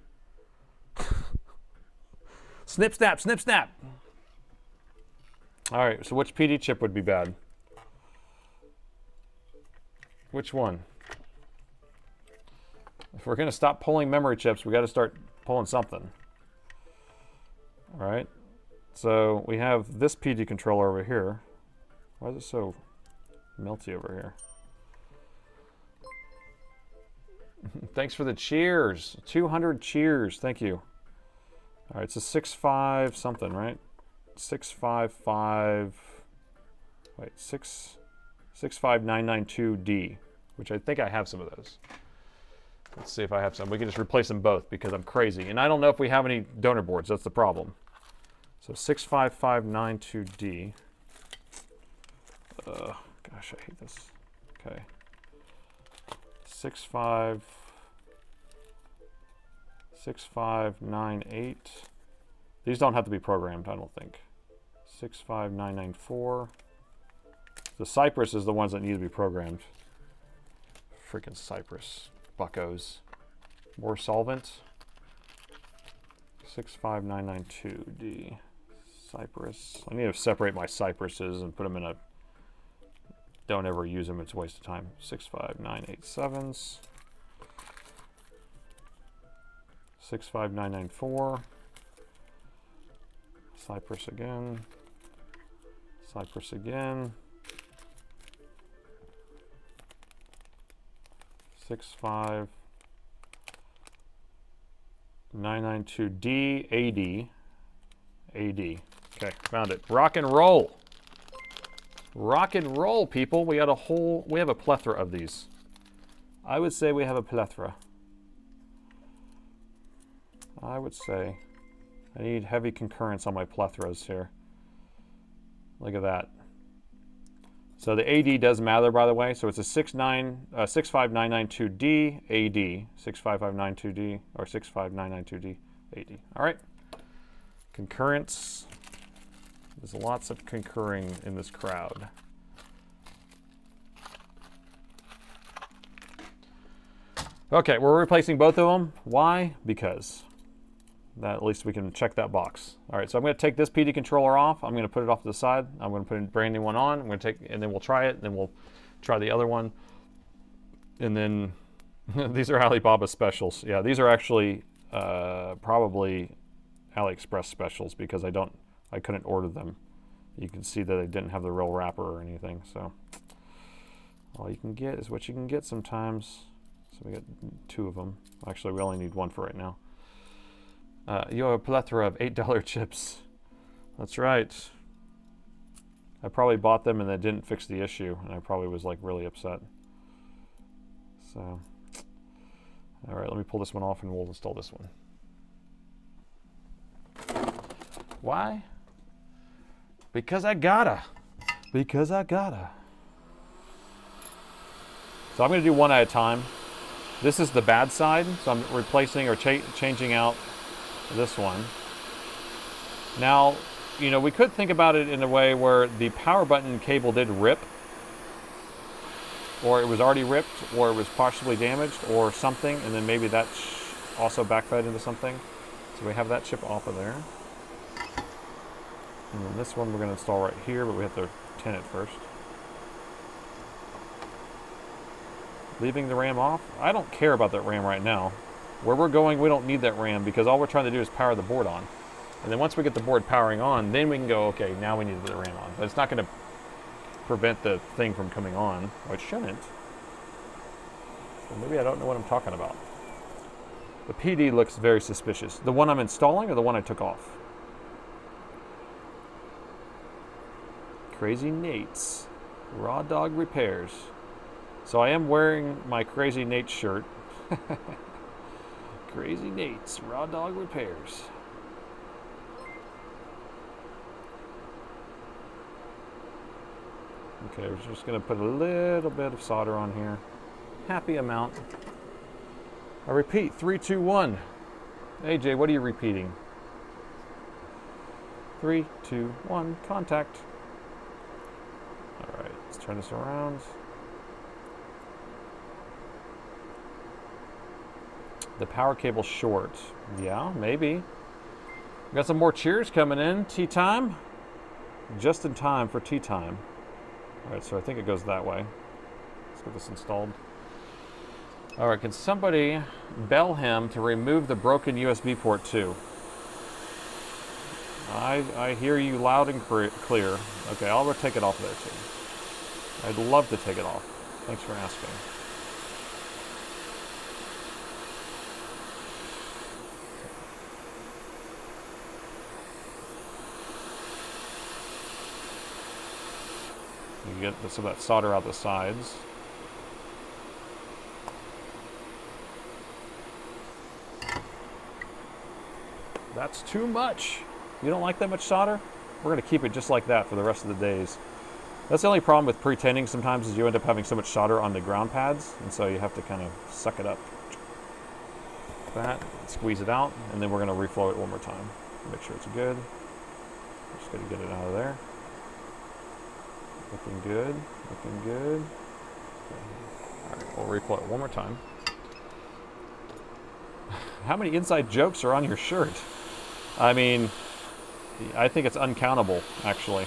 Snip, snap, snip, snap. All right, so which PD chip would be bad? Which one? If we're gonna stop pulling memory chips, we gotta start pulling something. All right, so we have this PD controller over here. Why is it so melty over here? Thanks for the cheers. 200 cheers, thank you. All right, it's a 6.5 something, right? 655, wait, 65992D, which I think I have some of those. Let's see if I have some. We can just replace them both because I'm crazy. And I don't know if we have any donor boards, that's the problem. So 65592D. Gosh, I hate this. Okay. 6598. These don't have to be programmed, I don't think. 65994. The Cypress is the ones that need to be programmed. Freaking Cypress buckos. More solvent. 65992D. Cypress. I need to separate my Cypresses and put them in a... Don't ever use them, it's a waste of time. 65987s. 65994. Cypress again. Cypress again. 65992D, AD. AD. Okay, found it. Rock and roll. Rock and roll, people. We have a plethora of these. I would say we have a plethora. I would say. I need heavy concurrence on my plethoras here. Look at that. So the AD does matter, by the way. So it's a 65992D AD, 65592D, or 65992D AD. All right. Concurrence. There's lots of concurring in this crowd. Okay, we're replacing both of them. Why? Because that, at least we can check that box. All right, so I'm going to take this PD controller off. I'm going to put it off to the side. I'm going to put a brand new one on. I'm going to take, and then we'll try it. And then we'll try the other one. And then these are Alibaba specials. Yeah, these are actually probably AliExpress specials because I couldn't order them. You can see that they didn't have the real wrapper or anything. So all you can get is what you can get sometimes. So we got 2 of them. Actually, we only need 1 for right now. You have a plethora of $8 chips. That's right. I probably bought them and they didn't fix the issue, and I probably was like really upset. So, all right, let me pull this one off and we'll install this one. Why? Because I gotta. Because I gotta. So I'm gonna do one at a time. This is the bad side, so I'm replacing or changing out this one. Now, you know, we could think about it in a way where the power button cable did rip, or it was already ripped, or it was partially damaged, or something, and then maybe that also backfed into something. So we have that chip off of there. And then this one we're going to install right here, but we have to tin it first. Leaving the RAM off. I don't care about that RAM right now. Where we're going, we don't need that RAM because all we're trying to do is power the board on. And then once we get the board powering on, then we can go, okay, now we need the RAM on. But it's not going to prevent the thing from coming on, or it shouldn't. So maybe I don't know what I'm talking about. The PD looks very suspicious. The one I'm installing or the one I took off? Crazy Nate's Raw Dog Repairs. So I am wearing my Crazy Nate shirt. Crazy Nate's Raw Dog Repairs. Okay, we're just going to put a little bit of solder on here. Happy amount. I repeat, 3, 2, 1. AJ, what are you repeating? 3, 2, 1, contact. All right, let's turn this around. The power cable's short. Yeah, maybe. Got some more cheers coming in. Tea time. Just in time for tea time. All right, so I think it goes that way. Let's get this installed. All right, can somebody bell him to remove the broken USB port too? I hear you loud and clear. Okay, I'll take it off there too. I'd love to take it off. Thanks for asking. You get some of that solder out the sides. That's too much. You don't like that much solder? We're going to keep it just like that for the rest of the days. That's the only problem with pre-tinning sometimes is you end up having so much solder on the ground pads, and so you have to kind of suck it up. That, squeeze it out, and then we're going to reflow it one more time. Make sure it's good. Just got to get it out of there. Looking good, looking good. All right, we'll reflow it one more time. How many inside jokes are on your shirt? I mean, I think it's uncountable, actually.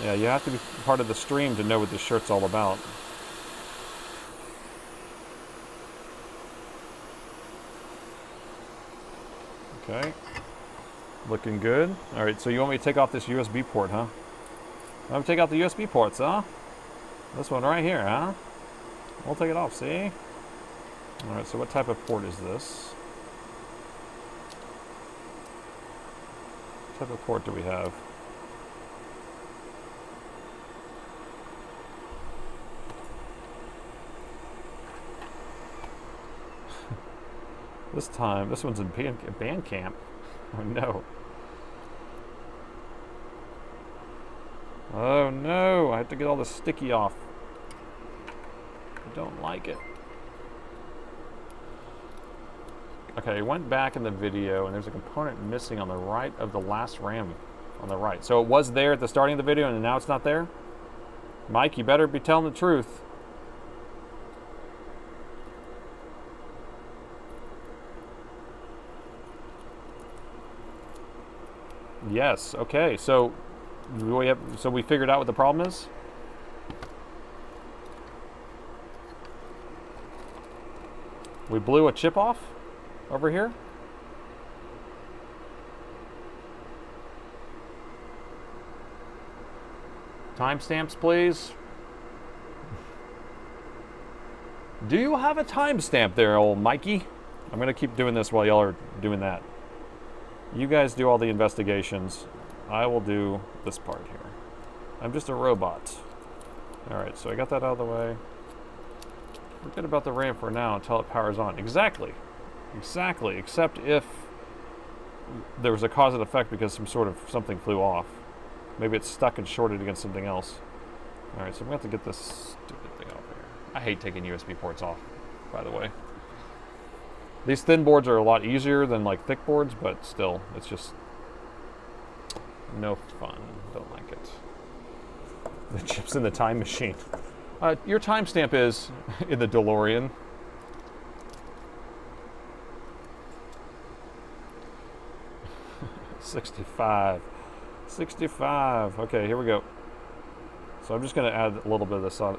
Yeah, you have to be part of the stream to know what this shirt's all about. Okay. Looking good. All right, so you want me to take off this USB port, huh? I'm going to take out the USB ports, huh? This one right here, huh? We'll take it off, see? All right, so what type of port is this? What type of port do we have? This time, this one's in band camp. Oh no. Oh no, I have to get all the sticky off. I don't like it. Okay, I went back in the video and there's a component missing on the right of the last RAM on the right. So it was there at the starting of the video and now it's not there? Mike, you better be telling the truth. Yes, okay, so we figured out what the problem is? We blew a chip off over here? Timestamps, please. Do you have a timestamp there, old Mikey? I'm gonna keep doing this while y'all are doing that. You guys do all the investigations. I will do this part here. I'm just a robot. All right, so I got that out of the way. Forget about the RAM for now until it powers on. Exactly. Exactly, except if there was a cause and effect because something flew off. Maybe it's stuck and shorted against something else. All right, so I'm gonna have to get this stupid thing off here. I hate taking USB ports off, by the way. These thin boards are a lot easier than like thick boards, but still, it's just No fun. Don't like it. The chip's in the time machine. Your timestamp is in the DeLorean. $65. $65. Okay, here we go. So I'm just going to add a little bit of this on.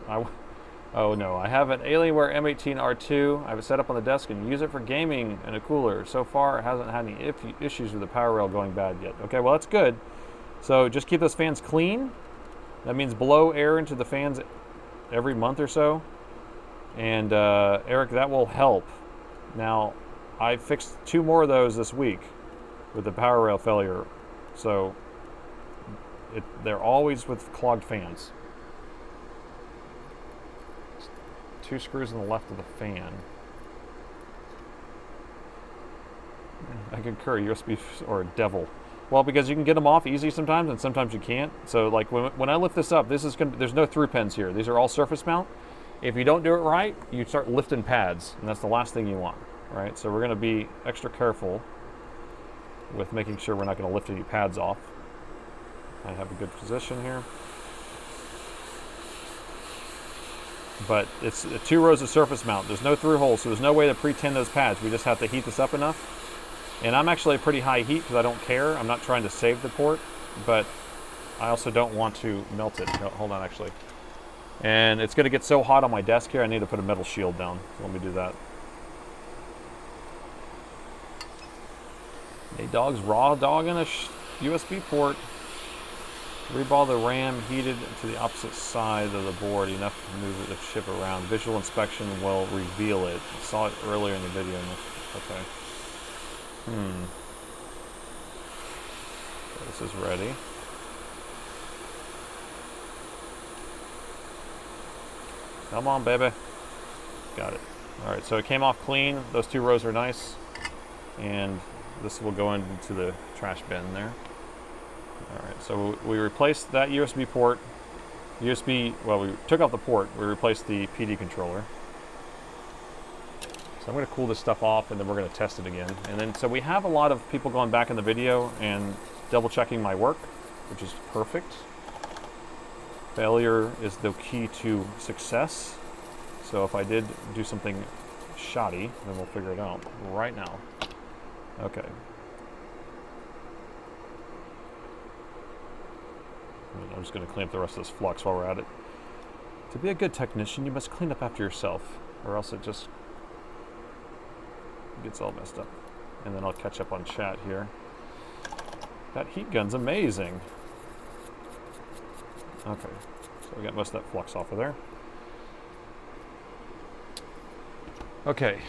Oh no, I have an Alienware M18R2. I have it set up on the desk and use it for gaming in a cooler. So far, it hasn't had any issues with the power rail going bad yet. Okay, well that's good. So just keep those fans clean. That means blow air into the fans every month or so. And Eric, that will help. Now, I fixed 2 more of those this week with the power rail failure. So they're always with clogged fans. 2 screws on the left of the fan. I concur, USB or devil. Well, because you can get them off easy sometimes, and sometimes you can't. So, like when I lift this up, there's no through pins here. These are all surface mount. If you don't do it right, you start lifting pads, and that's the last thing you want, right? So we're going to be extra careful with making sure we're not going to lift any pads off. I have a good position here. But it's 2 rows of surface mount. There's no through holes, so there's no way to pre-tin those pads. We just have to heat this up enough. And I'm actually a pretty high heat because I don't care. I'm not trying to save the port, but I also don't want to melt it. No, hold on, actually. And it's going to get so hot on my desk here, I need to put a metal shield down. So let me do that. A dog's raw dog in a USB port. Reball the RAM heated to the opposite side of the board enough to move the chip around. Visual inspection will reveal it. I saw it earlier in the video. Okay. This is ready. Come on, baby. Got it. All right, so it came off clean. Those 2 rows are nice. And this will go into the trash bin there. All right, so we replaced that USB port. Well, we took out the port. We replaced the PD controller. So I'm going to cool this stuff off, and then we're going to test it again. And then, so we have a lot of people going back in the video and double checking my work, which is perfect. Failure is the key to success. So if I did do something shoddy, then we'll figure it out right now. Okay. I'm just going to clean up the rest of this flux while we're at it. To be a good technician, you must clean up after yourself, or else it just gets all messed up. And then I'll catch up on chat here. That heat gun's amazing. Okay, so we got most of that flux off of there. Okay,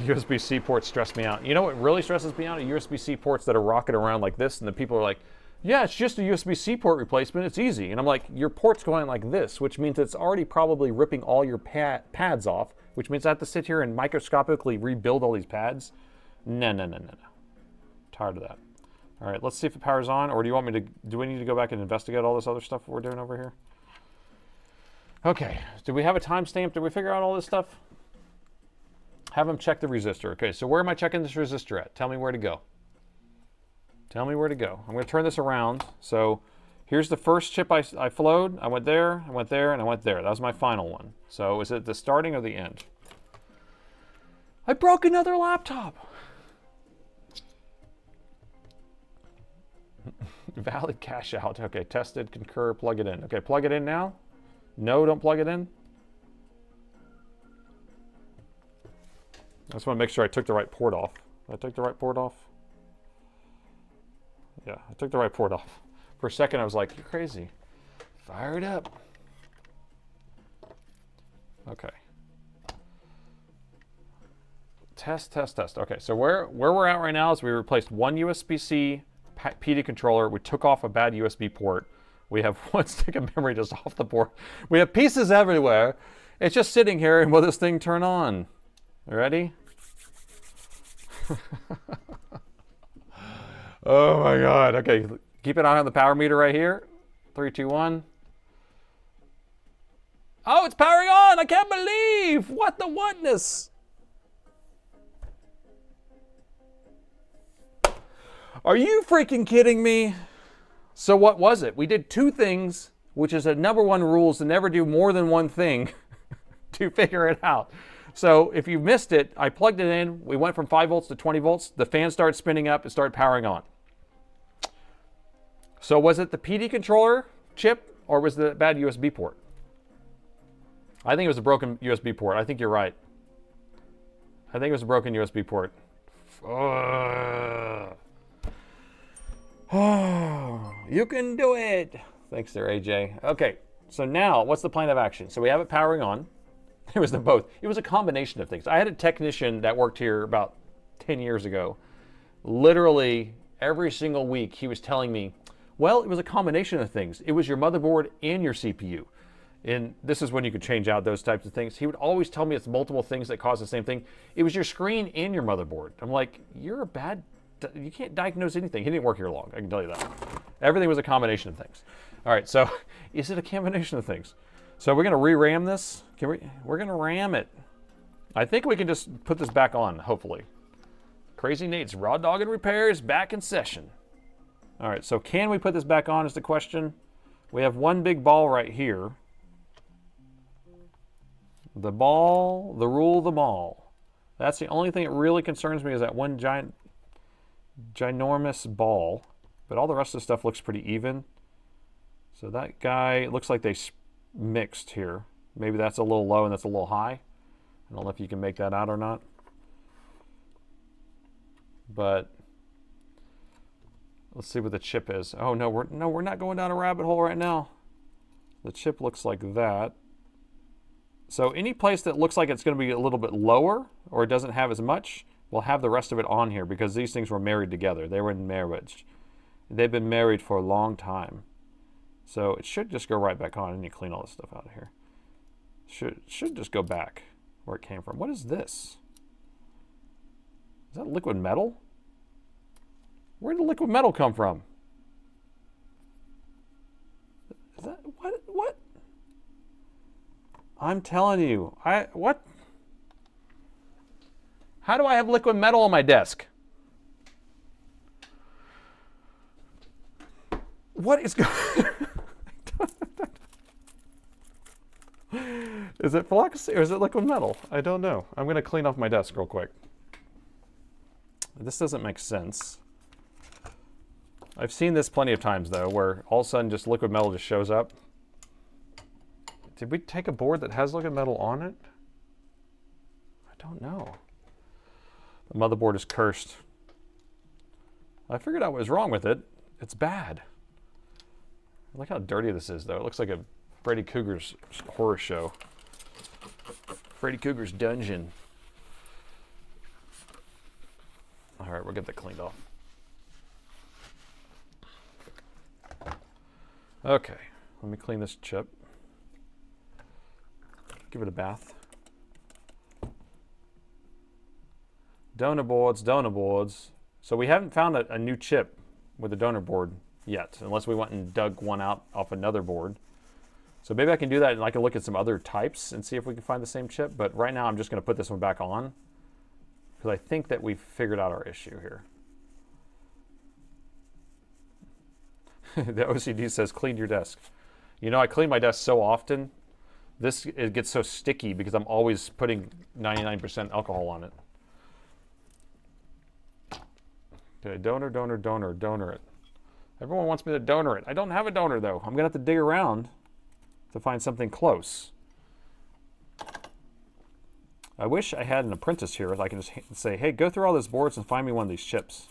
USB-C ports stress me out. You know what really stresses me out? Are USB-C ports that are rocking around like this, and the people are like, yeah, it's just a USB-C port replacement, it's easy. And I'm like, your port's going like this, which means it's already probably ripping all your pads off, which means I have to sit here and microscopically rebuild all these pads. No. Tired of that. All right, let's see if the power's on, or do we need to go back and investigate all this other stuff we're doing over here? Okay, do we have a timestamp? Did we figure out all this stuff? Have them check the resistor. Okay, so where am I checking this resistor at? Tell me where to go. Tell me where to go. I'm going to turn this around. So here's the first chip I flowed. I went there, I went there, and I went there. That was my final one. So is it the starting or the end? I broke another laptop. Valid cash out. Okay, tested, concur, plug it in. Okay, plug it in now. No, don't plug it in. I just want to make sure I took the right port off. Did I take the right port off? Yeah, I took the right port off. For a second, I was like, you're crazy. Fire it up. Okay. Test. Okay, so where we're at right now is we replaced one USB-C PD controller. We took off a bad USB port. We have one stick of memory just off the board. We have pieces everywhere. It's just sitting here, and will this thing turn on? Ready? Oh my God. Okay, keep an eye on the power meter right here. 3, 2, 1. Oh, it's powering on. I can't believe. What the whatness? Are you freaking kidding me? So what was it? We did two things, which is a number one rule, is to never do more than one thing to figure it out. So if you missed it, I plugged it in. We went from 5 volts to 20 volts. The fan started spinning up. It started powering on. So was it the PD controller chip or was it a bad USB port? I think it was a broken USB port. I think you're right. I think it was a broken USB port. Oh, you can do it. Thanks there, AJ. Okay, so now what's the plan of action? So we have it powering on. It was the both. It was a combination of things. I had a technician that worked here about 10 years ago. Literally every single week he was telling me, well, it was a combination of things. It was your motherboard and your CPU. And this is when you could change out those types of things. He would always tell me it's multiple things that cause the same thing. It was your screen and your motherboard. I'm like, you can't diagnose anything. He didn't work here long, I can tell you that. Everything was a combination of things. All right, so is it a combination of things? So we're gonna re-ram this. We're gonna ram it. I think we can just put this back on, hopefully. Crazy Nate's Raw Dog and Repair is back in session. All right, so can we put this back on is the question. We have one big ball right here. The ball, the rule of the ball. That's the only thing that really concerns me is that one ginormous ball. But all the rest of the stuff looks pretty even. So that guy, it looks like they mixed here. Maybe that's a little low and that's a little high. I don't know if you can make that out or not. But let's see what the chip is. Oh no, we're not going down a rabbit hole right now. The chip looks like that. So any place that looks like it's going to be a little bit lower or it doesn't have as much, we'll have the rest of it on here because these things were married together. They were in marriage. They've been married for a long time. So it should just go right back on. I need to clean all this stuff out of here. Should just go back where it came from. What is this? Is that liquid metal? Where did the liquid metal come from? Is that, what? I'm telling you, what? How do I have liquid metal on my desk? What is going Is it flux or is it liquid metal? I don't know. I'm going to clean off my desk real quick. This doesn't make sense. I've seen this plenty of times though, where all of a sudden just liquid metal just shows up. Did we take a board that has liquid metal on it? I don't know. The motherboard is cursed. I figured out what was wrong with it. It's bad. Look how dirty this is though. It looks like a Freddy Krueger's horror show. Freddy Krueger's dungeon. All right, we'll get that cleaned off. Okay, let me clean this chip. Give it a bath. Donor boards, donor boards. So we haven't found a new chip with a donor board yet, unless we went and dug one out off another board. So maybe I can do that and I can look at some other types and see if we can find the same chip. But right now I'm just going to put this one back on because I think that we've figured out our issue here. The OCD says clean your desk. You know, I clean my desk so often. It gets so sticky because I'm always putting 99% alcohol on it. Okay, donor it. Everyone wants me to donor it. I don't have a donor though. I'm gonna have to dig around to find something close. I wish I had an apprentice here that I can just say, hey, go through all these boards and find me one of these chips.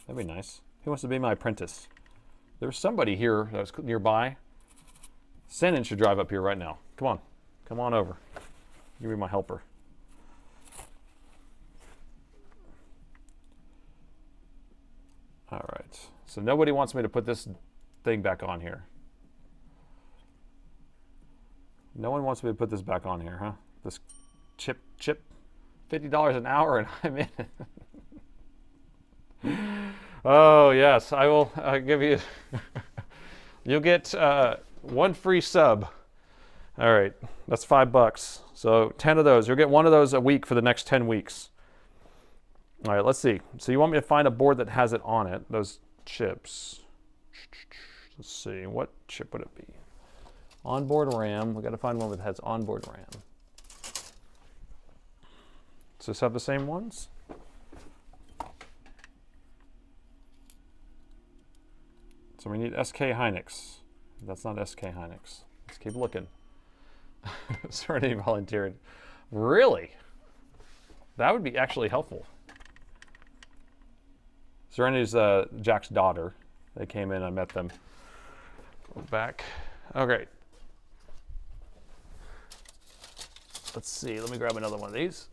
That'd be nice. Who wants to be my apprentice? There's somebody here that was nearby. Senan should drive up here right now. Come on. Come on over. You be my helper. All right. So nobody wants me to put this thing back on here. No one wants me to put this back on here, huh? This chip, $50 an hour and I'm in it. Oh, yes, I will give you, you'll get one free sub. All right, that's $5. So 10 of those. You'll get one of those a week for the next 10 weeks. All right, let's see. So you want me to find a board that has it on it, those chips. Let's see, what chip would it be? Onboard RAM. We got to find one that has onboard RAM. Does this have the same ones? So we need SK Hynix. That's not SK Hynix. Let's keep looking. Serenity volunteered. Really? That would be actually helpful. Serenity's Jack's daughter. They came in, I met them. Back. Okay. Let's see, let me grab another one of these.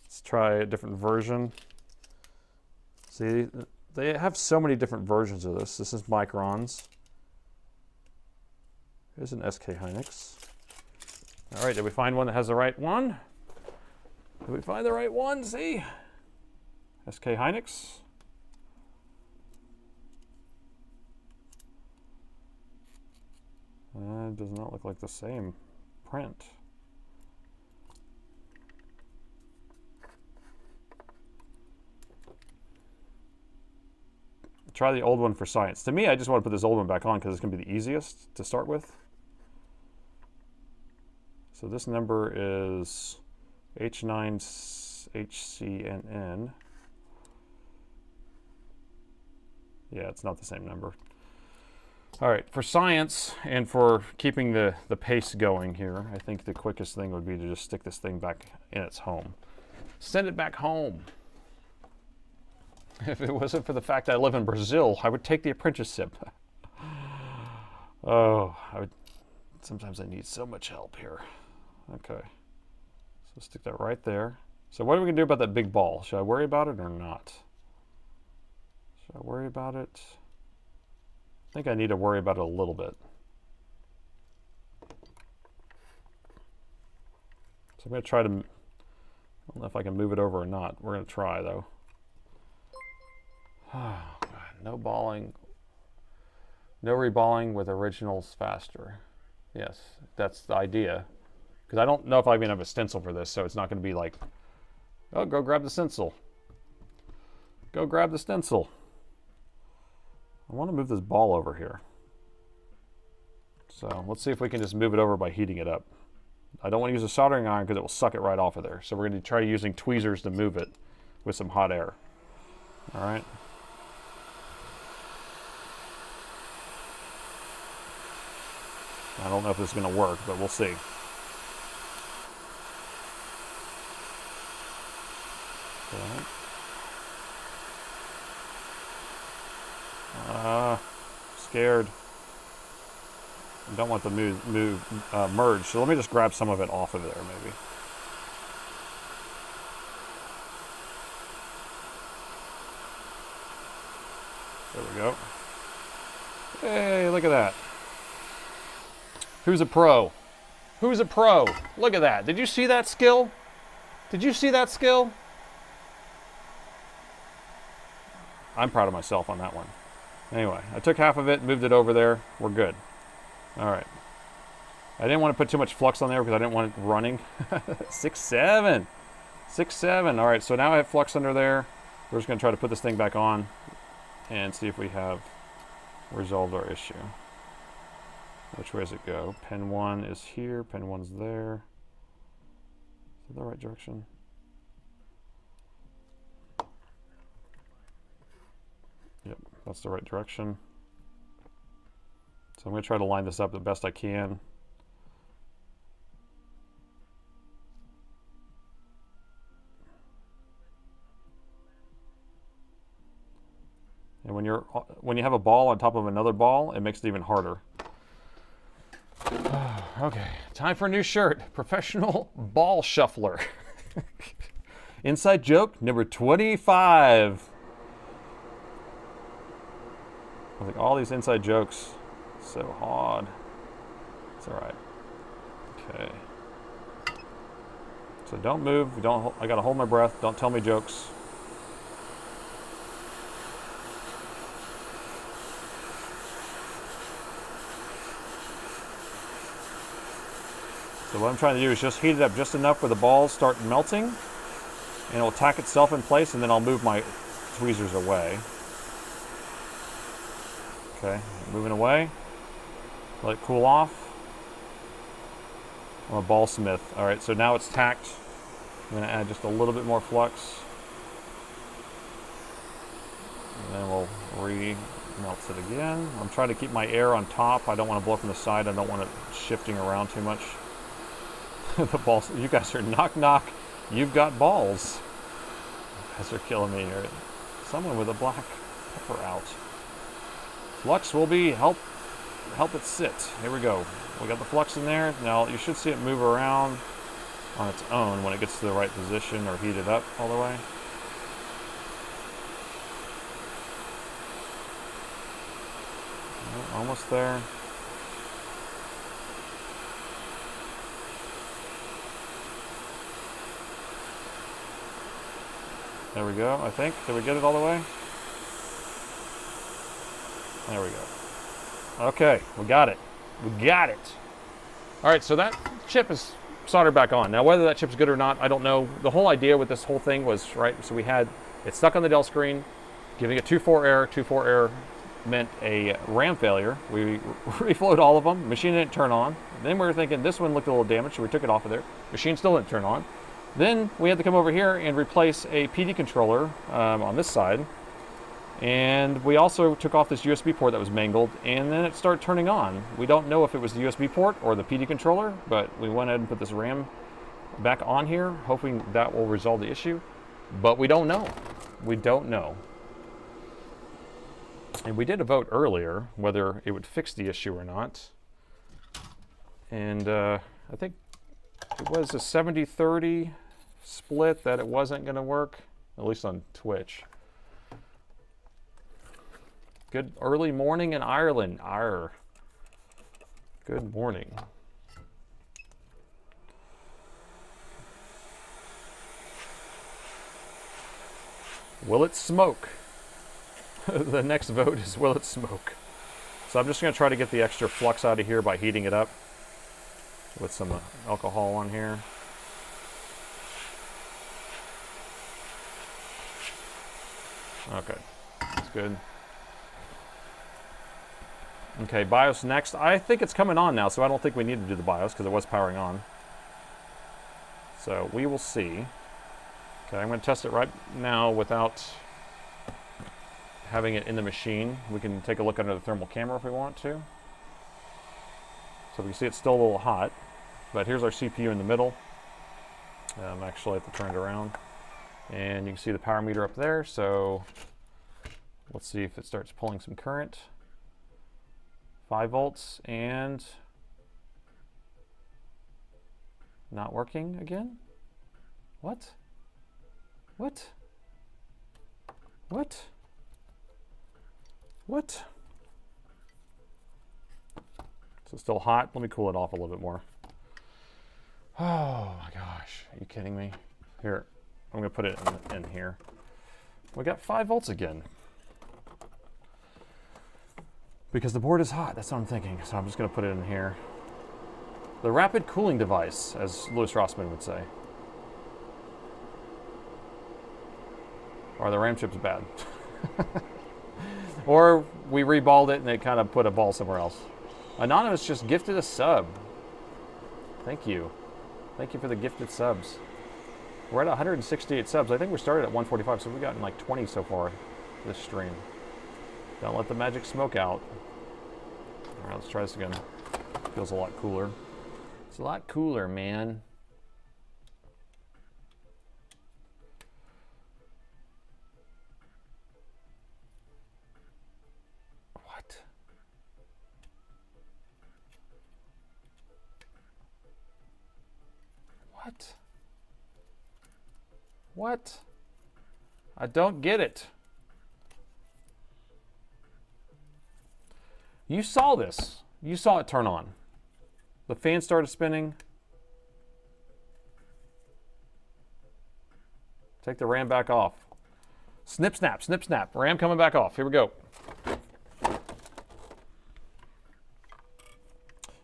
Let's try a different version. See, they have so many different versions of this. This is microns. Here's an SK Hynix. All right, did we find one that has the right one? Did we find the right one? See? SK Hynix. It does not look like the same print. Try the old one for science. To me, I just want to put this old one back on because it's going to be the easiest to start with. So this number is H9HCNN. Yeah, it's not the same number. All right, for science and for keeping the pace going here, I think the quickest thing would be to just stick this thing back in its home. Send it back home. If it wasn't for the fact I live in Brazil, I would take the apprenticeship. Oh, sometimes I need so much help here. Okay, so stick that right there. So what are we gonna do about that big ball? Should I worry about it or not? Should I worry about it? I think I need to worry about it a little bit. So I'm gonna try to, I don't know if I can move it over or not. We're gonna try though. Oh, God, no balling. No reballing with originals faster. Yes, that's the idea. Because I don't know if I even have a stencil for this, so it's not going to be like, oh, go grab the stencil. Go grab the stencil. I want to move this ball over here. So let's see if we can just move it over by heating it up. I don't want to use a soldering iron because it will suck it right off of there. So we're going to try using tweezers to move it with some hot air. All right. I don't know if this is going to work, but we'll see. Scared. I don't want the merge, so let me just grab some of it off of there, maybe. There we go. Hey, look at that. Who's a pro? Who's a pro? Look at that. Did you see that skill? Did you see that skill? I'm proud of myself on that one. Anyway, I took half of it, moved it over there. We're good. All right. I didn't want to put too much flux on there because I didn't want it running. 6.7. 6.7. All right, so now I have flux under there. We're just going to try to put this thing back on and see if we have resolved our issue. Which way does it go? Pen 1 is here, pen 1's there. Is that the right direction? Yep, that's the right direction. So I'm going to try to line this up the best I can. And when you have a ball on top of another ball, it makes it even harder. Okay, time for a new shirt. Professional ball shuffler. Inside joke number 25. I was like, all these inside jokes, so hard. It's all right. Okay. So don't move. I gotta hold my breath. Don't tell me jokes. So what I'm trying to do is just heat it up just enough where the balls start melting, and it'll tack itself in place, and then I'll move my tweezers away. Okay, moving away. Let it cool off. I'm a ball smith. All right, so now it's tacked. I'm gonna add just a little bit more flux. And then we'll re-melt it again. I'm trying to keep my air on top. I don't want to blow from the side. I don't want it shifting around too much. The balls, you guys are knock knock. You've got balls. You guys are killing me here. Someone with a black pepper out. Flux will be help it sit. Here we go. We got the flux in there. Now you should see it move around on its own when it gets to the right position or heat it up all the way. Almost there. There we go, I think. Did we get it all the way? There we go. Okay, we got it. We got it. All right, so that chip is soldered back on. Now, whether that chip's good or not, I don't know. The whole idea with this whole thing was, right, so we had it stuck on the Dell screen, giving it 2.4 error. 2.4 error meant a RAM failure. We reflowed all of them. Machine didn't turn on. Then we were thinking this one looked a little damaged, so we took it off of there. Machine still didn't turn on. Then we had to come over here and replace a PD controller on this side. And we also took off this USB port that was mangled, and then it started turning on. We don't know if it was the USB port or the PD controller, but we went ahead and put this RAM back on here, hoping that will resolve the issue. But we don't know. We don't know. And we did a vote earlier whether it would fix the issue or not. And I think it was a 70-30 split that it wasn't going to work, at least on Twitch. Good early morning in Ireland. Arr. Good morning. Will it smoke? The next vote is will it smoke? So I'm just going to try to get the extra flux out of here by heating it up with some alcohol on here. Okay, that's good. Okay, BIOS next. I think it's coming on now, so I don't think we need to do the BIOS because it was powering on. So we will see. Okay, I'm going to test it right now without having it in the machine. We can take a look under the thermal camera if we want to. So we can see it's still a little hot, but here's our CPU in the middle. Actually, I have to turn it around. And you can see the power meter up there, so let's see if it starts pulling some current. 5 volts and not working again? What? What? What? What? So it's still hot. Let me cool it off a little bit more. Oh my gosh, are you kidding me? Here, I'm gonna put it in here. We got 5 volts again. Because the board is hot, that's what I'm thinking. So I'm just gonna put it in here. The rapid cooling device, as Louis Rossmann would say. Or the RAM chip's bad. Or we reballed it and it kind of put a ball somewhere else. Anonymous just gifted a sub. Thank you. Thank you for the gifted subs. We're at 168 subs. I think we started at 145, so we've gotten like 20 so far this stream. Don't let the magic smoke out. All right, let's try this again. Feels a lot cooler. It's a lot cooler, man. What? What? What? I don't get it. You saw this. You saw it turn on. The fan started spinning. Take the RAM back off. Snip, snap, snip, snap. RAM coming back off. Here we go.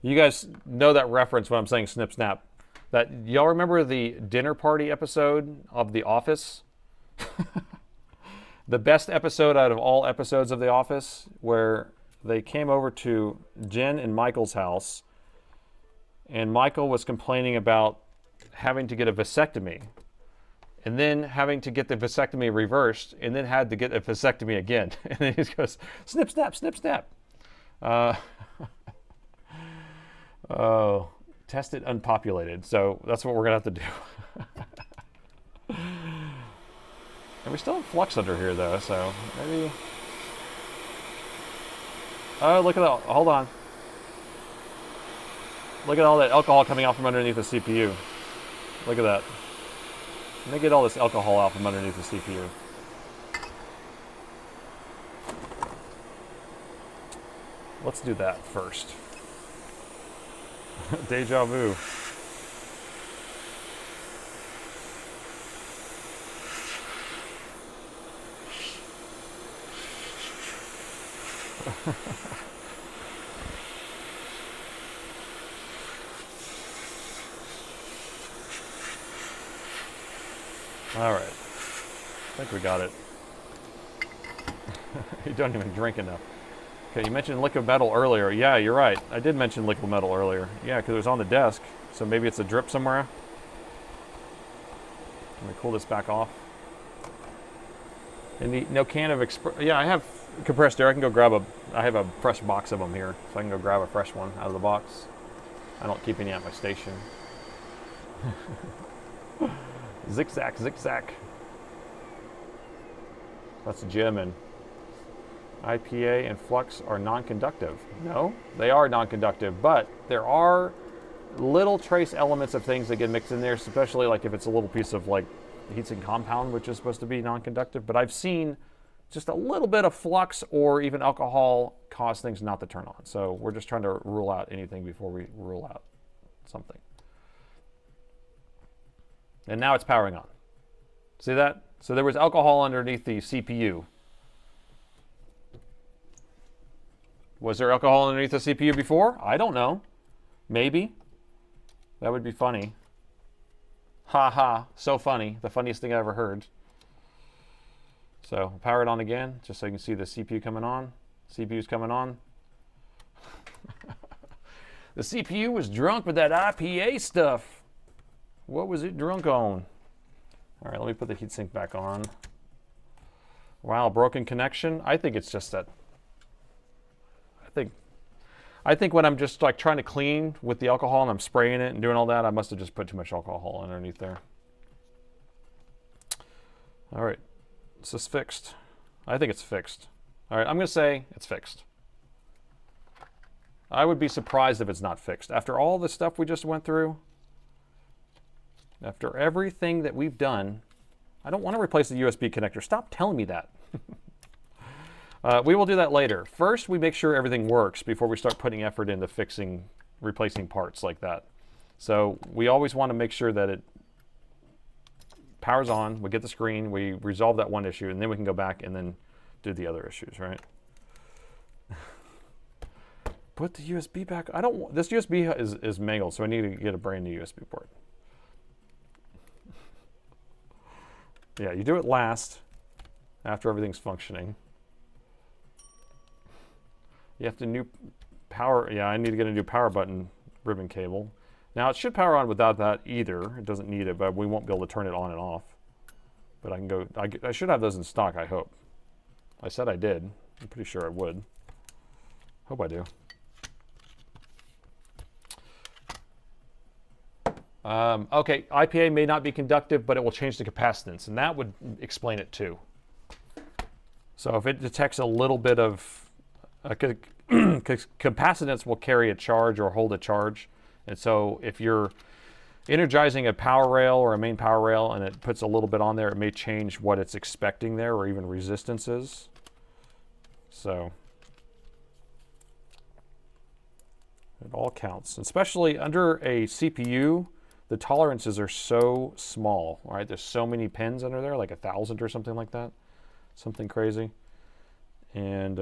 You guys know that reference when I'm saying snip, snap. That y'all remember the dinner party episode of The Office? The best episode out of all episodes of The Office, where they came over to Jen and Michael's house, and Michael was complaining about having to get a vasectomy, and then having to get the vasectomy reversed, and then had to get a vasectomy again. And then he goes, snip, snap, snip, snap. Oh, tested unpopulated. So that's what we're gonna have to do. And we still have flux under here though, so maybe. Oh, look at that, hold on. Look at all that alcohol coming out from underneath the CPU. Look at that. Let me get all this alcohol out from underneath the CPU. Let's do that first. Deja vu. All right, I think we got it. You don't even drink enough. Okay, you mentioned liquid metal earlier. Yeah, you're right. I did mention liquid metal earlier. Yeah, because it was on the desk. So maybe it's a drip somewhere. Let me cool this back off. And the no can of yeah, I have compressed air. I can go grab a. I have a fresh box of them here, so I can go grab a fresh one out of the box. I don't keep any at my station. Zigzag, zigzag. That's German. IPA and flux are non-conductive. No, they are non-conductive, but there are little trace elements of things that get mixed in there, especially like if it's a little piece of like heat sink compound, which is supposed to be non-conductive. But I've seen just a little bit of flux or even alcohol cause things not to turn on. So we're just trying to rule out anything before we rule out something. And now it's powering on. See that? So there was alcohol underneath the CPU. Was there alcohol underneath the CPU before? I don't know. Maybe. That would be funny. Ha ha, so funny. The funniest thing I ever heard. So power it on again, just so you can see the CPU coming on. CPU's coming on. The CPU was drunk with that IPA stuff. What was it drunk on? All right, let me put the heatsink back on. Wow, broken connection. I think it's just that. I think when I'm just like trying to clean with the alcohol and I'm spraying it and doing all that, I must have just put too much alcohol underneath there. All right, is this fixed? I think it's fixed. All right, I'm gonna say it's fixed. I would be surprised if it's not fixed. After all the stuff we just went through, after everything that we've done, I don't want to replace the USB connector. Stop telling me that. We will do that later. First, we make sure everything works before we start putting effort into fixing, replacing parts like that. So we always want to make sure that it powers on, we get the screen, we resolve that one issue, and then we can go back and then do the other issues, right? Put the USB back. I don't want, this USB is mangled, so I need to get a brand new USB port. Yeah, you do it last, after everything's functioning. You have to new power, yeah, I need to get a new power button ribbon cable. Now it should power on without that either. It doesn't need it, but we won't be able to turn it on and off. But I can go, I should have those in stock, I hope. I said I did. I'm pretty sure I would. Hope I do. Okay, IPA may not be conductive, but it will change the capacitance, and that would explain it too. So if it detects a little bit of capacitance will carry a charge or hold a charge. And so if you're energizing a power rail or a main power rail and it puts a little bit on there, it may change what it's expecting there or even resistances. So it all counts, especially under a CPU. The tolerances are so small, right? There's so many pins under there, like 1,000 or something like that, something crazy. And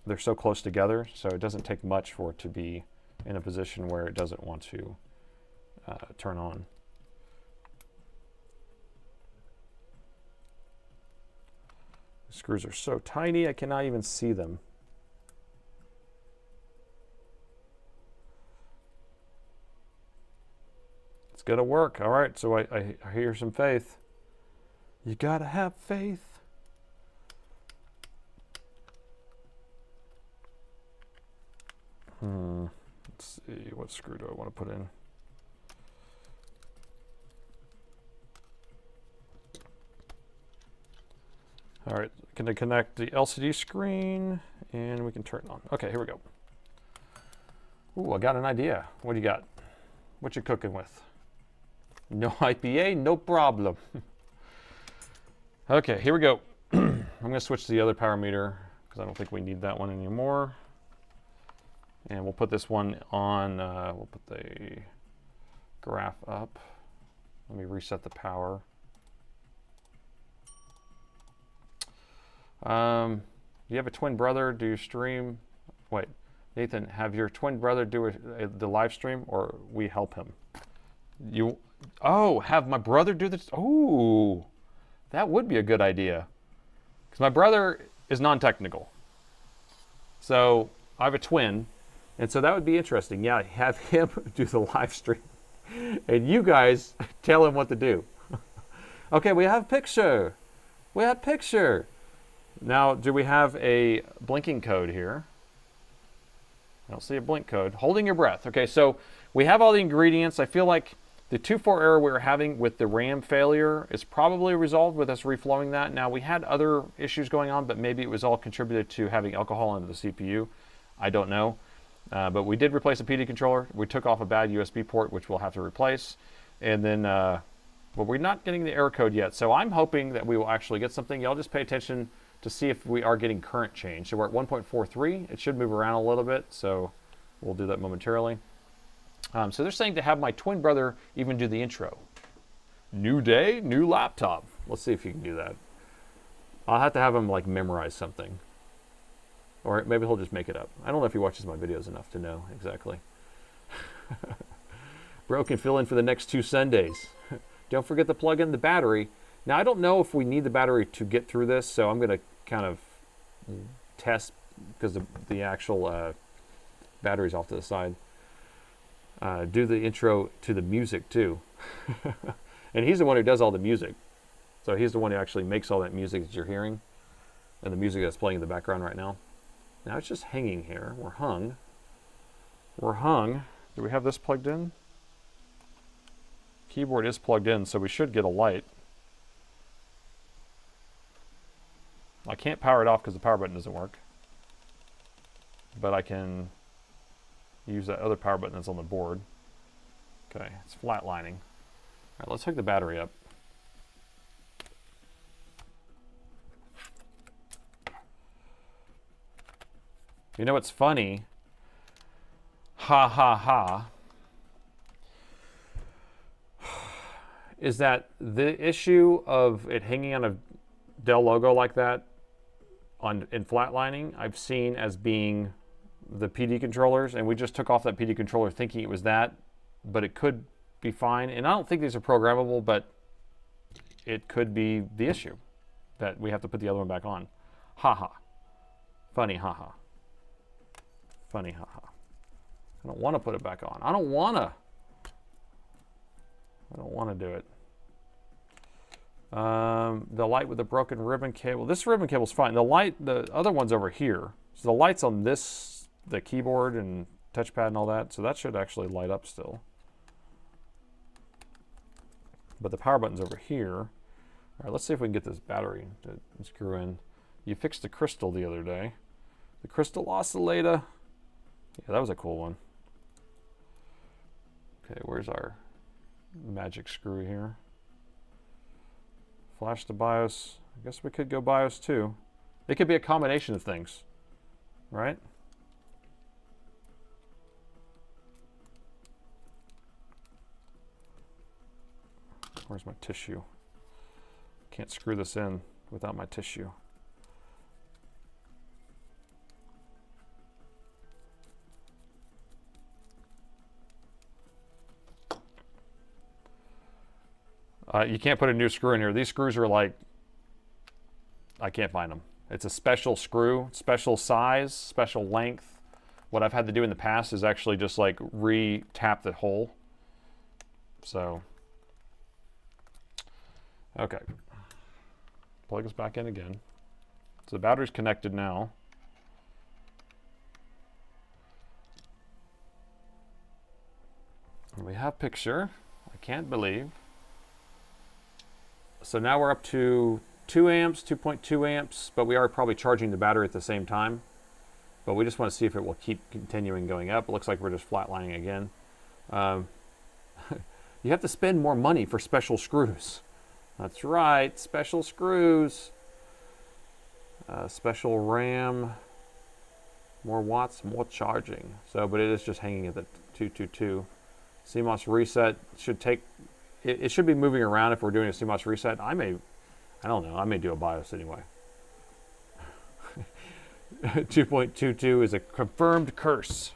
they're so close together, so it doesn't take much for it to be in a position where it doesn't want to turn on. The screws are so tiny, I cannot even see them. It's gonna work. All right, so I hear some faith. You gotta have faith. Let's see, what screw do I want to put in? All right, gonna connect the LCD screen and we can turn it on. Okay, here we go. Ooh, I got an idea. What do you got? What you cooking with? No IPA, no problem. Okay, here we go. I'm gonna switch to the other power meter because I don't think we need that one anymore. And we'll put this one on, we'll put the graph up. Let me reset the power. You have a twin brother, do you stream? Wait, Nathan, have your twin brother do the live stream or we help him? Have my brother do this? Oh, that would be a good idea. Because my brother is non-technical. So I have a twin. And so that would be interesting. Yeah, have him do the live stream. And you guys tell him what to do. Okay, we have picture. We have picture. Now, do we have a blinking code here? I don't see a blink code. Holding your breath. Okay, so we have all the ingredients. I feel like the 2.4 error we were having with the RAM failure is probably resolved with us reflowing that. Now, we had other issues going on, but maybe it was all contributed to having alcohol into the CPU. I don't know. But we did replace a PD controller. We took off a bad USB port, which we'll have to replace. And then, well, we're not getting the error code yet. So I'm hoping that we will actually get something. Y'all just pay attention to see if we are getting current change. So we're at 1.43. It should move around a little bit. So we'll do that momentarily. So they're saying to have my twin brother even do the intro. New day, new laptop. Let's see if you can do that. I'll have to have him like memorize something. Or maybe he'll just make it up. I don't know if he watches my videos enough to know exactly. Bro can fill in for the next 2 Sundays. Don't forget to plug in the battery. Now, I don't know if we need the battery to get through this, so I'm going to kind of test because the actual battery's off to the side. Do the intro to the music, too. And he's the one who does all the music. So he's the one who actually makes all that music that you're hearing and the music that's playing in the background right now. Now it's just hanging here. We're hung. We're hung. Do we have this plugged in? Keyboard is plugged in, so we should get a light. I can't power it off because the power button doesn't work. But I can use that other power button that's on the board. Okay, it's flatlining. All right, let's hook the battery up. You know what's funny? Ha ha ha. Is that the issue of it hanging on a Dell logo like that in flatlining, I've seen as being the PD controllers, and we just took off that PD controller thinking it was that, but it could be fine. And I don't think these are programmable, but it could be the issue that we have to put the other one back on. Ha ha. Funny ha ha. Funny, haha. I don't want to put it back on. I don't want to do it. The light with the broken ribbon cable. This ribbon cable's fine. The other one's over here. So the light's on this, the keyboard and touchpad and all that. So that should actually light up still. But the power button's over here. All right, let's see if we can get this battery to screw in. You fixed the crystal the other day. The crystal oscillator. Yeah, that was a cool one. Okay, where's our magic screw here? Flash to BIOS. I guess we could go BIOS too. It could be a combination of things, right? Where's my tissue? Can't screw this in without my tissue. You can't put a new screw in here. These screws are like, I can't find them. It's a special screw, special size, special length. What I've had to do in the past is actually just like re-tap the hole. So, okay. Plug us back in again. So the battery's connected now. And we have picture. I can't believe. So now we're up to 2 amps, 2.2 amps, but we are probably charging the battery at the same time. But we just want to see if it will keep continuing going up. It looks like we're just flatlining again. You have to spend more money for special screws. That's right, special screws. Special RAM, more watts, more charging. So, but it is just hanging at the 222. CMOS reset should take, it should be moving around if we're doing a CMOS reset. I don't know, I may do a BIOS anyway. 2.22 is a confirmed curse.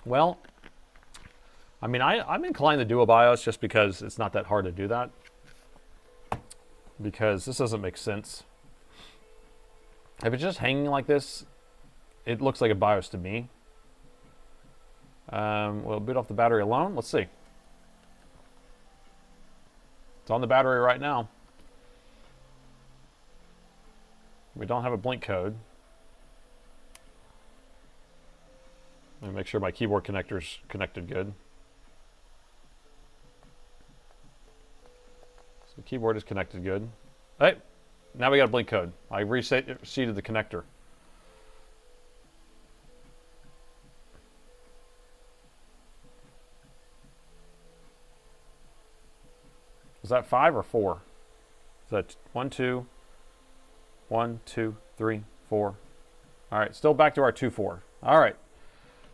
Well, I mean, I'm inclined to do a BIOS just because it's not that hard to do that. Because this doesn't make sense. If it's just hanging like this, it looks like a BIOS to me. We'll boot off the battery alone. Let's see. It's on the battery right now. We don't have a blink code. Let me make sure my keyboard connector's connected good. So the keyboard is connected good. Hey, now we got a blink code. I reseated the connector. Is that 5 or 4? Is that 1, 2, 1, 2, 3, 4? All right, still back to our 2, 4. All right.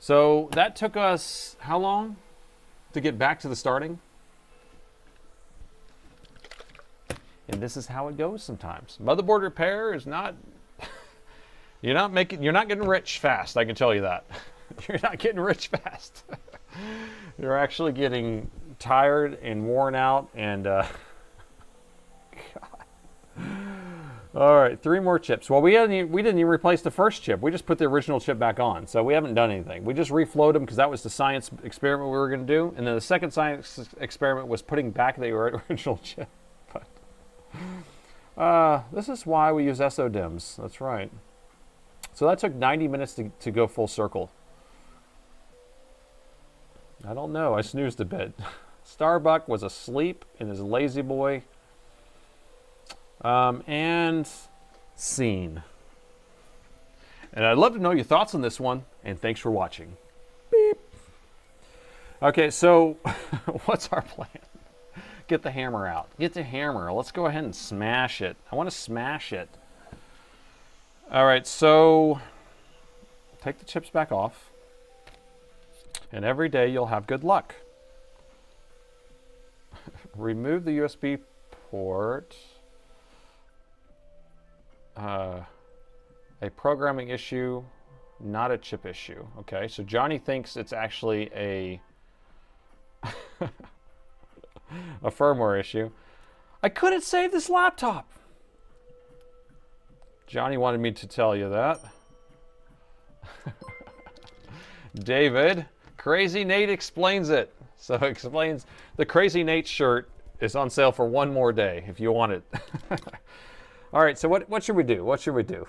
So that took us how long to get back to the starting? And this is how it goes sometimes. Motherboard repair is not, you're not getting rich fast, I can tell you that. You're not getting rich fast. You're actually getting tired and worn out and God. All right, 3 more chips. Well, we didn't even replace the first chip. We just put the original chip back on. So we haven't done anything. We just reflowed them because that was the science experiment we were going to do. And then the second science experiment was putting back the original chip. But this is why we use SODIMMs. That's right. So that took 90 minutes to go full circle. I don't know. I snoozed a bit. Starbuck was asleep in his lazy boy. And scene. And I'd love to know your thoughts on this one. And thanks for watching. Beep. Okay, so what's our plan? Get the hammer out. Get the hammer. Let's go ahead and smash it. I want to smash it. All right, so take the chips back off. And every day you'll have good luck. Remove the USB port. A programming issue, not a chip issue. Okay, so Johnny thinks it's actually a a firmware issue. I couldn't save this laptop. Johnny wanted me to tell you that. David, Crazy Nate explains it. So it explains the Crazy Nate shirt is on sale for 1 more day if you want it. All right, so what should we do? What should we do?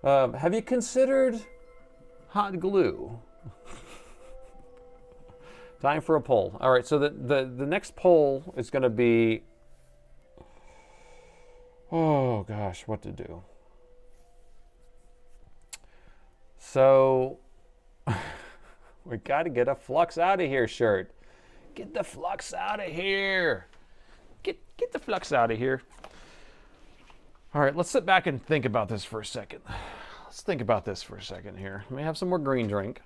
Have you considered hot glue? Time for a poll. All right, so the next poll is going to be, oh gosh, what to do. So we got to get a flux out of here shirt. Get the flux out of here. Get the flux out of here. All right, let's sit back and think about this for a second. Let's think about this for a second here. Let me have some more green drink.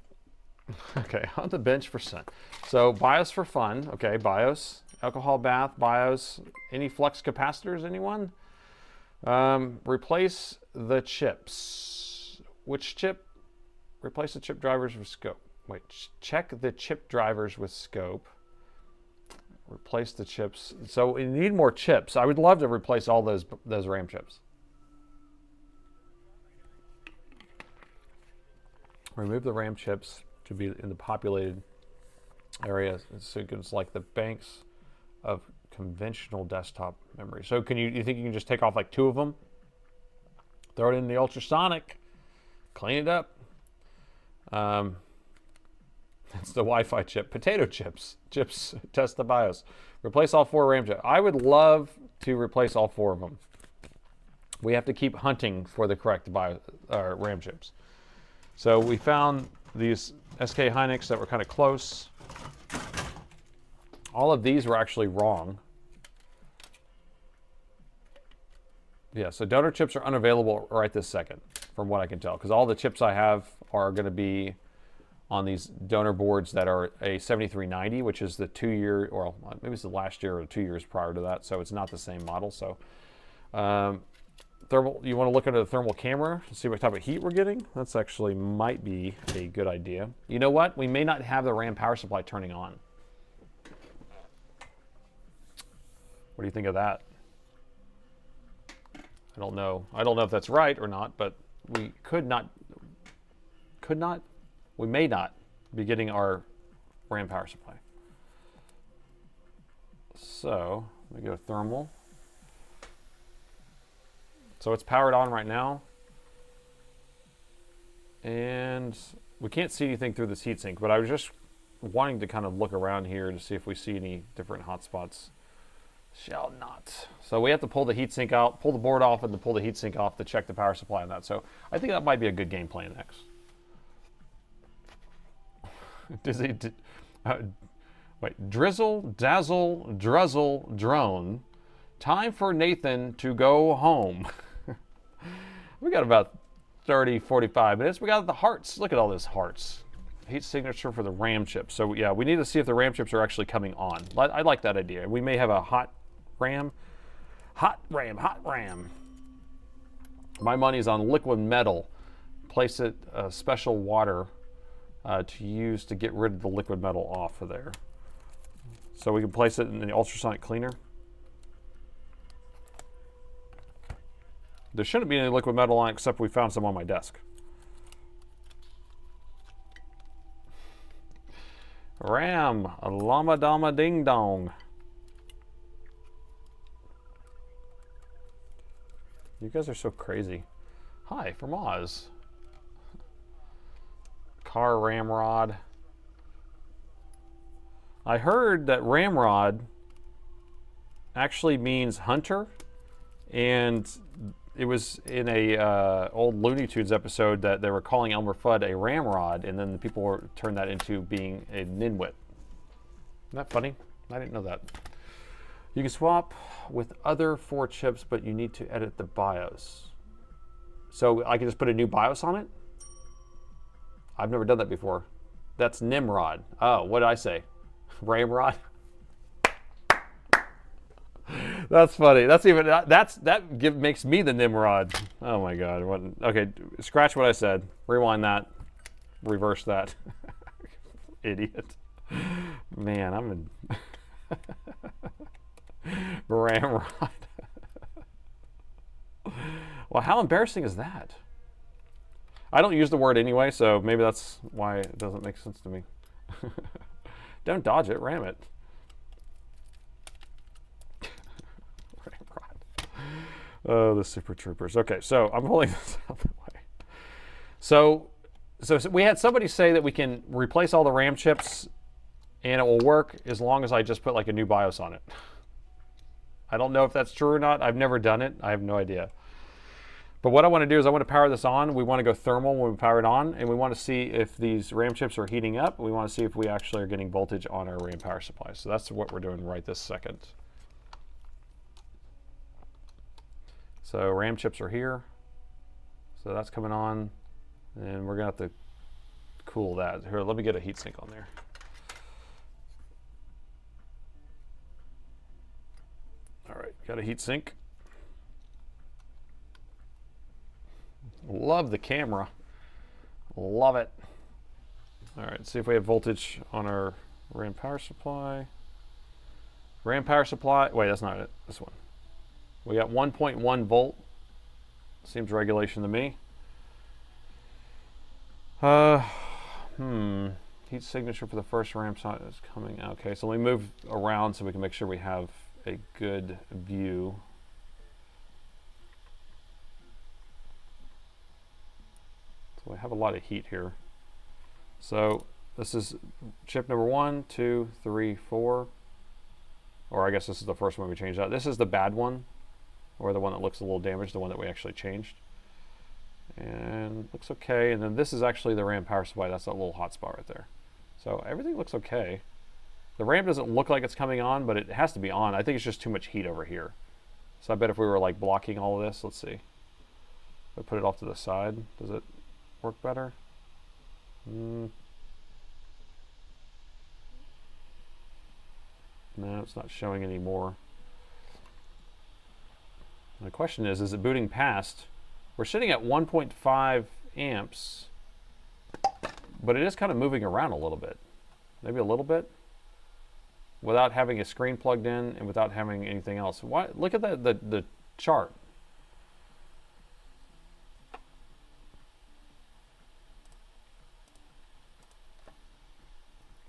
Okay, on the bench for sun. So BIOS for fun. Okay, BIOS, alcohol bath, BIOS. Any flux capacitors, anyone? Replace the chips. Which chip? Replace the chip drivers with scope. Wait, check the chip drivers with scope. Replace the chips. So we need more chips. I would love to replace all those RAM chips. Remove the RAM chips to be in the populated areas. So it's like the banks of conventional desktop memory. So you think you can just take off like 2 of them? Throw it in the ultrasonic, clean it up. That's the Wi-Fi chip. Potato chips. Chips, test the BIOS. Replace all 4 RAM chips. I would love to replace all 4 of them. We have to keep hunting for the correct RAM chips. So we found these SK Hynix that were kind of close. All of these were actually wrong. Yeah, so donor chips are unavailable right this second, from what I can tell, because all the chips I have are going to be on these donor boards that are a 7390, which is the 2-year, or maybe it's the last year or 2 years prior to that, so it's not the same model. So thermal, you want to look at the thermal camera to see what type of heat we're getting? That's actually might be a good idea. You know what? We may not have the RAM power supply turning on. What do you think of that? I don't know. I don't know if that's right or not, but we we may not be getting our RAM power supply. So let me go thermal. So it's powered on right now. And we can't see anything through this heatsink, but I was just wanting to kind of look around here to see if we see any different hotspots. Shall not. So we have to pull the heatsink out, pull the board off, and then pull the heatsink off to check the power supply on that. So I think that might be a good game plan next. Wait, drizzle, dazzle, druzzle, drone. Time for Nathan to go home. We got about 30, 45 minutes. We got the hearts. Look at all those hearts. Heat signature for the RAM chips. So yeah, we need to see if the RAM chips are actually coming on. I like that idea. We may have a hot RAM. Hot RAM. My money's on liquid metal. Place it special water to use to get rid of the liquid metal off of there. So we can place it in the ultrasonic cleaner. There shouldn't be any liquid metal on it except we found some on my desk. RAM, a llama dama ding dong. You guys are so crazy. Hi, from Oz. Car ramrod. I heard that ramrod actually means hunter, and it was in a old Looney Tunes episode that they were calling Elmer Fudd a ramrod, and then the people turned that into being a ninwit. Isn't that funny? I didn't know that. You can swap with other 4 chips, but you need to edit the BIOS. So I can just put a new BIOS on it? I've never done that before. That's Nimrod. Oh, what did I say? Ramrod? That's funny. That's even makes me the Nimrod. Oh my God. Okay, scratch what I said. Rewind that. Reverse that. Idiot. Man, I'm in ramrod. Well, how embarrassing is that? I don't use the word anyway, so maybe that's why it doesn't make sense to me. Don't dodge it, ram it. Ramrod. Oh, the Super Troopers. Okay, so I'm holding this out the way. So we had somebody say that we can replace all the RAM chips and it will work as long as I just put like a new BIOS on it. I don't know if that's true or not. I've never done it. I have no idea. But what I want to do is I want to power this on. We want to go thermal when we power it on, and we want to see if these RAM chips are heating up. We want to see if we actually are getting voltage on our RAM power supply. So that's what we're doing right this second. So RAM chips are here. So that's coming on, and we're going to have to cool that. Here, let me get a heatsink on there. All right, got a heatsink. Love the camera. Love it. All right, see if we have voltage on our RAM power supply. RAM power supply. Wait, that's not it. This one. We got 1.1 volt. Seems regulation to me. Heat signature for the first RAM side is coming. Okay, so let me move around so we can make sure we have a good view. So we have a lot of heat here. So this is chip number 1, 2, 3, 4. Or I guess this is the first one we changed out. This is the bad one, or the one that looks a little damaged, the one that we actually changed. And looks okay. And then this is actually the RAM power supply. That's that little hot spot right there. So everything looks okay. The RAM doesn't look like it's coming on, but it has to be on. I think it's just too much heat over here. So I bet if we were like blocking all of this, let's see. If I put it off to the side, does it work better? No, it's not showing anymore. The question is it booting past? We're sitting at 1.5 amps, but it is kind of moving around a little bit. Maybe a little bit. Without having a screen plugged in and without having anything else. Why? Look at the chart.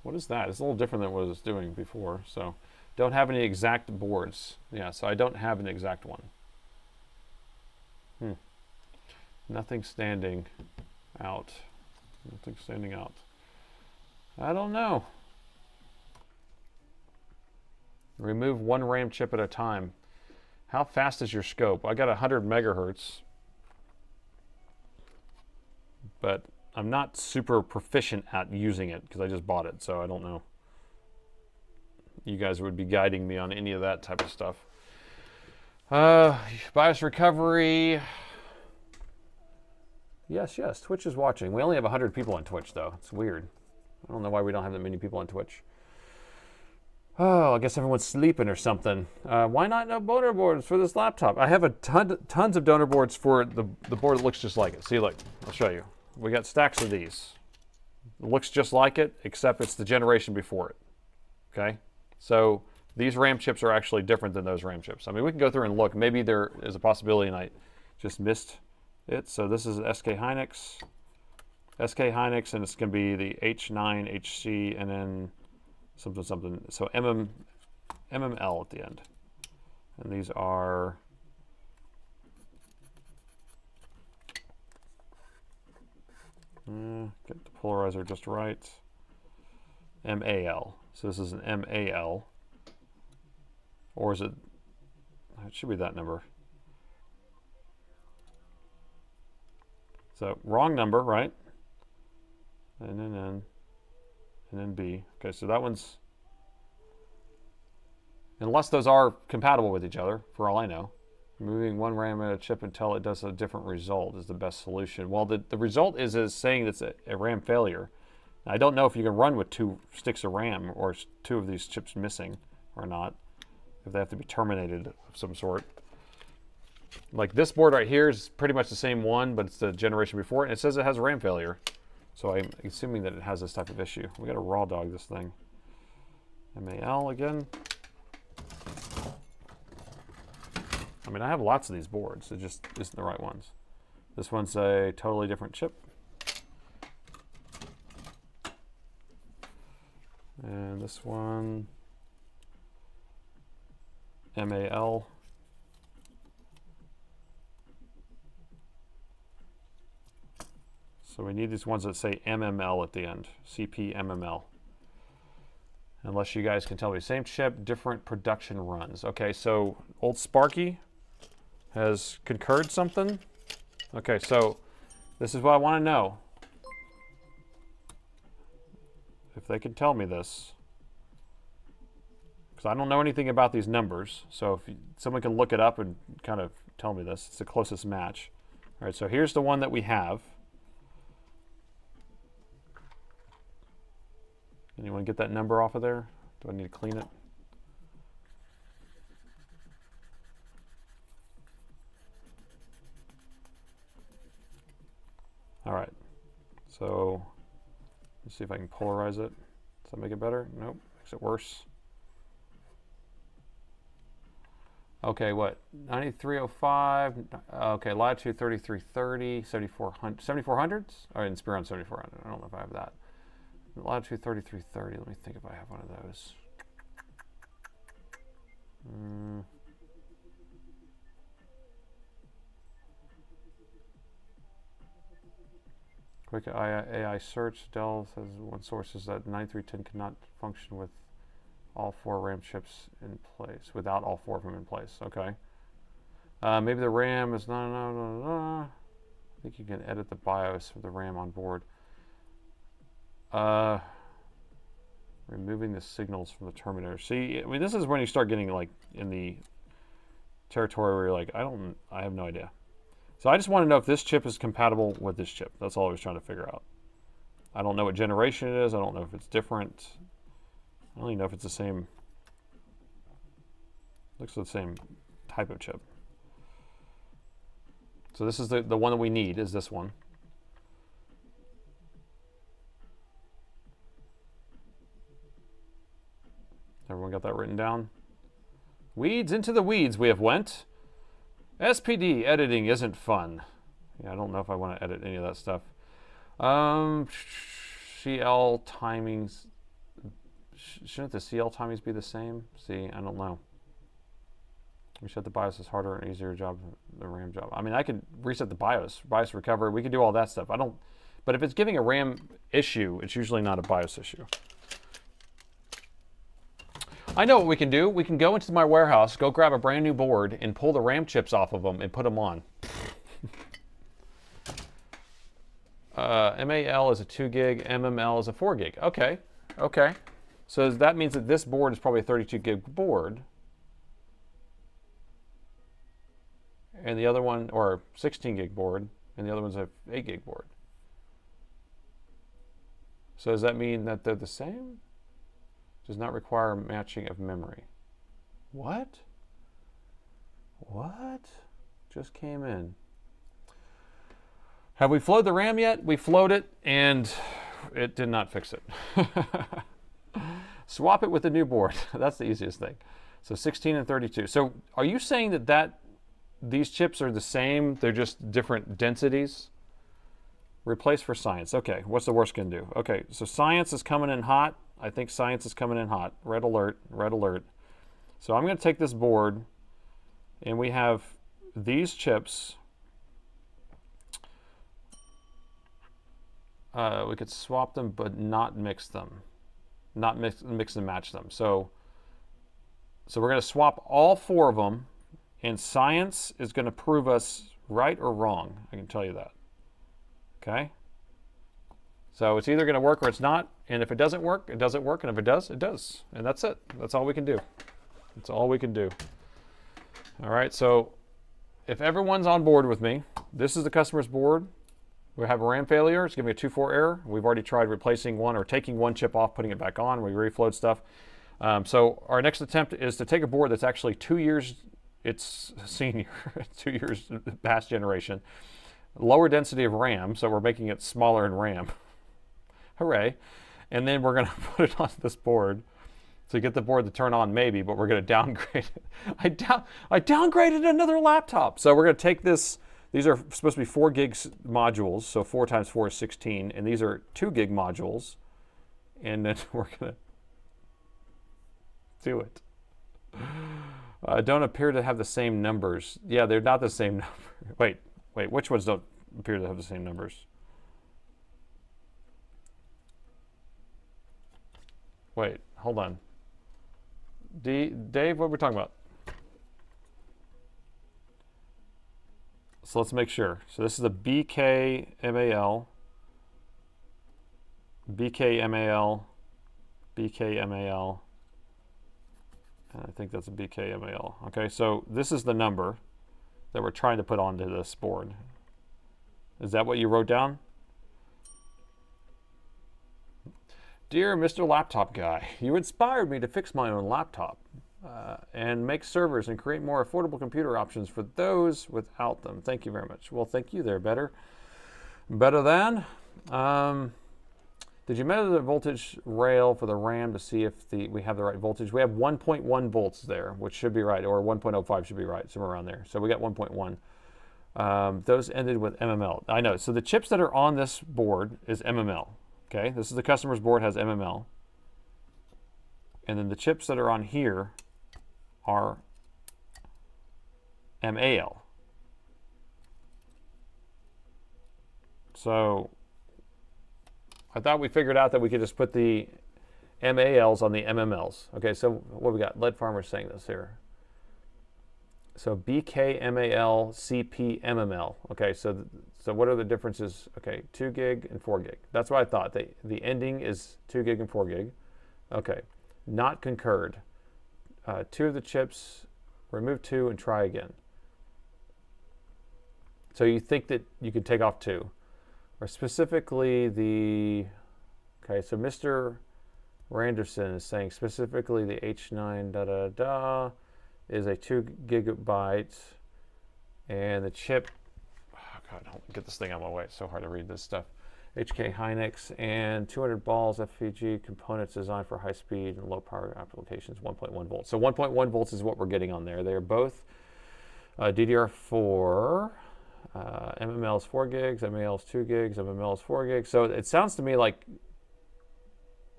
What is that? It's a little different than what it was doing before. So don't have any exact boards. Yeah, so I don't have an exact one. Nothing standing out. Nothing standing out. I don't know. Remove one RAM chip at a time. How fast is your scope? I got 100 megahertz, but I'm not super proficient at using it because I just bought it, so I don't know. You guys would be guiding me on any of that type of stuff. BIOS recovery. Yes, Twitch is watching. We only have 100 people on Twitch, though. It's weird. I don't know why we don't have that many people on Twitch. Oh, I guess everyone's sleeping or something. Why not no donor boards for this laptop? I have a tons of donor boards for the board that looks just like it. See, look, I'll show you. We got stacks of these. It looks just like it, except it's the generation before it. Okay? So these RAM chips are actually different than those RAM chips. I mean, we can go through and look. Maybe there is a possibility and I just missed it. So this is SK Hynix. SK Hynix, and it's going to be the H9HC, and then something. So MML at the end. And these are get the polarizer just right. MAL. So this is an MAL. Or is it? It should be that number. So wrong number, right? And then N. And then B. Okay, so that one's, unless those are compatible with each other, for all I know. Moving one RAM at a chip until it does a different result is the best solution. Well, the result is saying it's a RAM failure. Now, I don't know if you can run with 2 sticks of RAM or 2 of these chips missing or not, if they have to be terminated of some sort. Like this board right here is pretty much the same one, but it's the generation before it, and it says it has RAM failure. So I'm assuming that it has this type of issue. We got to raw dog this thing. MAL again. I mean, I have lots of these boards. It just isn't the right ones. This one's a totally different chip. And this one, MAL. So we need these ones that say MML at the end, CP-MML. Unless you guys can tell me, same chip, different production runs. Okay, so old Sparky has concurred something. Okay, so this is what I want to know. If they can tell me this. Because I don't know anything about these numbers. So if someone can look it up and kind of tell me this, it's the closest match. All right, so here's the one that we have. Anyone get that number off of there? Do I need to clean it? All right. So let's see if I can polarize it. Does that make it better? Nope. Makes it worse. Okay, what? 9305. Okay, latitude 3330, 7400s? Oh, I didn't spear on 7400. I don't know if I have that. Latitude 3330. Let me think if I have one of those. Quick AI search. Dell says one source is that 9310 cannot function with all 4 RAM chips in place, without all 4 of them in place. Okay. Maybe the RAM is I think you can edit the BIOS of the RAM on board. Removing the signals from the terminator. See, I mean, this is when you start getting like in the territory where you're like, I have no idea. So I just want to know if this chip is compatible with this chip. That's all I was trying to figure out. I don't know what generation it is. I don't know if it's different. I don't even know if it's the same. Looks like the same type of chip. So this is the one that we need, is this one. Everyone got that written down? Weeds into the weeds we have went. SPD editing isn't fun. Yeah, I don't know if I want to edit any of that stuff. CL timings. Shouldn't the CL timings be the same? See, I don't know. Reset the BIOS is harder and easier job than the RAM job. I mean, I could reset the BIOS recovery. We could do all that stuff. But if it's giving a RAM issue, it's usually not a BIOS issue. I know what we can do. We can go into my warehouse, go grab a brand new board, and pull the RAM chips off of them and put them on. MAL is a 2 gig, MML is a 4 gig. Okay, okay. So that means that this board is probably a 32 gig board. And the other one, or 16 gig board, and the other one's a 8 gig board. So does that mean that they're the same? Does not require matching of memory. What? What? Just came in. Have we flowed the RAM yet? We flowed it, and it did not fix it. Swap it with the new board. That's the easiest thing. So 16 and 32. So are you saying that these chips are the same? They're just different densities? Replace for science. Okay, what's the worst can do? Okay, so science is coming in hot. I think science is coming in hot. Red alert, red alert. So I'm going to take this board, and we have these chips. We could swap them, but not mix them. Not mix and match them. So we're going to swap all 4 of them, and science is going to prove us right or wrong. I can tell you that. Okay? So it's either going to work or it's not. And if it doesn't work, it doesn't work. And if it does, it does. And that's it. That's all we can do. That's all we can do. All right. So if everyone's on board with me, this is the customer's board. We have a RAM failure. It's giving a 2.4 error. We've already tried replacing one or taking one chip off, putting it back on. We reflowed stuff. So our next attempt is to take a board that's actually 2 years, it's senior, 2 years past generation. Lower density of RAM, so we're making it smaller in RAM. Hooray. And then we're going to put it on this board to get the board to turn on maybe, but we're going to downgrade it. I downgraded another laptop. So we're going to take this. These are supposed to be 4 gigs modules, so 4 times 4 is 16, and these are 2 gig modules. And then we're going to do it. Don't appear to have the same numbers. Yeah, they're not the same number. Wait, which ones don't appear to have the same numbers? Wait, hold on. Dave, what are we talking about? So let's make sure. So this is a BKMAL, BKMAL, BKMAL, and I think that's a BKMAL. Okay, so this is the number that we're trying to put onto this board. Is that what you wrote down? Dear Mr. Laptop Guy, you inspired me to fix my own laptop and make servers and create more affordable computer options for those without them. Thank you very much. Well, thank you there, better than. Did you measure the voltage rail for the RAM to see if we have the right voltage? We have 1.1 volts there, which should be right, or 1.05 should be right, somewhere around there. So we got 1.1. Those ended with MML. I know. So the chips that are on this board is MML. Okay, this is the customer's board, has MML. And then the chips that are on here are MAL. So I thought we figured out that we could just put the MALs on the MMLs. Okay, so what we got? Lead Farmer's saying this here. So BKMAL, CPMML. Okay, so what are the differences? Okay, 2 gig and 4 gig. That's what I thought. The ending is 2 gig and 4 gig. Okay, not concurred. 2 of the chips, remove 2 and try again. So you think that you could take off 2. Or specifically the, okay, so Mr. Randerson is saying specifically the H9 is a 2 gigabyte, and the chip, oh God, don't get this thing out of my way. It's so hard to read this stuff. HK Hynix and 200 balls FPG components designed for high speed and low power applications, 1.1 volts. So 1.1 volts is what we're getting on there. They are both DDR4. MML is 4 gigs, MAL is 2 gigs, MML is 4 gigs. So it sounds to me like,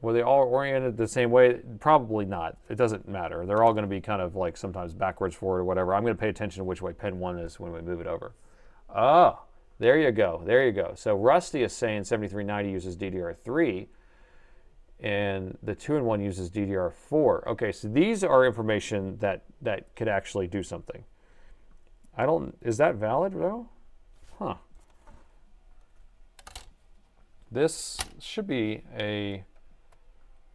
were they all oriented the same way? Probably not. It doesn't matter. They're all going to be kind of like sometimes backwards, forward, or whatever. I'm going to pay attention to which way pin 1 is when we move it over. Oh, there you go. There you go. So Rusty is saying 7390 uses DDR3, and the 2-in-1 uses DDR4. Okay, so these are information that could actually do something. Is that valid, though? Huh. This should be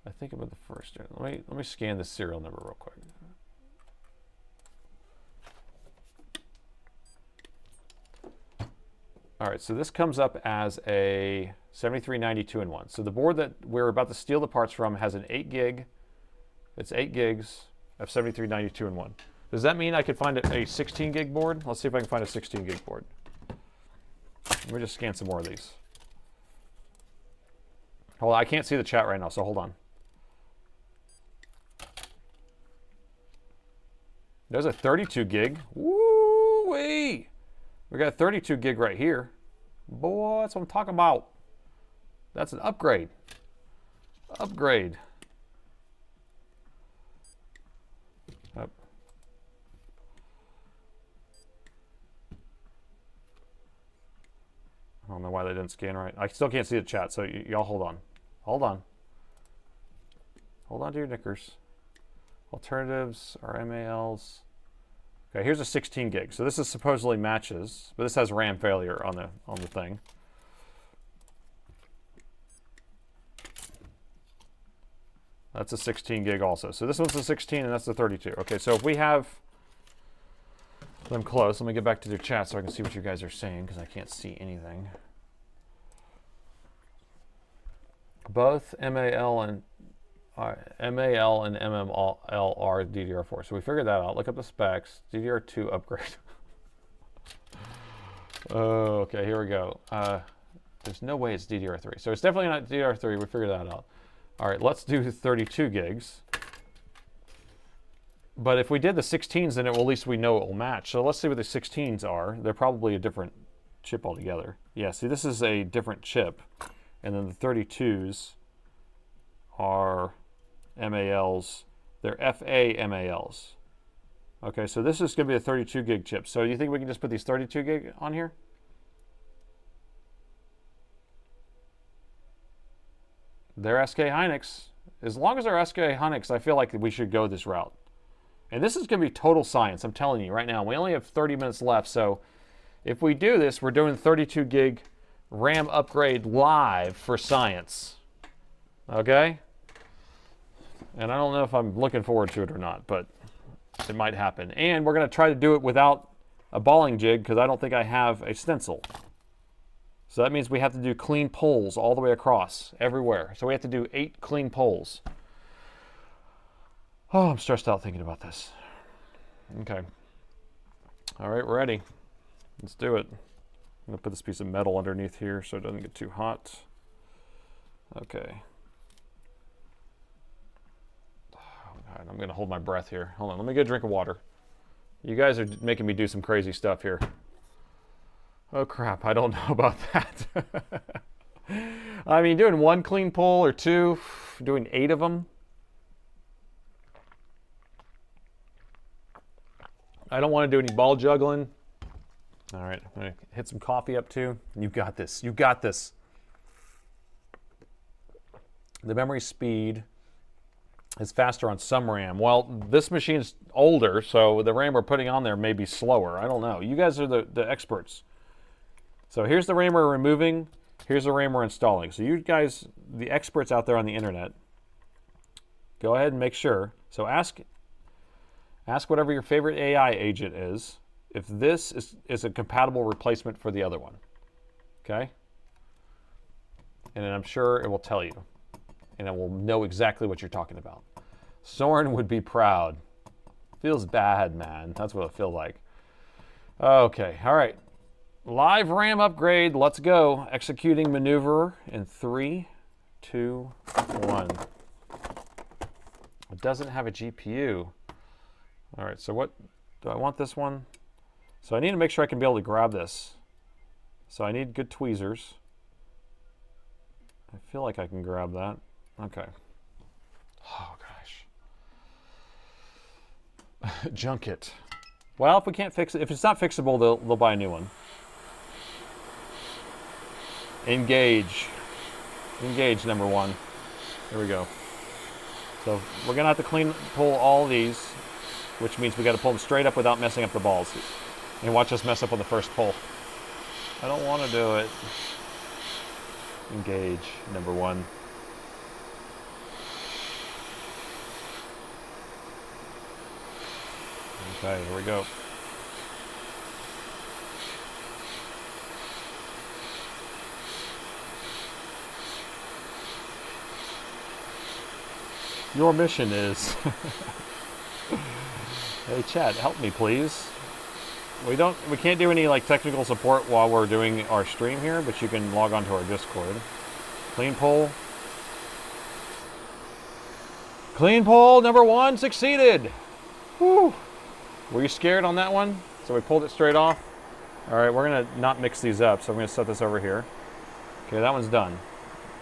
I think about the first. Let me scan the serial number real quick. All right, so this comes up as a 7390 2-in-1. So the board that we're about to steal the parts from has an 8 gig. It's 8 gigs of 7390 2-in-1. Does that mean I could find a 16 gig board? Let's see if I can find a 16 gig board. Let me just scan some more of these. Hold on, I can't see the chat right now, so hold on. There's a 32 gig. Woo-wee! We got a 32 gig right here. Boy, that's what I'm talking about. That's an upgrade. Upgrade. Up. I don't know why they didn't scan right. I still can't see the chat, so y'all hold on. Hold on. Hold on to your knickers. Alternatives are MALs. Okay, here's a 16 gig. So this is supposedly matches, but this has RAM failure on the thing. That's a 16 gig also. So this one's a 16 and that's the 32. Okay, so if we have them close, let me get back to their chat so I can see what you guys are saying because I can't see anything. Both MAL and MML are DDR4. So we figured that out. Look up the specs. DDR2 upgrade. Oh, okay, here we go. There's no way it's DDR3. So it's definitely not DDR3. We figured that out. All right, let's do 32 gigs. But if we did the 16s, then at least we know it will match. So let's see what the 16s are. They're probably a different chip altogether. Yeah, see, this is a different chip. And then the 32s are MALs. They're FA MALs. Okay, so this is going to be a 32 gig chip. So you think we can just put these 32 gig on here? They're SK Hynix. As long as they're SK Hynix, I feel like we should go this route. And this is going to be total science, I'm telling you right now. We only have 30 minutes left, so if we do this, we're doing 32 gig RAM upgrade live for science. Okay? And I don't know if I'm looking forward to it or not, but it might happen. And we're going to try to do it without a balling jig because I don't think I have a stencil. So that means we have to do clean poles all the way across, everywhere. So we have to do 8 clean poles. Oh, I'm stressed out thinking about this. Okay. All right, we're ready. Let's do it. I'm going to put this piece of metal underneath here so it doesn't get too hot. Okay. Oh, God, I'm gonna hold my breath here. Hold on, let me get a drink of water. You guys are making me do some crazy stuff here. Oh crap, I don't know about that. I mean, doing one clean pull or two, doing 8 of them. I don't want to do any ball juggling. All right, I'm gonna hit some coffee up too. You got this, you got this. The memory speed is faster on some RAM. Well, this machine's older, so the RAM we're putting on there may be slower. I don't know. You guys are the experts. So here's the RAM we're removing. Here's the RAM we're installing. So you guys, the experts out there on the internet, go ahead and make sure. So ask whatever your favorite AI agent is, if this is a compatible replacement for the other one. Okay? And then I'm sure it will tell you. And it will know exactly what you're talking about. Soren would be proud. Feels bad, man. That's what it feels like. Okay, all right. Live RAM upgrade, let's go. Executing maneuver in 3, 2, 1. It doesn't have a GPU. All right, so what, do I want this one? So I need to make sure I can be able to grab this. So I need good tweezers. I feel like I can grab that. Okay. Oh gosh. Junk it. Well, if we can't fix it, if it's not fixable, they'll buy a new one. Engage. Engage number 1. Here we go. So we're gonna have to pull all these, which means we got to pull them straight up without messing up the balls. And watch us mess up on the first pull. I don't want to do it. Engage number 1. Okay, here we go. Your mission is... Hey chat, help me please. We can't do any like technical support while we're doing our stream here, but you can log on to our Discord. Clean pull. Clean pull number 1 succeeded. Whew. Were you scared on that one? So we pulled it straight off. All right, we're gonna not mix these up, so I'm gonna set this over here. Okay, that one's done.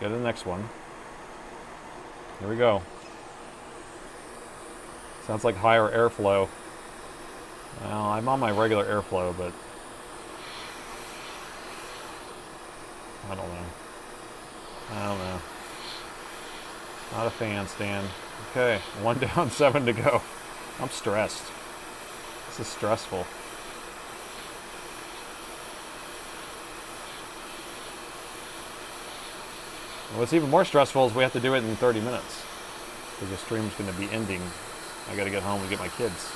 Go to the next one. Here we go. Sounds like higher airflow. Well, I'm on my regular airflow, but I don't know. I don't know. Not a fan, Stan. Okay, 1 down, 7 to go. I'm stressed. This is stressful. What's even more stressful is we have to do it in 30 minutes. Because the stream's going to be ending. I got to get home and get my kids.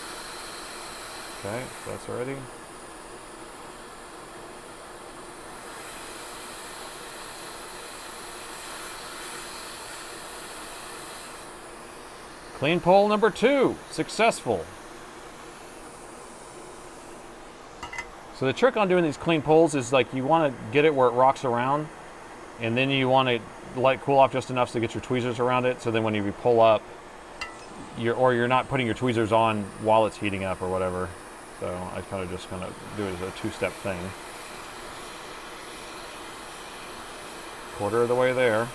Okay, so that's ready. Clean pull number 2, successful. So the trick on doing these clean pulls is like you want to get it where it rocks around, and then you want to let it cool off just enough to get your tweezers around it, so then when you pull up, you're not putting your tweezers on while it's heating up or whatever. So I kind of just do it as a 2-step thing. Quarter of the way there.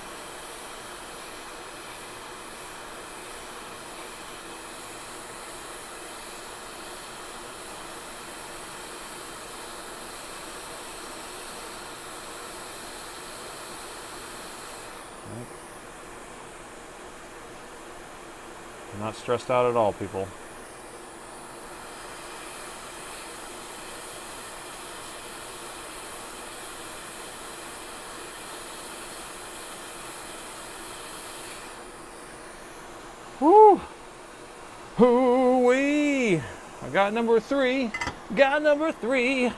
I'm not stressed out at all, people. Woo! Hoo-wee! I got number 3. Got number 3.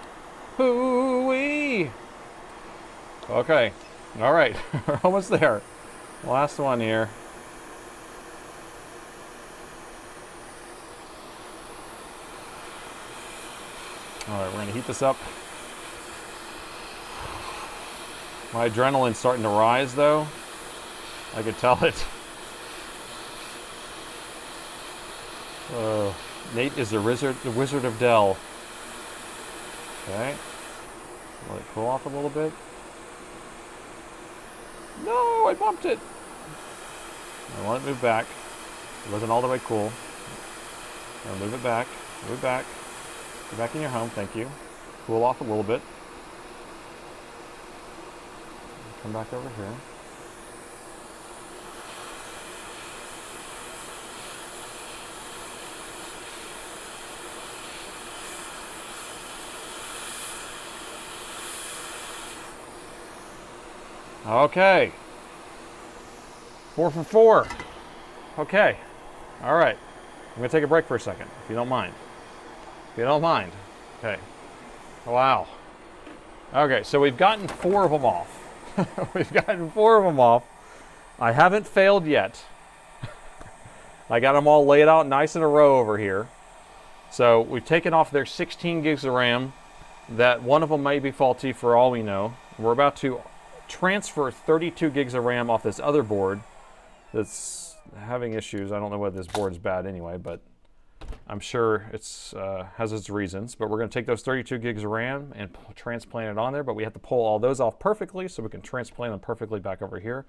Hoo-wee! Okay. All right. We're almost there. Last one here. All right, we're gonna heat this up. My adrenaline's starting to rise though. I could tell it. Nate is the wizard of Dell. Okay. Let it cool off a little bit. No, I bumped it. I want it to move back. It wasn't all the way cool. Now move it back. Move it back. Get back in your home. Thank you. Cool off a little bit. Come back over here. Okay. 4 for 4. Okay. All right. I'm going to take a break for a second, if you don't mind. If you don't mind. Okay. Wow. Okay, so we've gotten 4 of them off. We've gotten 4 of them off. I haven't failed yet. I got them all laid out nice in a row over here. So we've taken off their 16 gigs of RAM. That one of them may be faulty for all we know. We're about to transfer 32 gigs of RAM off this other board that's having issues. I don't know whether this board's bad anyway, but I'm sure it's has its reasons. But we're going to take those 32 gigs of RAM and transplant it on there, but we have to pull all those off perfectly so we can transplant them perfectly back over here.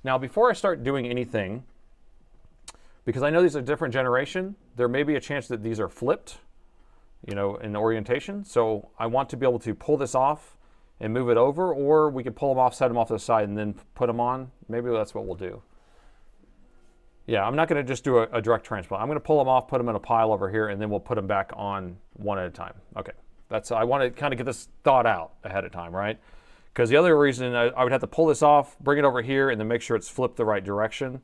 Now, before I start doing anything, because I know these are different generation, there may be a chance that these are flipped, you know, in the orientation. So I want to be able to pull this off and move it over, or we could pull them off, set them off to the side, and then put them on. Maybe that's what we'll do. Yeah, I'm not going to just do a direct transplant. I'm going to pull them off, put them in a pile over here, and then we'll put them back on one at a time. Okay, I want to kind of get this thought out ahead of time, right? Because the other reason I would have to pull this off, bring it over here, and then make sure it's flipped the right direction.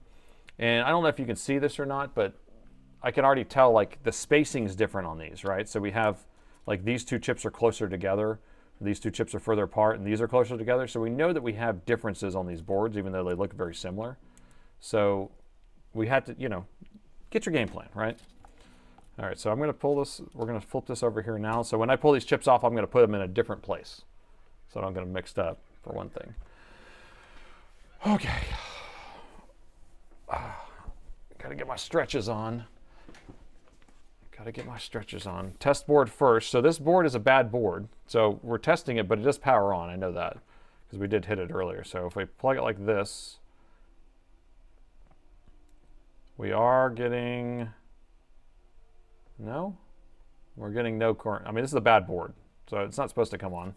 And I don't know if you can see this or not, but I can already tell like the spacing is different on these, right? So we have like these 2 chips are closer together. These 2 chips are further apart, and these are closer together. So we know that we have differences on these boards, even though they look very similar. So we had to, you know, get your game plan, right? All right, so I'm going to pull this. We're going to flip this over here now. So when I pull these chips off, I'm going to put them in a different place, so I don't get them mixed up, for one thing. Okay. Got to get my stretches on. Test board first. So this board is a bad board. So we're testing it, but it does power on. I know that because we did hit it earlier. So if we plug it like this, we are getting, no? We're getting no current. I mean, this is a bad board, so it's not supposed to come on.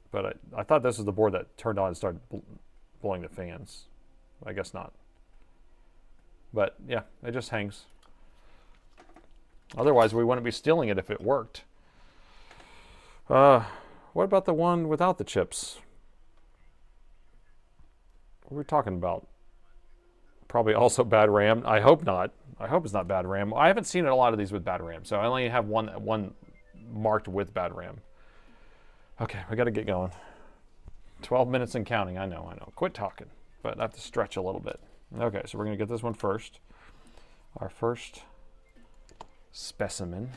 But I thought this was the board that turned on and started blowing the fans. I guess not. But yeah, it just hangs. Otherwise, we wouldn't be stealing it if it worked. What about the one without the chips? What are we talking about? Probably also bad RAM. I hope not. I hope it's not bad RAM. I haven't seen a lot of these with bad RAM, so I only have one marked with bad RAM. Okay, we got to get going. 12 minutes and counting. I know. Quit talking. But I have to stretch a little bit. Okay, so we're going to get this one first. Our first specimen.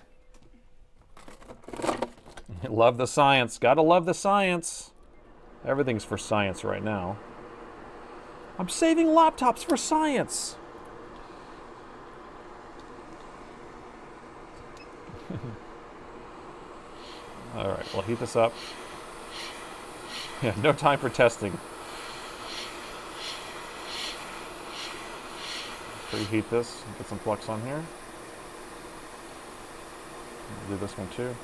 Love the science. Gotta love the science. Everything's for science right now. I'm saving laptops for science. All right, we'll heat this up. Yeah, no time for testing. Preheat this, get some flux on here. Do this one too.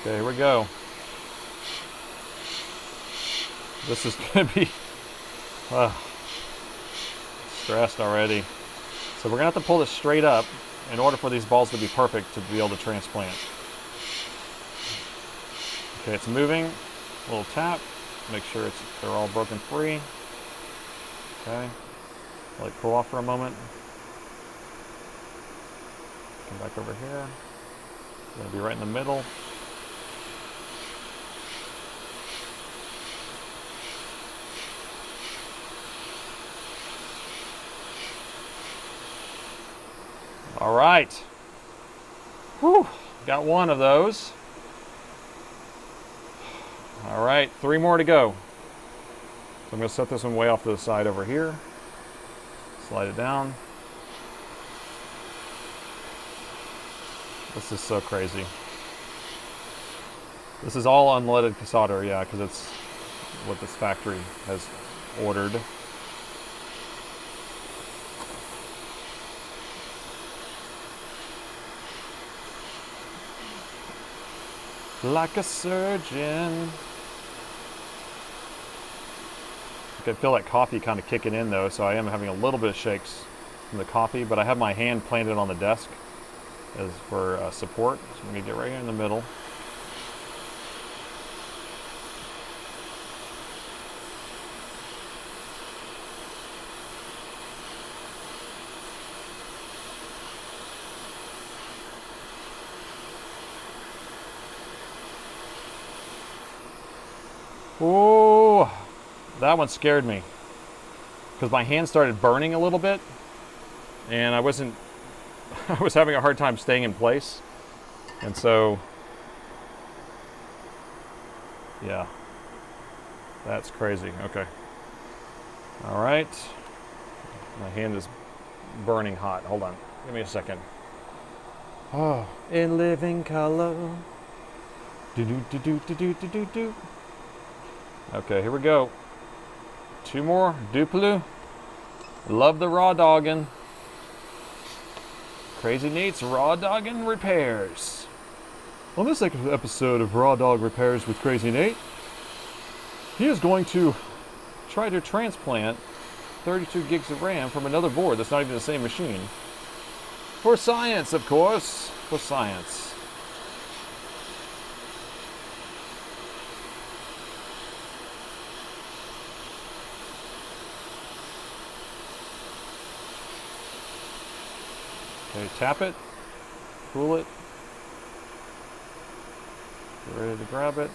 Okay, here we go. This is going to be stressed already. So we're going to have to pull this straight up in order for these balls to be perfect to be able to transplant. Okay, it's moving. A little tap. Make sure they're all broken free. Okay. Let it cool off for a moment. Come back over here. It's going to be right in the middle. All right. Whew. Got one of those. All right, 3 more to go. So I'm going to set this one way off to the side over here. Slide it down. This is so crazy. This is all unleaded solder, yeah, because it's what this factory has ordered. Like a surgeon. I can feel that coffee kind of kicking in though, so I am having a little bit of shakes from the coffee, but I have my hand planted on the desk as for support. So I'm going to get right here in the middle. Oh, that one scared me because my hand started burning a little bit and I was having a hard time staying in place. And so, yeah, that's crazy. Okay. All right. My hand is burning hot. Hold on. Give me a second. Oh, in living color. Do do do do do do do do. Okay, here we go. 2 more. Duplo. Love the raw dogging. Crazy Nate's Raw Dogging Repairs. On this episode of Raw Dog Repairs with Crazy Nate, he is going to try to transplant 32 gigs of RAM from another board that's not even the same machine. For science, of course. For science. Okay, tap it, cool it, get ready to grab it.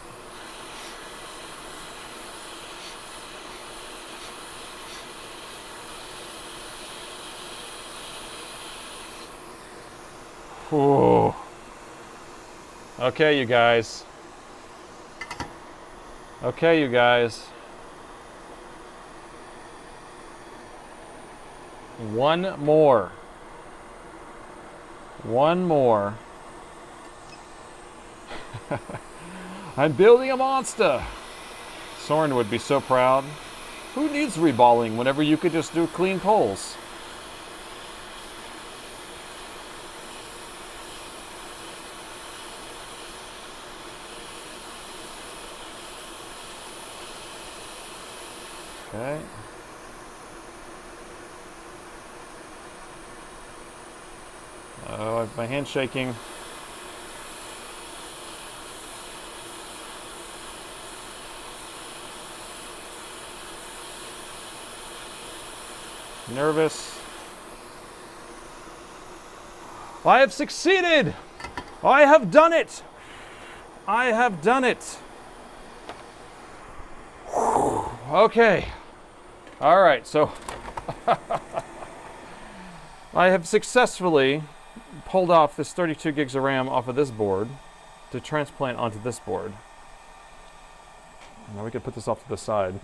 Whew. Okay, you guys. Okay, you guys. One more. One more. I'm building a monster. Soren would be so proud. Who needs reballing whenever you could just do clean poles? Okay. Oh, my hand's shaking. Nervous. I have succeeded! I have done it! I have done it! Whew. Okay. All right, so I have successfully pulled off this 32 gigs of RAM off of this board to transplant onto this board. Now we can put this off to the side.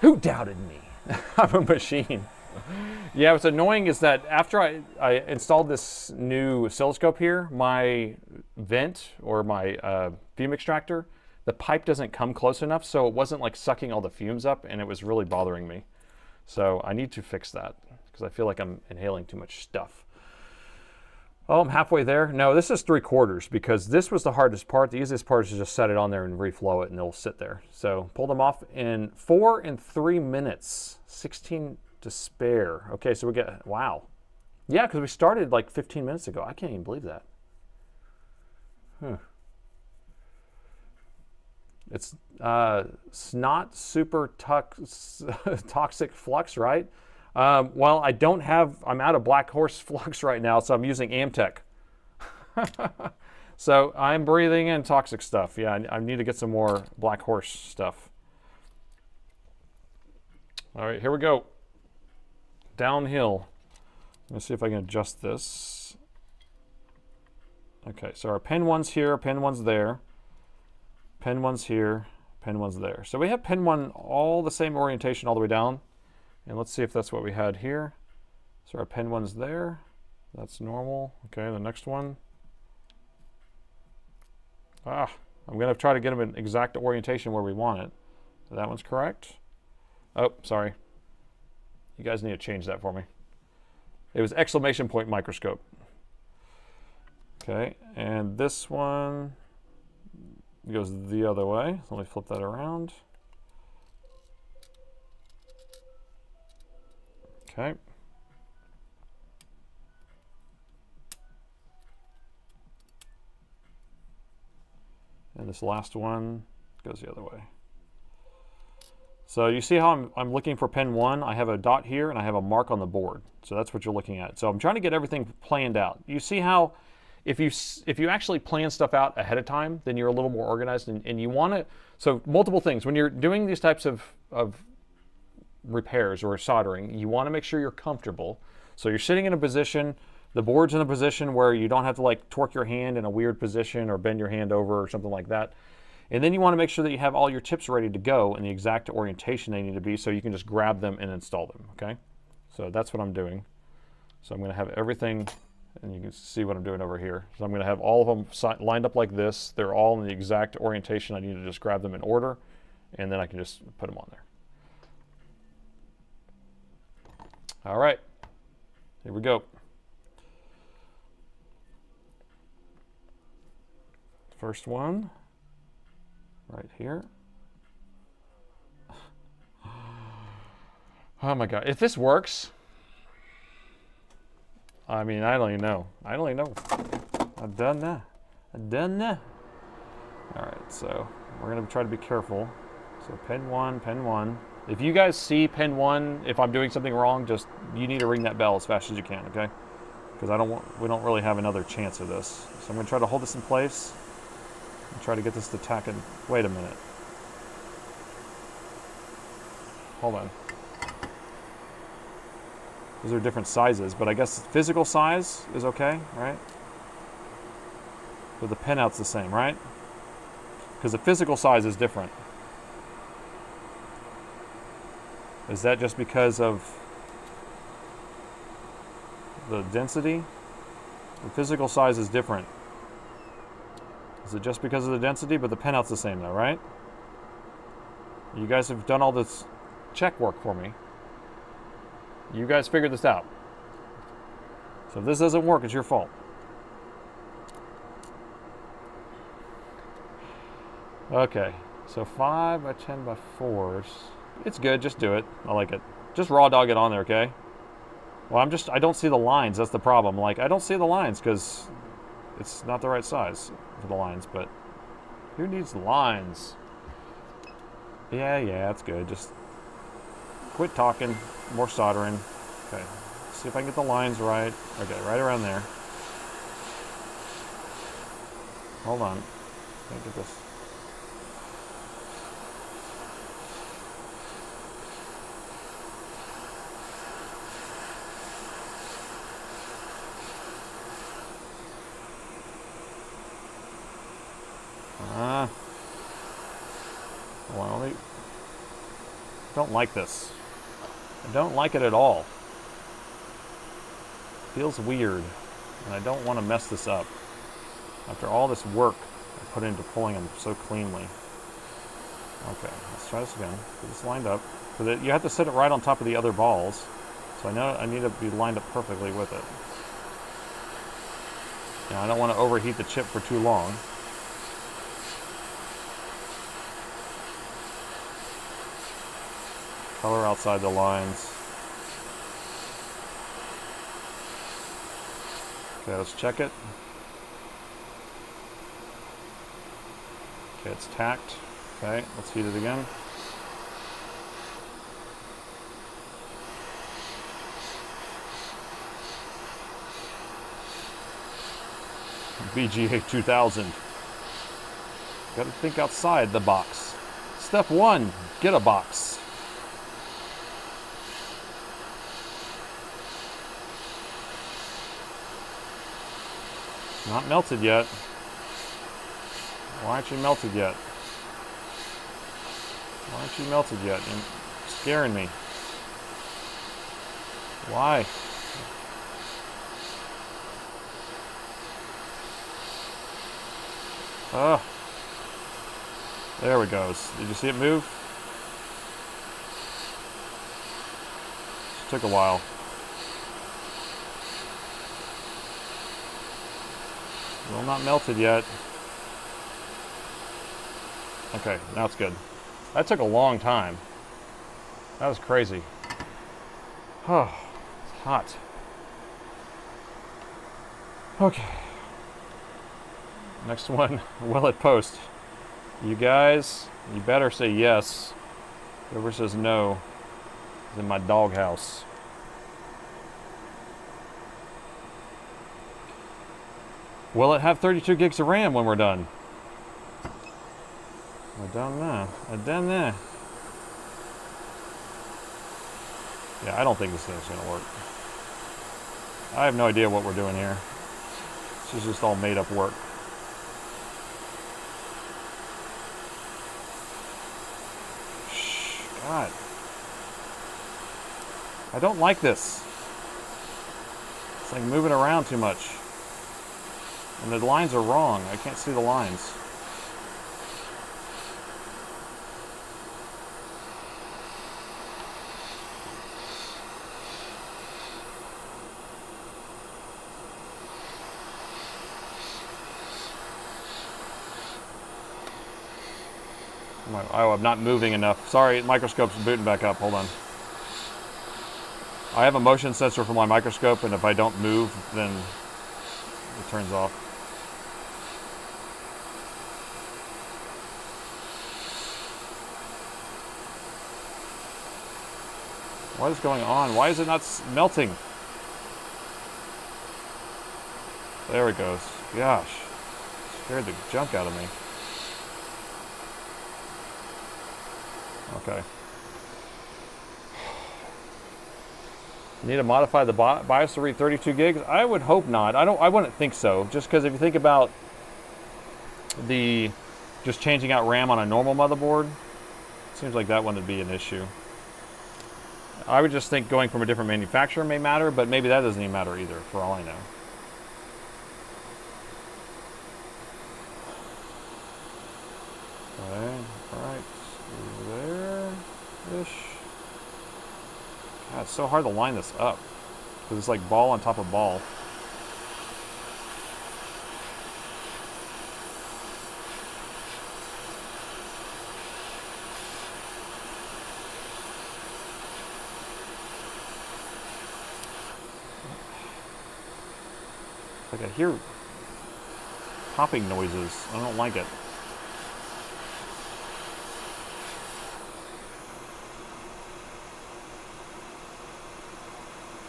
Who doubted me? I'm a machine. Yeah, what's annoying is that after I installed this new oscilloscope here, my vent or my fume extractor, the pipe doesn't come close enough, so it wasn't like sucking all the fumes up, and it was really bothering me. So I need to fix that because I feel like I'm inhaling too much stuff. Oh, I'm halfway there. No, this is 3/4 because this was the hardest part. The easiest part is to just set it on there and reflow it and it'll sit there. So pull them off in 4 and 3 minutes, 16 to spare. Okay, so we get, wow. Yeah, because we started like 15 minutes ago. I can't even believe that. It's not super toxic flux, right? Well, I'm out of Black Horse flux right now, so I'm using Amtech. So I'm breathing in toxic stuff. Yeah, I need to get some more Black Horse stuff. All right, here we go. downhill. Let's see if I can adjust this. Okay, so our pin 1's here, pin 1's there. Pin 1's here, pin 1's there. So we have pin 1 all the same orientation all the way down. And let's see if that's what we had here. So our pin 1's there. That's normal. Okay, the next one. I'm going to try to get them in exact orientation where we want it. So that one's correct. Oh, sorry. You guys need to change that for me. It was exclamation point microscope. Okay, and this one goes the other way. So let me flip that around. Okay. And this last one goes the other way. So you see how I'm looking for pin 1? I have a dot here and I have a mark on the board. So that's what you're looking at. So I'm trying to get everything planned out. You see how if you actually plan stuff out ahead of time, then you're a little more organized, and you want to, so multiple things. When you're doing these types of repairs or soldering, you want to make sure you're comfortable. So you're sitting in a position, the board's in a position where you don't have to like torque your hand in a weird position or bend your hand over or something like that. And then you want to make sure that you have all your tips ready to go in the exact orientation they need to be, so you can just grab them and install them, okay? So that's what I'm doing. So I'm going to have everything, and you can see what I'm doing over here. So I'm going to have all of them lined up like this. They're all in the exact orientation. I need to just grab them in order, and then I can just put them on there. All right, here we go. First one, right here. Oh my God, if this works, I mean, I don't even know. I don't even know. I've done that. I've done that. All right, so we're gonna try to be careful. So pin 1, pin 1. If you guys see pin 1, if I'm doing something wrong, just, you need to ring that bell as fast as you can, okay? Because we don't really have another chance of this. So I'm gonna try to hold this in place and try to get this to tack in. Wait a minute. Hold on. Those are different sizes, but I guess physical size is okay, right? But the pinout's the same, right? Because the physical size is different. Is that just because of the density? The physical size is different. Is it just because of the density? But the pinout's the same though, right? You guys have done all this check work for me. You guys figured this out. So if this doesn't work, it's your fault. Okay, so 5 by 10 by 4s. It's good, just do it. I like it. Just raw dog it on there, okay? Well, I don't see the lines, that's the problem. Like, I don't see the lines because it's not the right size for the lines, but who needs lines? Yeah, that's good. Just quit talking, more soldering. Okay, see if I can get the lines right. Okay, right around there. Hold on, can't get this. Well, I don't like this. I don't like it at all. Feels weird, and I don't want to mess this up. After all this work I put into pulling them so cleanly. Okay, let's try this again. Get this lined up. You have to set it right on top of the other balls. So I know I need to be lined up perfectly with it. Now, I don't want to overheat the chip for too long. Color outside the lines. Okay, let's check it. Okay, it's tacked. Okay, let's heat it again. BGA 2000. Got to think outside the box. Step 1, get a box. Not melted yet. Why aren't you melted yet? Why aren't you melted yet? You're scaring me. Why? Oh. There we go. Did you see it move? It took a while. Well, not melted yet. Okay, now it's good. That took a long time. That was crazy. Oh, it's hot. Okay. Next one, will it post? You guys, you better say yes. Whoever says no is in my doghouse. Will it have 32 gigs of RAM when we're done? I don't know. I don't know. Yeah, I don't think this thing's gonna work. I have no idea what we're doing here. This is just all made up work. God. I don't like this. It's like moving around too much. And the lines are wrong. I can't see the lines. Oh, I'm not moving enough. Sorry, microscope's booting back up. Hold on. I have a motion sensor for my microscope, and if I don't move, then it turns off. What is going on? Why is it not melting? There it goes. Gosh. Scared the junk out of me. Okay. Need to modify the BIOS to read 32 gigs? I would hope not. I wouldn't think so. Just because if you think about just changing out RAM on a normal motherboard, it seems like that one would be an issue. I would just think going from a different manufacturer may matter, but maybe that doesn't even matter either, for all I know. Okay, right there-ish. God, it's so hard to line this up, because it's like ball on top of ball. Like I hear popping noises. I don't like it.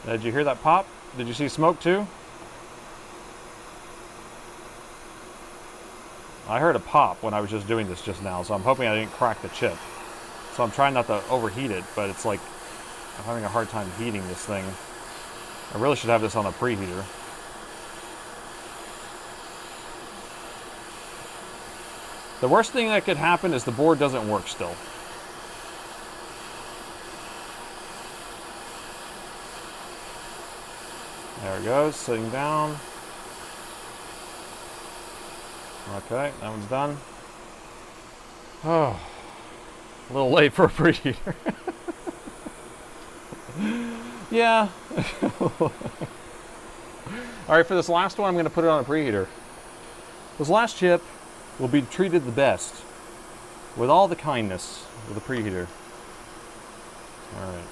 Did you hear that pop? Did you see smoke too? I heard a pop when I was just doing this just now, so I'm hoping I didn't crack the chip. So I'm trying not to overheat it, but it's like I'm having a hard time heating this thing. I really should have this on a preheater. The worst thing that could happen is the board doesn't work still. There it goes, sitting down. Okay, that one's done. Oh, a little late for a preheater. Yeah. All right, for this last one, I'm going to put it on a preheater. This last chip will be treated the best, with all the kindness, with a preheater. All right.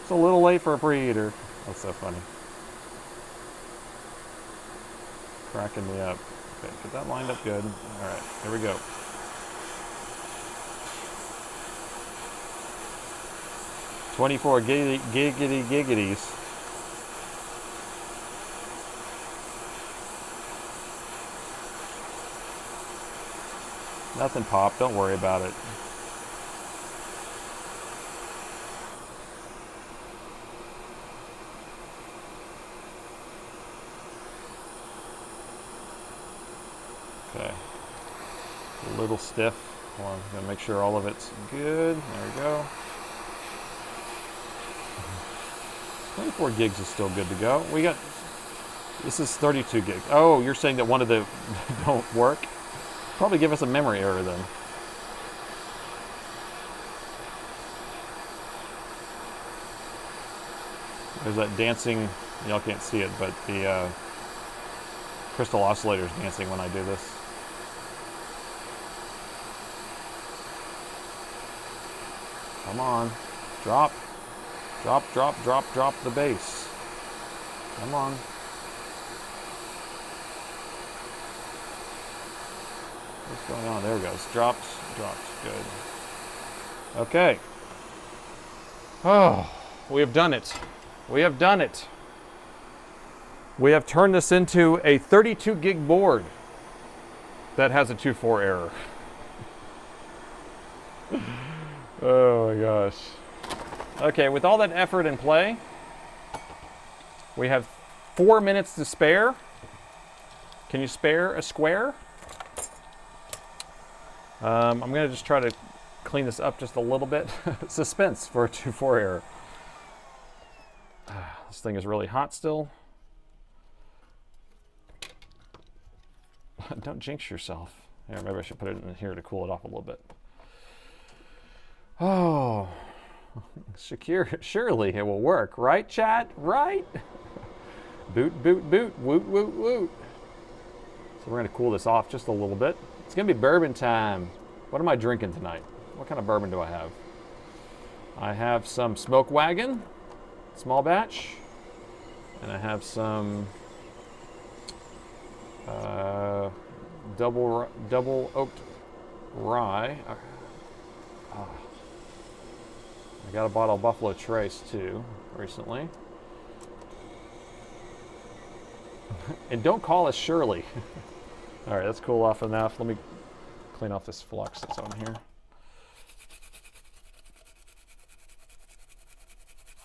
It's a little late for a preheater. That's so funny. Cracking me up. Okay, get that lined up good. All right, here we go. "24 giggity giggities. Nothing popped, don't worry about it. Okay. A little stiff. Hold on, I'm gonna make sure all of it's good. There we go. 24 gigs is still good to go. We got, this is 32 gigs. Oh, you're saying that one of the don't work? Probably give us a memory error then. There's that dancing, y'all can't see it, but the crystal oscillator is dancing when I do this. Come on, drop. Drop, drop, drop, drop the bass. Come on. What's going on? There it goes. Drops, drops. Good. Okay. Oh, we have done it. We have done it. We have turned this into a 32 gig board that has a 2.4 error. Oh my gosh. Okay, with all that effort in play, we have 4 minutes to spare. Can you spare a square? I'm going to just try to clean this up just a little bit. Suspense for a 2.4 error. This thing is really hot still. Don't jinx yourself. Here, maybe I should put it in here to cool it off a little bit. Oh. Surely it will work, right, chat? Right? Boot, boot, boot, woot, woot, woot. So we're going to cool this off just a little bit. It's going to be bourbon time. What am I drinking tonight? What kind of bourbon do I have? I have some Smoke Wagon, small batch, and I have some double oaked rye. I got a bottle of Buffalo Trace too recently. And don't call us Shirley. All right, that's cool off enough. Let me clean off this flux that's on here.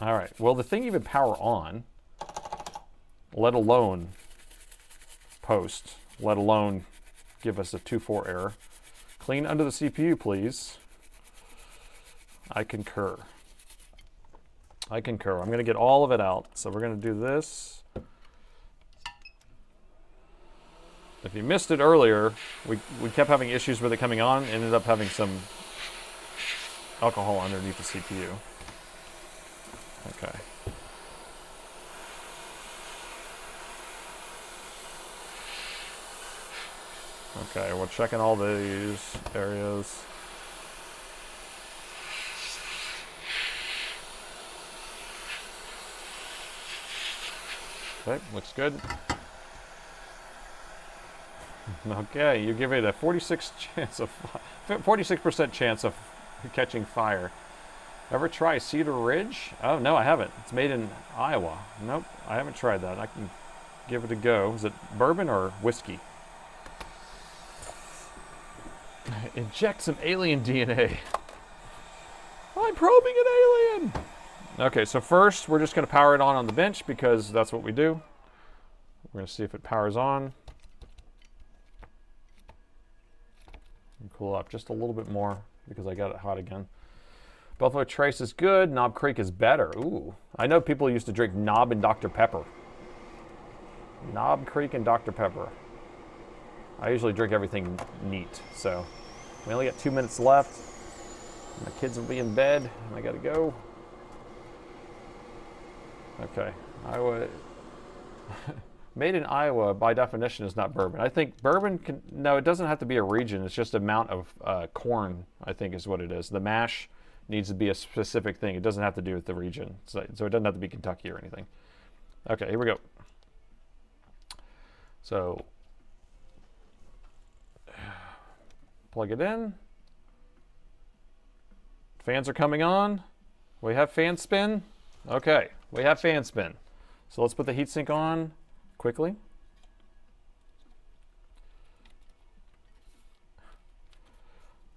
All right, well, the thing even power on, let alone post, let alone give us a 2.4 error. Clean under the CPU, please. I concur. I concur. I'm going to get all of it out. So we're going to do this. If you missed it earlier, we kept having issues with it coming on. Ended up having some alcohol underneath the CPU. Okay. Okay, we're checking all these areas. Okay, looks good. Okay, you give it a 46% chance of catching fire. Ever try Cedar Ridge? Oh no, I haven't. It's made in Iowa. Nope, I haven't tried that. I can give it a go. Is it bourbon or whiskey? Inject some alien DNA. I'm probing an alien. Okay, so first we're just going to power it on the bench because that's what we do. We're going to see if it powers on. And cool up just a little bit more because I got it hot again. Buffalo Trace is good. Knob Creek is better. Ooh, I know people used to drink Knob and Dr. Pepper. Knob Creek and Dr. Pepper. I usually drink everything neat, so we only got 2 minutes left. My kids will be in bed, and I gotta go. Okay, Iowa. Made in Iowa, by definition, is not bourbon. I think bourbon can, no, it doesn't have to be a region. It's just amount of corn, I think is what it is. The mash needs to be a specific thing. It doesn't have to do with the region. So it doesn't have to be Kentucky or anything. Okay, here we go. So, plug it in. Fans are coming on. We have fan spin. Okay, we have fan spin. So let's put the heatsink on quickly.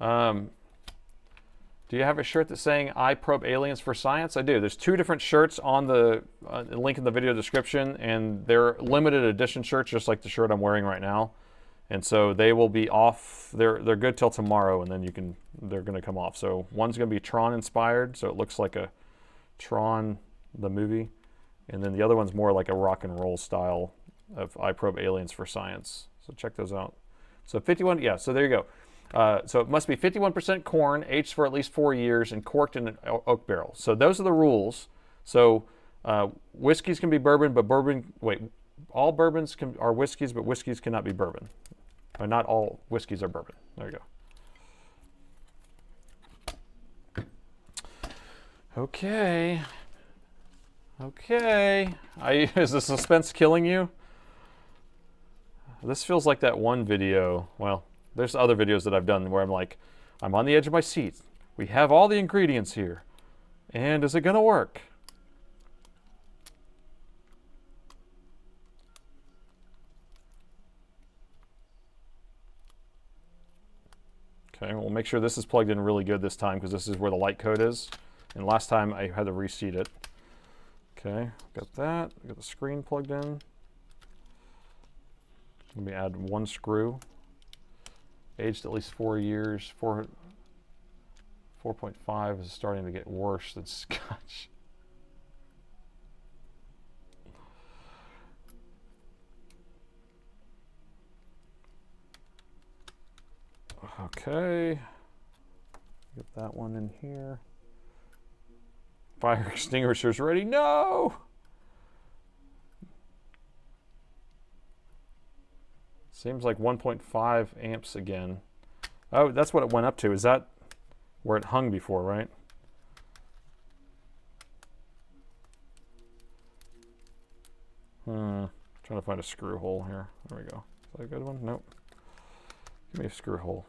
Do you have a shirt that's saying I probe aliens for science? I do. There's 2 different shirts on the link in the video description, and they're limited edition shirts just like the shirt I'm wearing right now. And so they will be off. They're good till tomorrow, and then they're going to come off. So one's going to be Tron inspired, so it looks like a Tron the movie, and then the other one's more like a rock and roll style of I Probe Aliens for Science. So check those out. So 51, yeah. So there you go. So it must be 51% corn, aged for at least 4 years, and corked in an oak barrel. So those are the rules. So whiskeys can be bourbon, but all bourbons are whiskeys, but whiskeys cannot be bourbon. Or not all whiskeys are bourbon. There you go. Okay. Okay. Is the suspense killing you? This feels like that one video. Well, there's other videos that I've done where I'm like, I'm on the edge of my seat. We have all the ingredients here. And is it going to work? Okay, we'll make sure this is plugged in really good this time because this is where the light code is. And last time I had to reseat it. Okay, got that. Got the screen plugged in. Let me add one screw. Aged at least 4 years. 4.5 is starting to get worse than Scotch. Okay, get that one in here. Fire extinguisher's ready. No! Seems like 1.5 amps again. Oh, that's what it went up to. Is that where it hung before, right? Trying to find a screw hole here. There we go. Is that a good one? Nope. Give me a screw hole.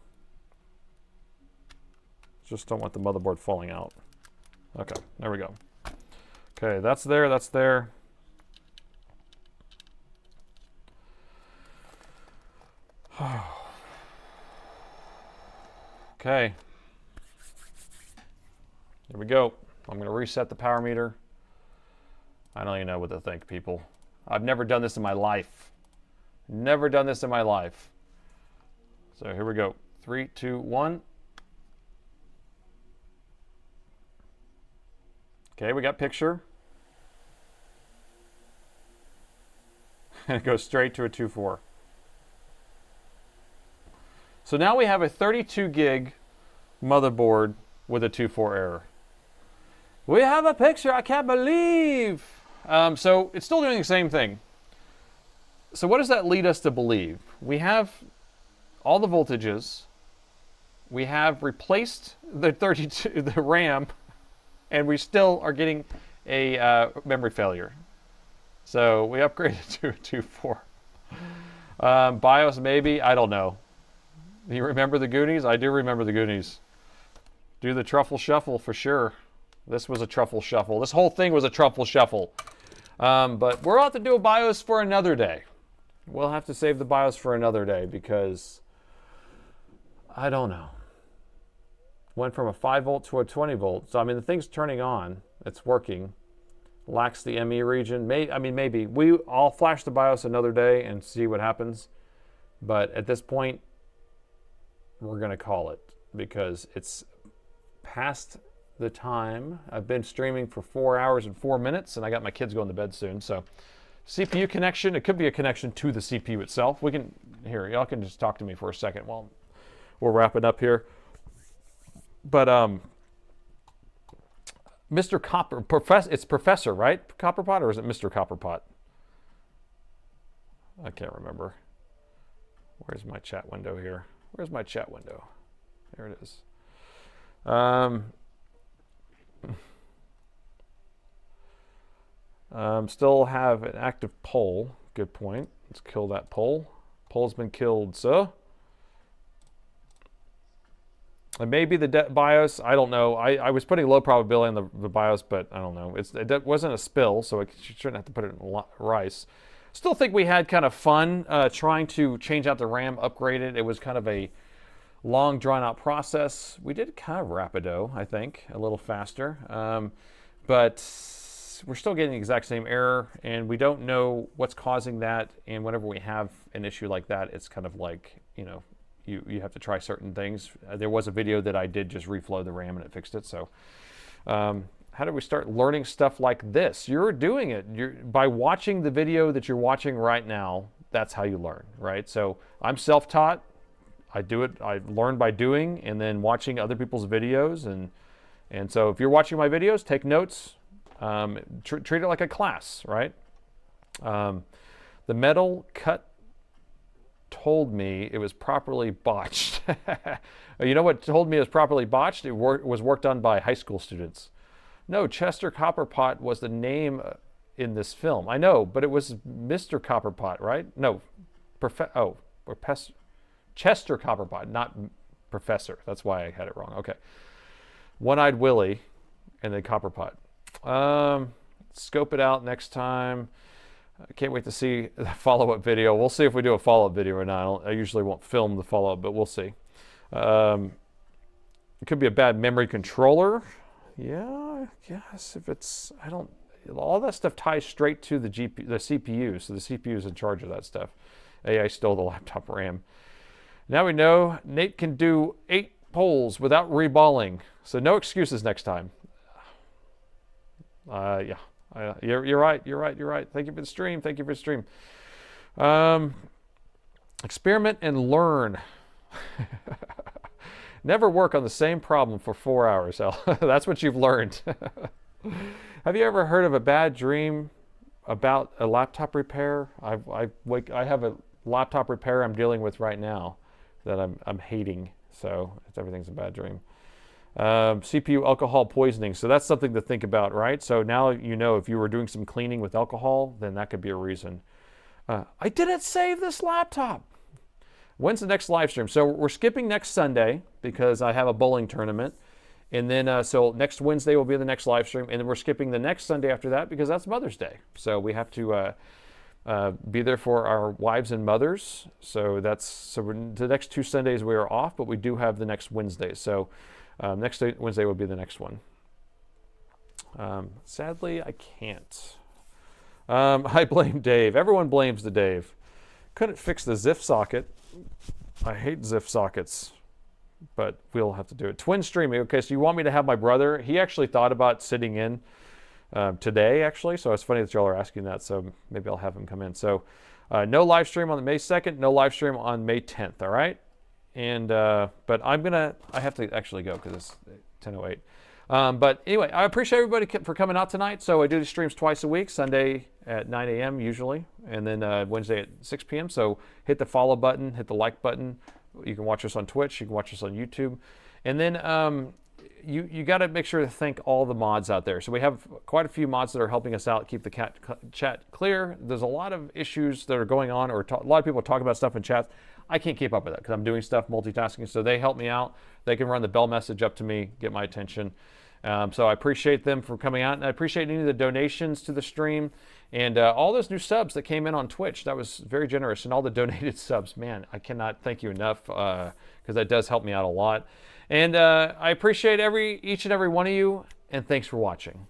Just don't want the motherboard falling out. Okay, there we go. Okay, that's there, that's there. Okay. Here we go. I'm going to reset the power meter. I don't even know what to think, people. I've never done this in my life. Never done this in my life. So here we go. 3, 2, 1. Okay, we got picture. And it goes straight to a 2.4. So now we have a 32 gig motherboard with a 2.4 error. We have a picture, I can't believe. So it's still doing the same thing. So what does that lead us to believe? We have all the voltages. We have replaced the 32, the RAM, and we still are getting a memory failure. So we upgraded to a 2.4. BIOS maybe, I don't know. Do you remember the Goonies? I do remember the Goonies. Do the truffle shuffle for sure. This was a truffle shuffle. This whole thing was a truffle shuffle. But we'll have to do a BIOS for another day. We'll have to save the BIOS for another day because I don't know. Went from a 5 volt to a 20 volt. So I mean the thing's turning on. It's working. Lacks the ME region. Maybe. I'll flash the BIOS another day and see what happens. But at this point, we're going to call it because it's past the time. I've been streaming for 4 hours and 4 minutes, and I got my kids going to bed soon. So CPU connection, it could be a connection to the CPU itself. We can, here, y'all can just talk to me for a second while we're wrapping up here. But Mr. Copper, it's Professor, right? Copperpot, or is it Mr. Copperpot? I can't remember. Where's my chat window here? Where's my chat window? There it is. Still have an active poll. Good point. Let's kill that poll. Poll's been killed, so. And maybe the BIOS, I don't know. I was putting low probability on the BIOS, but I don't know. It wasn't a spill, so you shouldn't have to put it in rice. Still think we had kind of fun trying to change out the RAM, upgrade it. It was kind of a long, drawn-out process. We did kind of rapido, I think, a little faster. But we're still getting the exact same error, and we don't know what's causing that. And whenever we have an issue like that, it's kind of like, you know, you have to try certain things. There was a video that I did just reflow the RAM and it fixed it. So how do we start learning stuff like this? You're doing it. By watching the video that you're watching right now, that's how you learn, right? So I'm self-taught. I do it. I learn by doing and then watching other people's videos. And so if you're watching my videos, take notes. Treat it like a class, right? The metal cut told me it was properly botched. You know what told me it was properly botched? It was work done by high school students. No, Chester Copperpot was the name in this film. I know, but it was Mr. Copperpot, right? No, Chester Copperpot, not Professor. That's why I had it wrong. Okay. One-Eyed Willie and then Copperpot. Scope it out next time. I can't wait to see the follow-up video. We'll see if we do a follow-up video or not. I usually won't film the follow-up, but we'll see. It could be a bad memory controller. Yeah, I guess if it's, all that stuff ties straight to the CPU, so the CPU is in charge of that stuff. AI stole the laptop RAM. Now we know Nate can do 8 polls without reballing, so no excuses next time. Yeah, you're right. Thank you for the stream. Experiment and learn. Never work on the same problem for 4 hours, Al. That's what you've learned. Have you ever heard of a bad dream about a laptop repair? I have a laptop repair I'm dealing with right now that I'm hating. So everything's a bad dream. CPU alcohol poisoning. So that's something to think about, right? So now you know if you were doing some cleaning with alcohol, then that could be a reason. I didn't save this laptop. When's the next live stream? So we're skipping next Sunday because I have a bowling tournament. And then, so next Wednesday will be the next live stream. And then we're skipping the next Sunday after that because that's Mother's Day. So we have to be there for our wives and mothers. So the next 2 Sundays we are off, but we do have the next Wednesday. So next Wednesday will be the next one. Sadly, I can't. I blame Dave. Everyone blames the Dave. Couldn't fix the ZIF socket. I hate ZIF sockets, but we'll have to do it. Twin streaming. Okay, so you want me to have my brother? He actually thought about sitting in today, actually. So it's funny that y'all are asking that. So maybe I'll have him come in. So no live stream on May 2nd. No live stream on May 10th. All right. And but I have to actually go because it's 10:08. But anyway, I appreciate everybody for coming out tonight. So I do the streams twice a week, Sunday at 9 a.m. usually, and then Wednesday at 6 p.m. So hit the follow button, hit the like button. You can watch us on Twitch. You can watch us on YouTube. And then you got to make sure to thank all the mods out there. So we have quite a few mods that are helping us out, keep the chat clear. There's a lot of issues that are going on, or a lot of people talk about stuff in chat. I can't keep up with that because I'm doing stuff, multitasking. So they help me out. They can run the bell message up to me, get my attention. So I appreciate them for coming out, and I appreciate any of the donations to the stream and all those new subs that came in on Twitch. That was very generous, and all the donated subs. Man, I cannot thank you enough because that does help me out a lot. And I appreciate each and every one of you, and thanks for watching.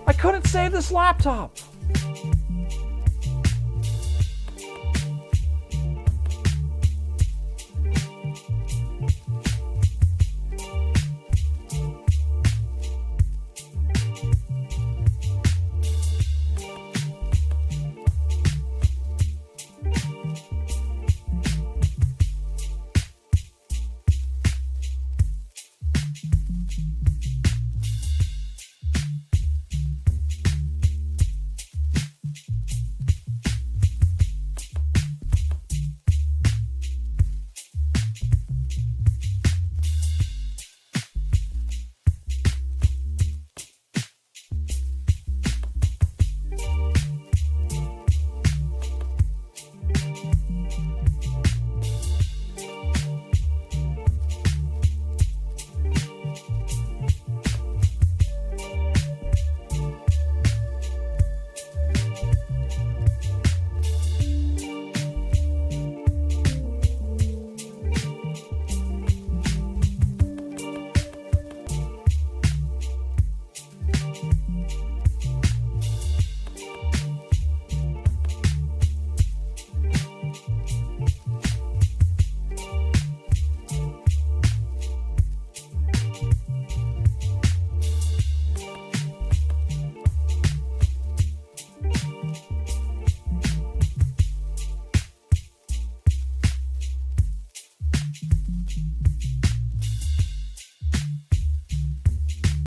I couldn't save this laptop.